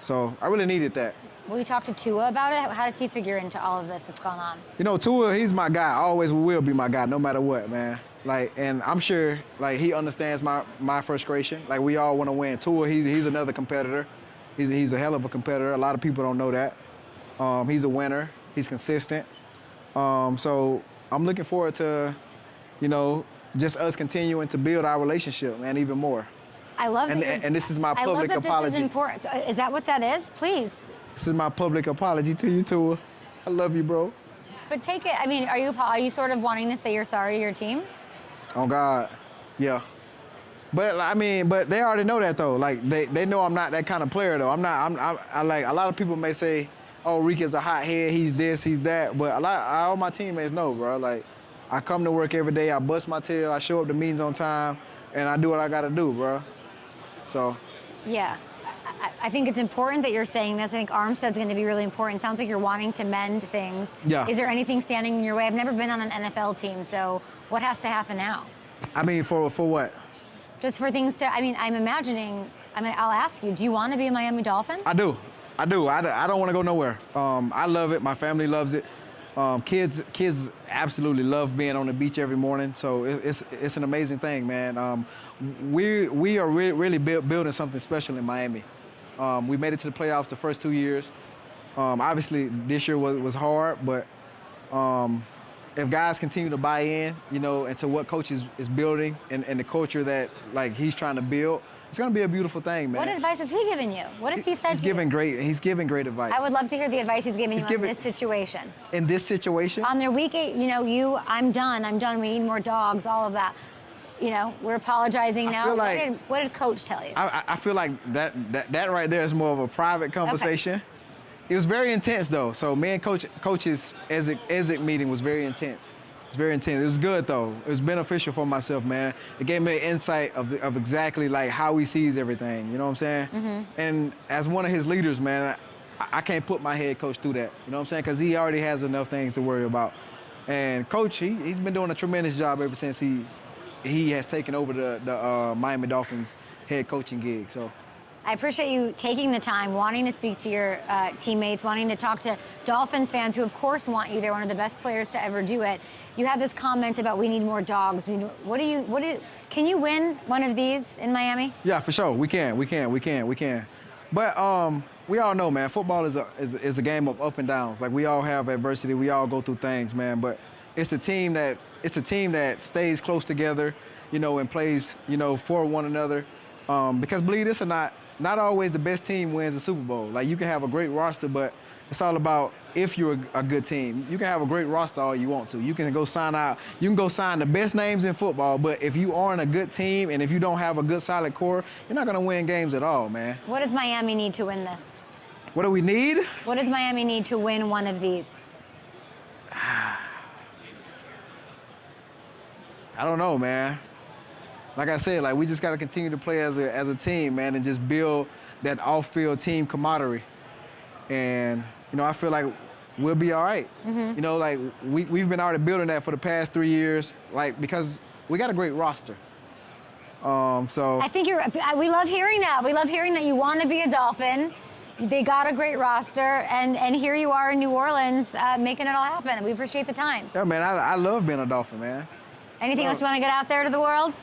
So I really needed that. Will you talk to Tua about it? How does he figure into all of this that's going on? Tua, he's my guy. Always will be my guy, no matter what, man. Like, and I'm sure, like, he understands my frustration. Like, we all want to win. Tua, he's another competitor. He's a hell of a competitor. A lot of people don't know that. He's a winner. He's consistent. So I'm looking forward to, just us continuing to build our relationship, man, even more. I love that. And this is my public apology. I love that this is important. So is that what that is? Please. This is my public apology to you, Tua. I love you, bro. But take it. I mean, are you sort of wanting to say you're sorry to your team? Oh God, yeah. But I mean, but they already know that though. Like they know I'm not that kind of player though. I like a lot of people may say, oh, Reek is a hothead. He's this, he's that. But all my teammates know, bro. Like I come to work every day. I bust my tail. I show up to meetings on time, and I do what I gotta do, bro. So. Yeah. I think it's important that you're saying this. I think Armstead's going to be really important. Sounds like you're wanting to mend things. Yeah. Is there anything standing in your way? I've never been on an NFL team, so what has to happen now? I mean, for what? Just for things to, I'm imagining, I'll ask you, do you want to be a Miami Dolphin? I do. I don't want to go nowhere. I love it. My family loves it. Kids absolutely love being on the beach every morning. So it's an amazing thing, man. We are really building something special in Miami. We made it to the playoffs the first 2 years. Obviously, this year was hard, but if guys continue to buy in, into what coach is building and the culture that like he's trying to build, it's going to be a beautiful thing, man. What advice has he given you? What has he said to you? He's giving great advice. I would love to hear the advice he's giving you in this situation. In this situation? On their week 8, I'm done. We need more dogs, all of that. We're apologizing now. What did Coach tell you? I feel like that right there is more of a private conversation. Okay. It was very intense, though. So me and Coach's exit meeting was very intense. It was very intense. It was good, though. It was beneficial for myself, man. It gave me an insight of exactly, like, how he sees everything. You know what I'm saying? Mm-hmm. And as one of his leaders, man, I can't put my head coach through that. You know what I'm saying? Because he already has enough things to worry about. And Coach, he's been doing a tremendous job ever since he has taken over the Miami Dolphins head coaching gig. So I appreciate you taking the time, wanting to speak to your teammates, wanting to talk to Dolphins fans who, of course, want you. They're one of the best players to ever do it. You have this comment about we need more dogs. Can you win one of these in Miami? Yeah, for sure. We can. But we all know, man, football is a game of up and downs. Like, we all have adversity. We all go through things, man. But it's a team that stays close together, and plays, for one another. Because believe this or not always the best team wins the Super Bowl. Like, you can have a great roster, but It's all about if you're a good team. You can have a great roster all you want to. You can go sign the best names in football, but if you aren't a good team and if you don't have a good solid core, you're not going to win games at all, man. What does Miami need to win this? What do we need? What does Miami need to win one of these? I don't know, man. Like I said, we just got to continue to play as a team, man, and just build that off-field team camaraderie. And, I feel like we'll be all right. We've been already building that for the past 3 years, because we got a great roster. I think we love hearing that. We love hearing that you want to be a Dolphin. They got a great roster, and here you are in New Orleans making it all happen. We appreciate the time. Yeah, man, I love being a Dolphin, man. Anything else you want to get out there to the world?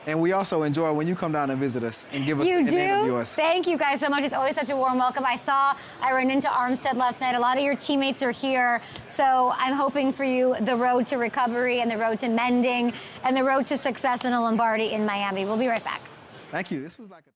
And we also enjoy when you come down and visit us and give us and interview us. Thank you guys so much. It's always such a warm welcome. I ran into Armstead last night. A lot of your teammates are here. So I'm hoping for you the road to recovery and the road to mending and the road to success in a Lombardi in Miami. We'll be right back. Thank you. This was like a...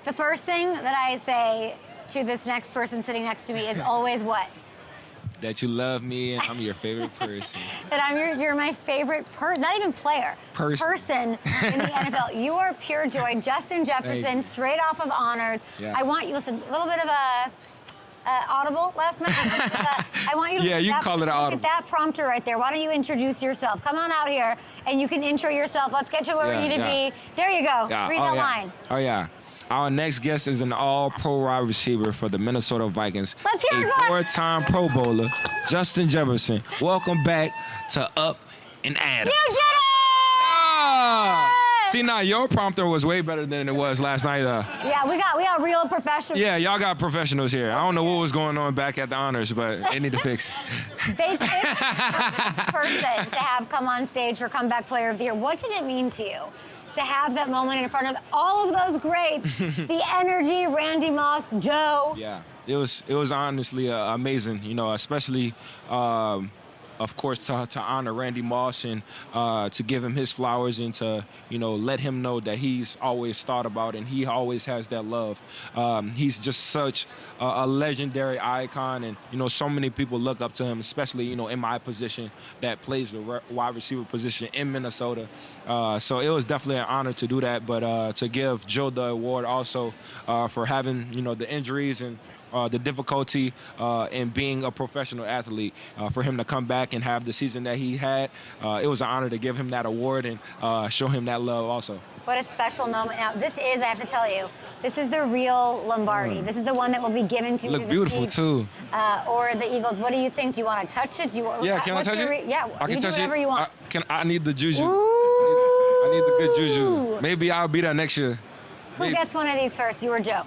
The first thing that I say to this next person sitting next to me is always what? That you love me and I'm your favorite person. That you're my favorite person, not even player. Person in the NFL. You are pure joy. Justin Jefferson, straight off of honors. Yeah. I want you, listen, a little bit of a audible last night. I want you to you can call it an audible. That prompter right there. Why don't you introduce yourself? Come on out here and you can intro yourself. Let's get you where we need to be. There you go. Read the line. Oh, yeah. Our next guest is an all-pro wide receiver for the Minnesota Vikings. Let's hear it. A four-time Pro Bowler, Justin Jefferson. Welcome back to Up and Adams. You did it! See, now your prompter was way better than it was last night. Yeah, we got real professionals. Yeah, y'all got professionals here. I don't know what was going on back at the honors, but they need to fix. They picked the person to have come on stage for Comeback Player of the Year. What did it mean to you to have that moment in front of all of those greats? The energy, Randy Moss, Joe. Yeah, it was honestly amazing. You know, especially of course, to honor Randy Moss and to give him his flowers and to, let him know that he's always thought about and he always has that love. He's just such a legendary icon, and, so many people look up to him, especially, in my position that plays the wide receiver position in Minnesota. So it was definitely an honor to do that, but to give Joe the award also for having, the injuries and the difficulty in being a professional athlete, for him to come back and have the season that he had, it was an honor to give him that award and show him that love also. What a special moment. Now, this is, I have to tell you, this is the real Lombardi. This is the one that will be given to Look the beautiful, Chiefs, too. Or the Eagles. What do you think? Do you want to touch it? Yeah, can I touch it? Yeah, I can you touch do whatever it. you want. I need the juju. Ooh. I need the good juju. Maybe I'll be there next year. Who gets one of these first, you or Joe?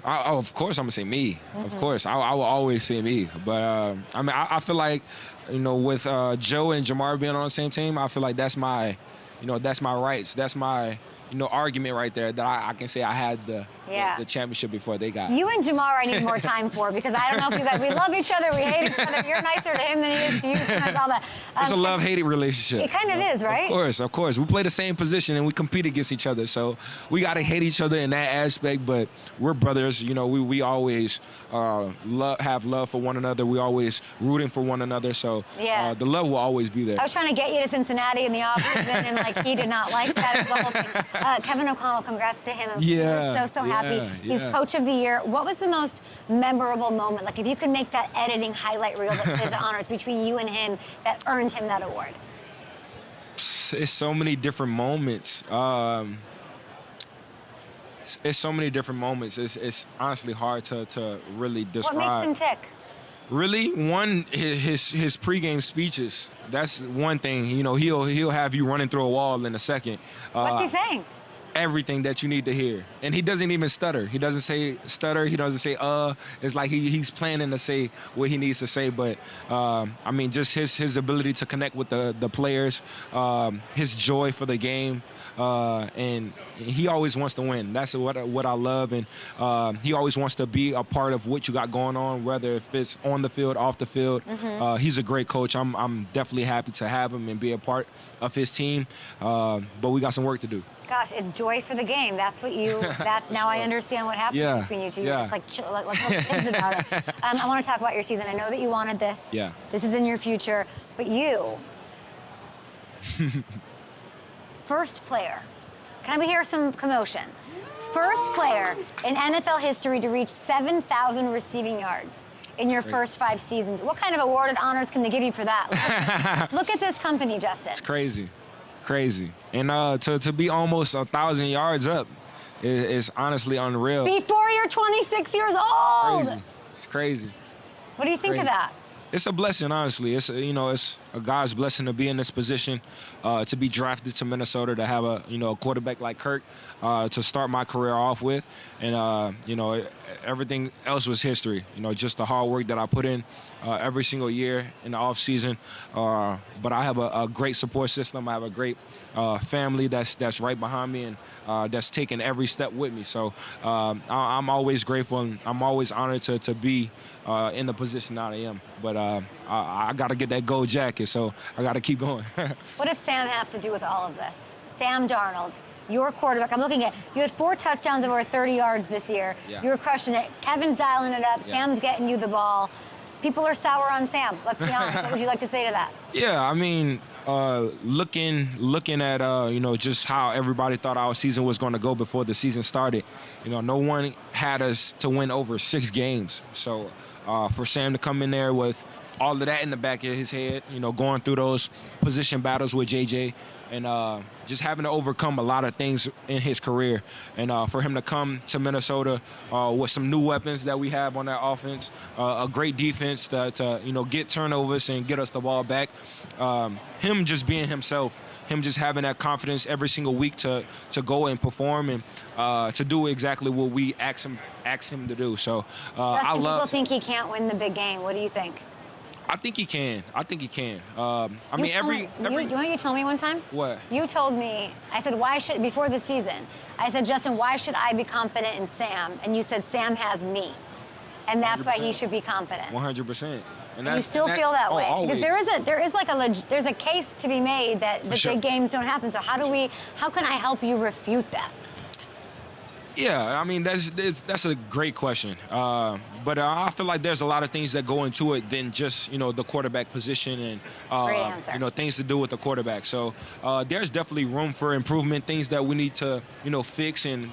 Of course, I'm gonna say me. Of course, I will always say me. But I feel like, with Joe and Jamar being on the same team, I feel like that's my rights. That's my argument right there that I can say I had the championship before they got. You and Jamar I need more time for, because I don't know if you guys, we love each other, we hate each other. You're nicer to him than he is to you. Sometimes all that. It's a love-hate relationship. It kind of is, right? Of course. We play the same position and we compete against each other. So we got to hate each other in that aspect, but we're brothers. We always have love for one another. We always rooting for one another. So the love will always be there. I was trying to get you to Cincinnati in the offseason, and he did not like that as well. Kevin O'Connell, congrats to him. Yeah. We're so happy. He's Coach of the Year. What was the most memorable moment? Like, if you could make that editing highlight reel that says the honors between you and him that earned him that award. It's so many different moments. It's so many different moments. It's honestly hard to really describe. What makes him tick? Really, one, his pregame speeches. That's one thing. He'll have you running through a wall in a second. What's he saying? Everything that you need to hear. And he doesn't even stutter. He doesn't say stutter. He doesn't say It's like he's planning to say what he needs to say. But, just his ability to connect with the players, his joy for the game, and he always wants to win. That's what I love. And he always wants to be a part of what you got going on, whether if it's on the field, off the field. He's a great coach. I'm definitely happy to have him and be a part of his team. But we got some work to do. Gosh, it's joy for the game. That's what now I understand what happened between you two. You're just like little kids about it. I want to talk about your season. I know that you wanted this. Yeah. This is in your future. But you, first player, can we hear some commotion? First player in NFL history to reach 7,000 receiving yards in your first 5 seasons. What kind of awarded honors can they give you for that? Look at this company, Justin. It's crazy. And to be almost 1,000 yards up is honestly unreal. Before you're 26 years old. It's crazy. What do you think of that? It's a blessing, honestly. It's a God's blessing to be in this position, to be drafted to Minnesota, to have a quarterback like Kirk to start my career off with, and everything else was history. Just the hard work that I put in every single year in the off season. But I have a great support system. I have a great family that's right behind me and that's taking every step with me. So I'm always grateful, and I'm always honored to be in the position that I am. But I got to get that gold jacket, so I got to keep going. What does Sam have to do with all of this? Sam Darnold, your quarterback. I'm looking at, you had 4 touchdowns of over 30 yards this year. Yeah. You were crushing it. Kevin's dialing it up. Yeah. Sam's getting you the ball. People are sour on Sam. Let's be honest. What would you like to say to that? Yeah, looking at just how everybody thought our season was going to go before the season started. No one had us to win over 6 games. So for Sam to come in there with all of that in the back of his head, going through those position battles with JJ, and just having to overcome a lot of things in his career, and for him to come to Minnesota with some new weapons that we have on that offense, a great defense to get turnovers and get us the ball back. Him just being himself, him just having that confidence every single week to go and perform and to do exactly what we ask him to do. So I love. People think he can't win the big game. What do you think? I think he can. You want you told me one time? What? You told me, I said, before the season, I said, Justin, why should I be confident in Sam? And you said, Sam has me. And that's 100%. Why he should be confident. 100%. And you still feel that way because there's a case to be made that the big games don't happen. So how can I help you refute that? Yeah, I mean that's a great question, but I feel like there's a lot of things that go into it than just the quarterback position and things to do with the quarterback. So there's definitely room for improvement, things that we need to fix, and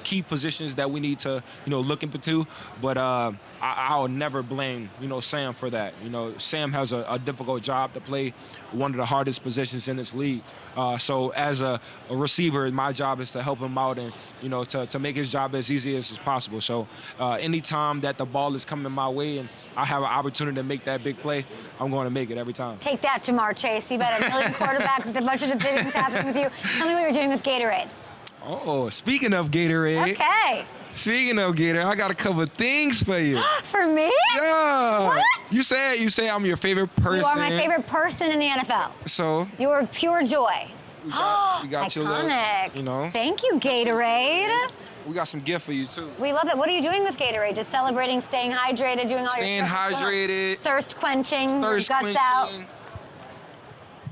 key positions that we need to look into. But I'll never blame Sam for that. Sam has a difficult job to play one of the hardest positions in this league. So as a receiver, my job is to help him out and to make his job as easy as possible. So anytime that the ball is coming my way and I have an opportunity to make that big play, I'm going to make it every time. Take that, Jamar Chase. You've had a million quarterbacks with a bunch of things happening with you. Tell me what you're doing with Gatorade. Oh, speaking of Gatorade. Okay. Speaking of Gatorade, I got a couple of things for you. For me? Yeah. What? You say I'm your favorite person. You are my favorite person in the NFL. So? You are pure joy. We got your little, Thank you, Gatorade. We got some gift for you, too. We love it. What are you doing with Gatorade? Just celebrating, staying hydrated, doing all staying your hydrated. Thirst quenching, guts out.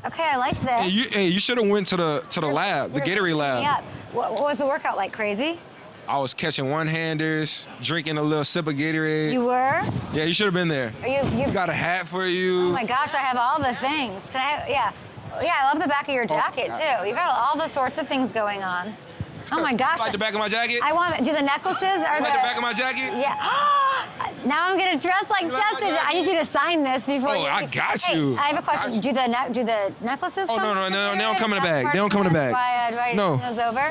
Okay, I like this. Hey, you should have went to the lab, the Gatorade lab. Yeah. What was the workout like? Crazy? I was catching one-handers, drinking a little sip of Gatorade. You were? Yeah, you should have been there. You got a hat for you. Oh my gosh, I have all the things. Can I? Yeah, I love the back of your jacket too. You've got all the sorts of things going on. Oh my gosh. You like the back of my jacket? I want. Do the necklaces are like the back of my jacket? Yeah. Now I'm gonna dress like Justin. I need you to sign this before. Oh, I got you. I have a question. Do the necklaces? Oh no, they don't come in the bag. They don't come in the bag. No.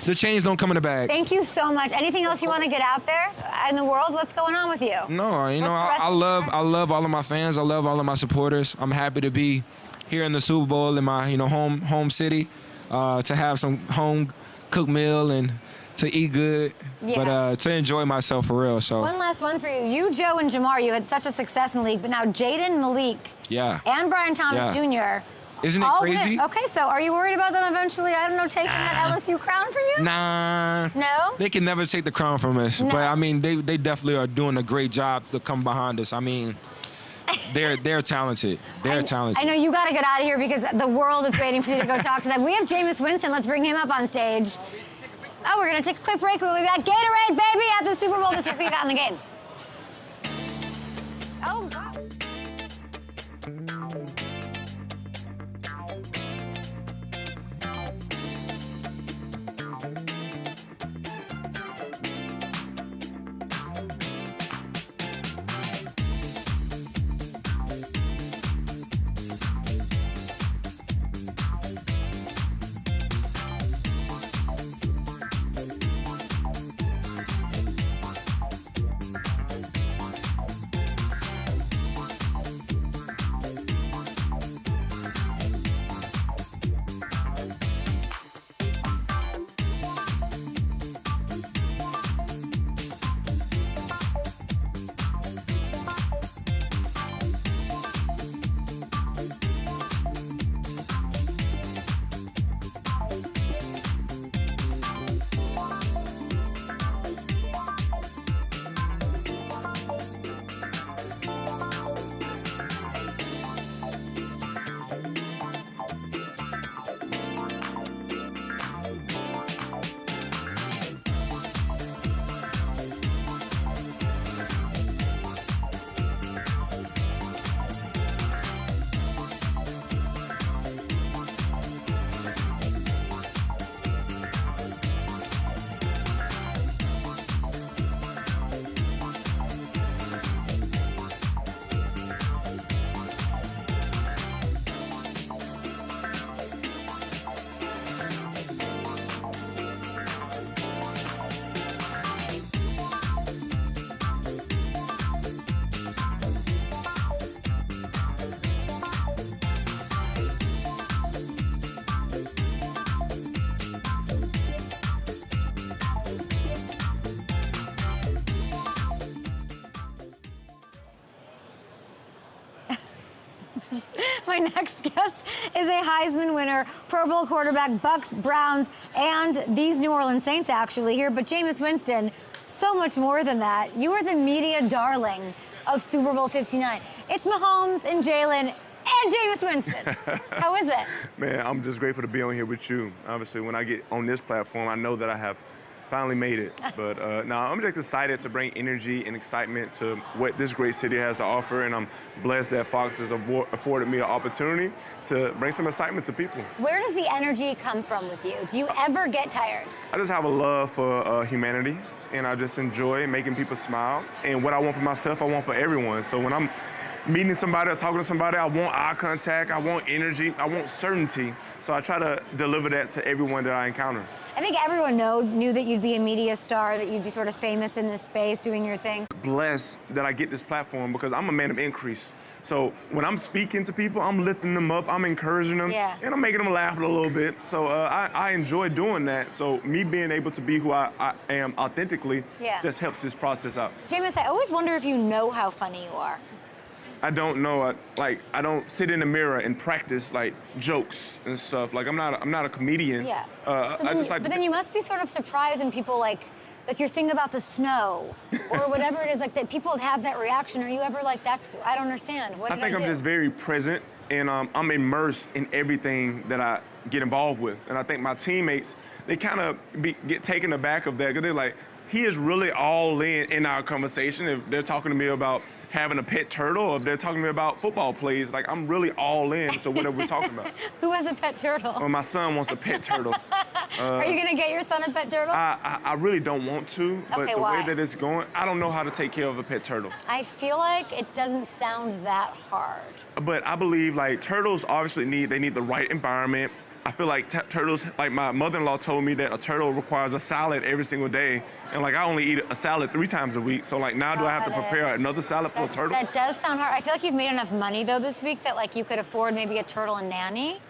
The chains don't come in the bag. Thank you so much. Anything else you want to get out there in the world? What's going on with you? No, I love all of my fans. I love all of my supporters. I'm happy to be here in the Super Bowl in my home city, to have some home cooked meal and to eat good, but to enjoy myself for real. So one last one for you. You, Joe, and Jamar, you had such a success in the league, but now Jayden, Malik, and Brian Thomas Jr. Isn't it crazy? Okay, so are you worried about them eventually, I don't know, taking that LSU crown from you? Nah. No? They can never take the crown from us. No. But I mean, they definitely are doing a great job to come behind us. I mean, they're talented. They're talented. I know you got to get out of here because the world is waiting for you to go talk to them. We have Jameis Winston. Let's bring him up on stage. Oh, we're going to take a quick break. We'll be back. Gatorade, baby, at the Super Bowl. This is what we got in the game. Oh, God. My next guest is a Heisman winner, Pro Bowl quarterback, Bucks, Browns, and these New Orleans Saints actually here. But Jameis Winston, so much more than that. You are the media darling of Super Bowl 59. It's Mahomes and Jalen and Jameis Winston. How is it? Man, I'm just grateful to be on here with you. Obviously, when I get on this platform, I know that I have finally made it. But no, I'm just excited to bring energy and excitement to what this great city has to offer, and I'm blessed that Fox has afforded me an opportunity to bring some excitement to people. Where does the energy come from with you? Do you ever get tired? I just have a love for humanity, and I just enjoy making people smile. And what I want for myself, I want for everyone. So when I'm meeting somebody or talking to somebody, I want eye contact, I want energy, I want certainty. So I try to deliver that to everyone that I encounter. I think everyone knew that you'd be a media star, that you'd be sort of famous in this space, doing your thing. Blessed that I get this platform because I'm a man of increase. So when I'm speaking to people, I'm lifting them up, I'm encouraging them, and I'm making them laugh a little bit. So I enjoy doing that. So me being able to be who I am authentically just helps this process out. Jameis, I always wonder if you know how funny you are. I don't know. I don't sit in the mirror and practice like jokes and stuff. Like I'm not a comedian. Yeah. But then you must be sort of surprised when people like your thing about the snow or whatever it is, like that people have that reaction. Are you ever like, I don't understand? What did I do? I'm just very present, and I'm immersed in everything that I get involved with. And I think my teammates, they kind of get taken aback of that because they're like, he is really all in our conversation. If they're talking to me about having a pet turtle, or if they're talking to me about football plays, like I'm really all in to whatever we're talking about. Who has a pet turtle? Well, my son wants a pet turtle. Are you gonna get your son a pet turtle? I really don't want to, but okay, the why? way that it's going, I don't know how to take care of a pet turtle. I feel like it doesn't sound that hard. But I believe like turtles obviously need the right environment. I feel like turtles, like my mother-in-law told me that a turtle requires a salad every single day. And like I only eat a salad 3 times a week. So like now do I have to prepare another salad for a turtle? That does sound hard. I feel like you've made enough money though this week that like you could afford maybe a turtle and nanny.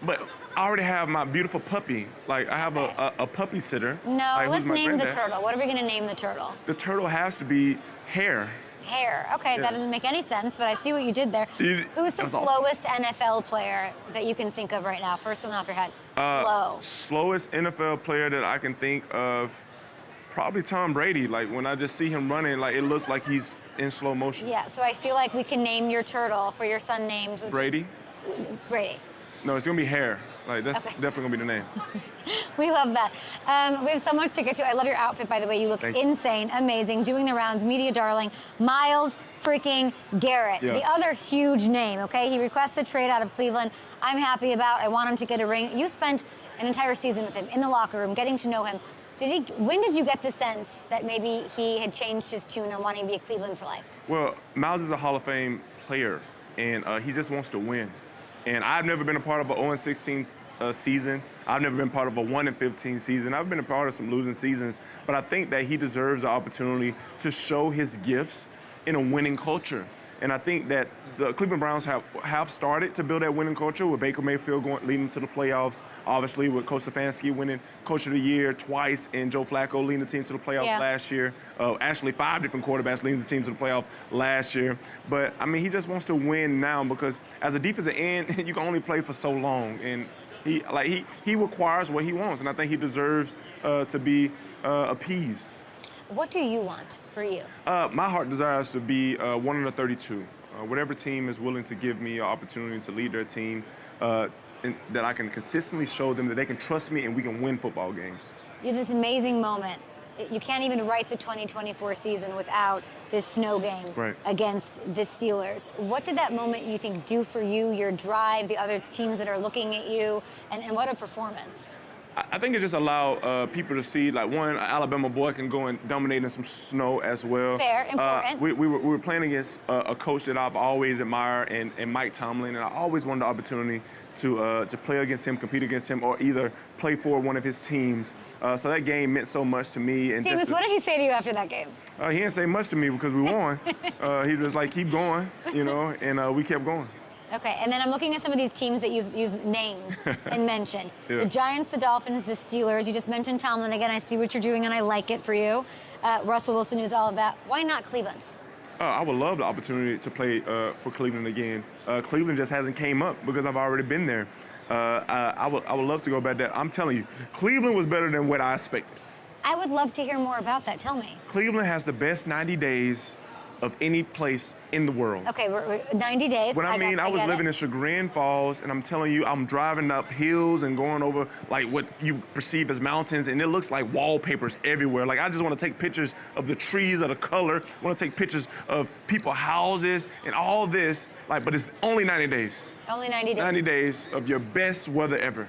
But I already have my beautiful puppy. Like I have a puppy sitter. No, like, let's name the turtle. What are we gonna name the turtle? The turtle has to be Hair. Hair. Okay, that doesn't make any sense, but I see what you did there. Who's the slowest NFL player that you can think of right now? First one off your head. Slowest NFL player that I can think of, probably Tom Brady. Like when I just see him running, like it looks like he's in slow motion. Yeah, so I feel like we can name your turtle for your son named Brady. Brady. No, it's gonna be Hair. Like that's definitely gonna be the name. We love that. We have so much to get to. I love your outfit, by the way. You look insane, amazing, doing the rounds, media darling. Miles freaking Garrett, the other huge name, okay? He requests a trade out of Cleveland. I'm happy about. I want him to get a ring. You spent an entire season with him in the locker room, getting to know him. When did you get the sense that maybe he had changed his tune and wanting to be a Cleveland for life? Well, Miles is a Hall of Fame player, and he just wants to win. And I've never been a part of an 0-16 season. I've never been part of a 1-15 season. I've been a part of some losing seasons, but I think that he deserves the opportunity to show his gifts in a winning culture. And I think that the Cleveland Browns have started to build that winning culture with Baker Mayfield leading to the playoffs, obviously with Coach Stefanski winning Coach of the Year twice, and Joe Flacco leading the team to the playoffs last year. Actually, 5 different quarterbacks leading the team to the playoff last year. But, I mean, he just wants to win now because as a defensive end, you can only play for so long. And he requires what he wants, and I think he deserves to be appeased. What do you want for you? My heart desires to be 1 of the 32. Whatever team is willing to give me an opportunity to lead their team, and that I can consistently show them that they can trust me and we can win football games. You have this amazing moment. You can't even write the 2024 season without this snow game against the Steelers. What did that moment, you think, do for you, your drive, the other teams that are looking at you, and what a performance? I think it just allowed people to see, like, one, an Alabama boy can go and dominate in some snow as well. Fair, important. We were playing against a coach that I've always admired, and Mike Tomlin, and I always wanted the opportunity to play against him, compete against him, or either play for one of his teams. So that game meant so much to me. And James, what did he say to you after that game? He didn't say much to me because we won. He was like, keep going, you know, and we kept going. Okay, and then I'm looking at some of these teams that you've named and mentioned. The Giants, the Dolphins, the Steelers. You just mentioned Tomlin again. I see what you're doing, and I like it for you. Russell Wilson, who's all of that. Why not Cleveland? I would love the opportunity to play for Cleveland again. Cleveland just hasn't came up because I've already been there. I would love to go back there. I'm telling you, Cleveland was better than what I expected. I would love to hear more about that. Tell me. Cleveland has the best 90 days of any place in the world. Okay, we're 90 days. What I mean, I was living in Chagrin Falls, and I'm telling you, I'm driving up hills and going over like what you perceive as mountains, and it looks like wallpapers everywhere. Like I just want to take pictures of the trees, of the color. I want to take pictures of people's houses and all this. Like, but it's only 90 days. Only 90 days. 90 days of your best weather ever.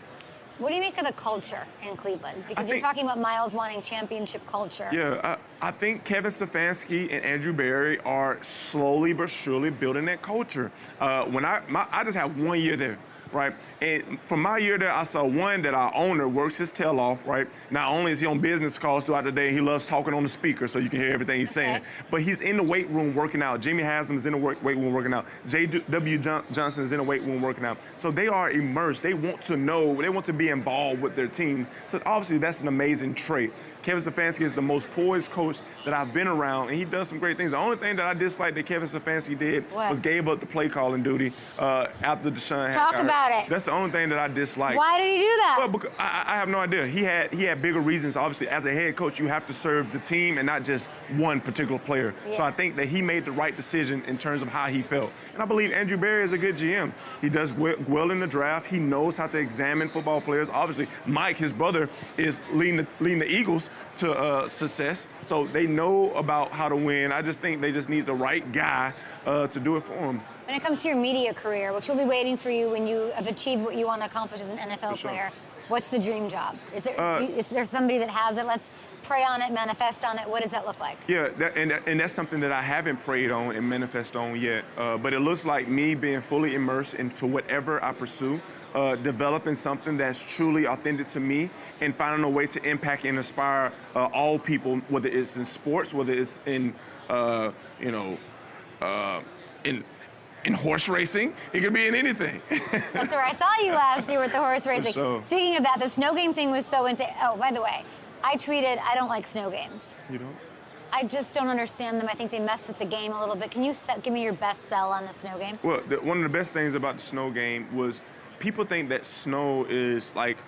What do you make of the culture in Cleveland? Because you're talking about Miles wanting championship culture. Yeah, I think Kevin Stefanski and Andrew Berry are slowly but surely building that culture. When I just have 1 year there, right? And from my year there, I saw one that our owner works his tail off, right? Not only is he on business calls throughout the day, he loves talking on the speaker so you can hear everything he's saying. But he's in the weight room working out. Jimmy Haslam is in the weight room working out. J.W. Johnson is in the weight room working out. So they are immersed. They want to know. They want to be involved with their team. So obviously that's an amazing trait. Kevin Stefanski is the most poised coach that I've been around, and he does some great things. The only thing that I disliked that Kevin Stefanski did was gave up the play calling duty after Deshaun had Talk about it. That's the only thing that I disliked. Why did he do that? Well, because I have no idea. He had bigger reasons. Obviously, as a head coach, you have to serve the team and not just one particular player. Yeah. So I think that he made the right decision in terms of how he felt. And I believe Andrew Berry is a good GM. He does well in the draft. He knows how to examine football players. Obviously, Mike, his brother, is leading the Eagles to success. So they know about how to win. I just think they just need the right guy to do it for them. When it comes to your media career, which will be waiting for you when you have achieved what you want to accomplish as an NFL player, what's the dream job? Is there somebody that has it? Let's pray on it, manifest on it. What does that look like? Yeah, and that's something that I haven't prayed on and manifested on yet. But it looks like me being fully immersed into whatever I pursue, developing something that's truly authentic to me, and finding a way to impact and inspire all people, whether it's in sports, whether it's in, in horse racing. It could be in anything. That's where I saw you last year with the horse racing. Sure. Speaking of that, the snow game thing was so insane. Oh, by the way, I tweeted, I don't like snow games. You don't? I just don't understand them. I think they mess with the game a little bit. Can you give me your best sell on the snow game? Well, one of the best things about the snow game was people think that snow is like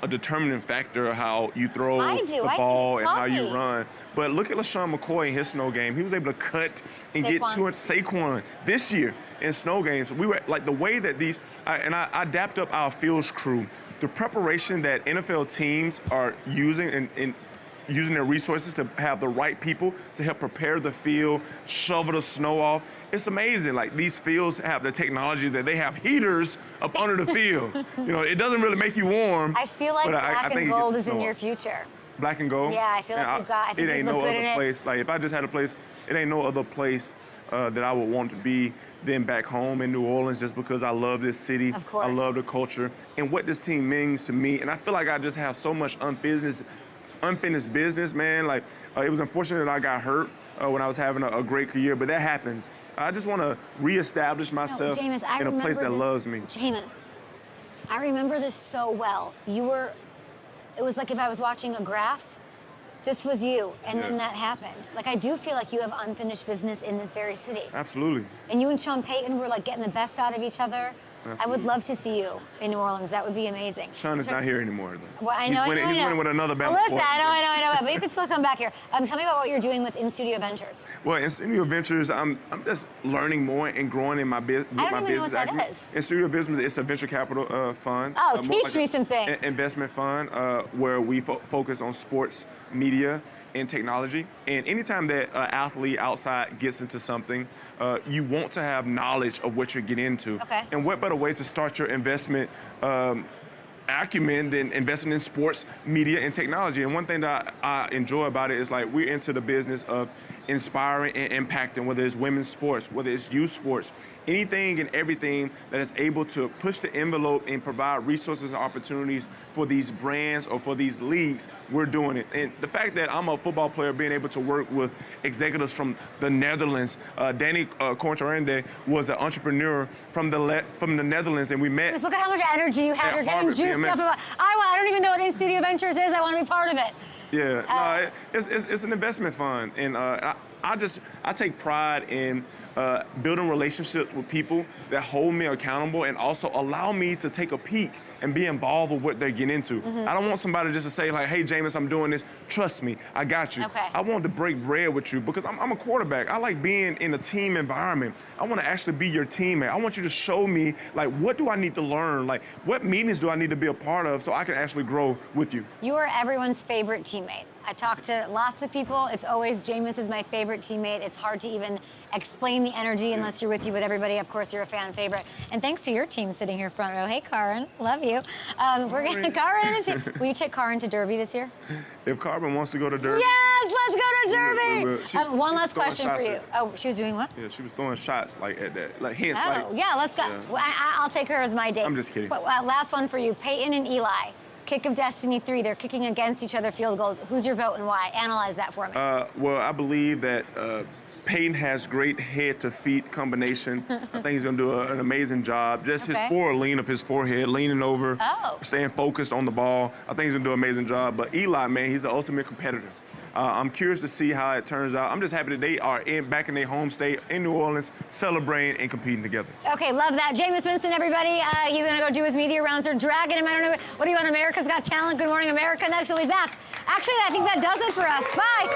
a determining factor of how you throw the ball and how you run. But look at LaShawn McCoy in his snow game. He was able to cut and get 200. Saquon this year in snow games. We were like the way that these, and I adapt up our fields crew. The preparation that NFL teams are using and using their resources to have the right people to help prepare the field, shovel the snow off. It's amazing. Like these fields have the technology that they have heaters up under the field. It doesn't really make you warm. I feel like black and gold is in your future. Black and gold? Yeah, I feel like you've got. I think it ain't you look no good in other it. place. Like if I just had a place, it ain't no other place that I would want to be than back home in New Orleans, just because I love this city. Of course. I love the culture and what this team means to me. And I feel like I just have so much unfinished business, man. Like it was unfortunate that I got hurt when I was having a great career, but that happens. I just want to reestablish myself Jameis, in a place that loves me. Jameis, I remember this so well. It was like if I was watching a graph, this was you, and then that happened. Like I do feel like you have unfinished business in this very city. Absolutely. And you and Sean Payton were like getting the best out of each other. Absolutely. I would love to see you in New Orleans. That would be amazing. Sean is not here anymore, though. Well, I know, He's winning with another belt. Listen, I know, but you can still come back here. Tell me about what you're doing with In Studio Ventures. Well, In Studio Ventures, I'm just learning more and growing in my business. I don't even know what that is. In Studio Ventures, it's a venture capital fund. Oh, teach me some things. Investment fund where we focus on sports, media, and technology. And anytime that an athlete outside gets into something, you want to have knowledge of what you're getting into. Okay. And what better way to start your investment acumen than investing in sports, media, and technology? And one thing that I enjoy about it is like we're into the business of inspiring and impacting, whether it's women's sports, whether it's youth sports, anything and everything that is able to push the envelope and provide resources and opportunities for these brands or for these leagues, we're doing it. And the fact that I'm a football player, being able to work with executives from the Netherlands, Danny Corntarende was an entrepreneur from the Netherlands, and we met. Just look at how much energy you have. You're getting Harvard juiced BMS. up. I don't even know what In Studio Ventures is. I want to be part of it. Yeah, no, it's an investment fund, and I take pride in building relationships with people that hold me accountable and also allow me to take a peek and be involved with what they're getting into. I don't want somebody just to say like, hey, Jameis, I'm doing this. Trust me, I got you. Okay. I want to break bread with you because I'm a quarterback. I like being in a team environment. I want to actually be your teammate. I want you to show me, like, what do I need to learn? Like, what meetings do I need to be a part of so I can actually grow with you? You are everyone's favorite teammate. I talk to lots of people. It's always Jameis is my favorite teammate. It's hard to even explain the energy unless you're with you with everybody. Of course, you're a fan favorite. And thanks to your team sitting here front row. Hey, Karin, love you. Karin is here. Will you take Karin to Derby this year? If Karin wants to go to Derby. Yes, let's go to Derby. One last question for you. Oh, she was doing what? Yeah, she was throwing shots like at that, like hints. Oh, yeah, let's go. Yeah. Well, I'll take her as my date. I'm just kidding. But, last one for you. Peyton and Eli. Kick of Destiny 3. They're kicking against each other field goals. Who's your vote and why? Analyze that for me. Well, I believe that Peyton has great head-to-feet combination. I think he's going to do an amazing job. Just his forward lean of his forehead, leaning over, staying focused on the ball. I think he's going to do an amazing job. But Eli, man, he's the ultimate competitor. I'm curious to see how it turns out. I'm just happy that they are back in their home state in New Orleans, celebrating and competing together. Okay, love that. Jameis Winston, everybody. He's going to go do his media rounds. They're dragging him. I don't know. What are you on America's Got Talent? Good Morning America. Next, we'll be back. Actually, I think that does it for us. Bye.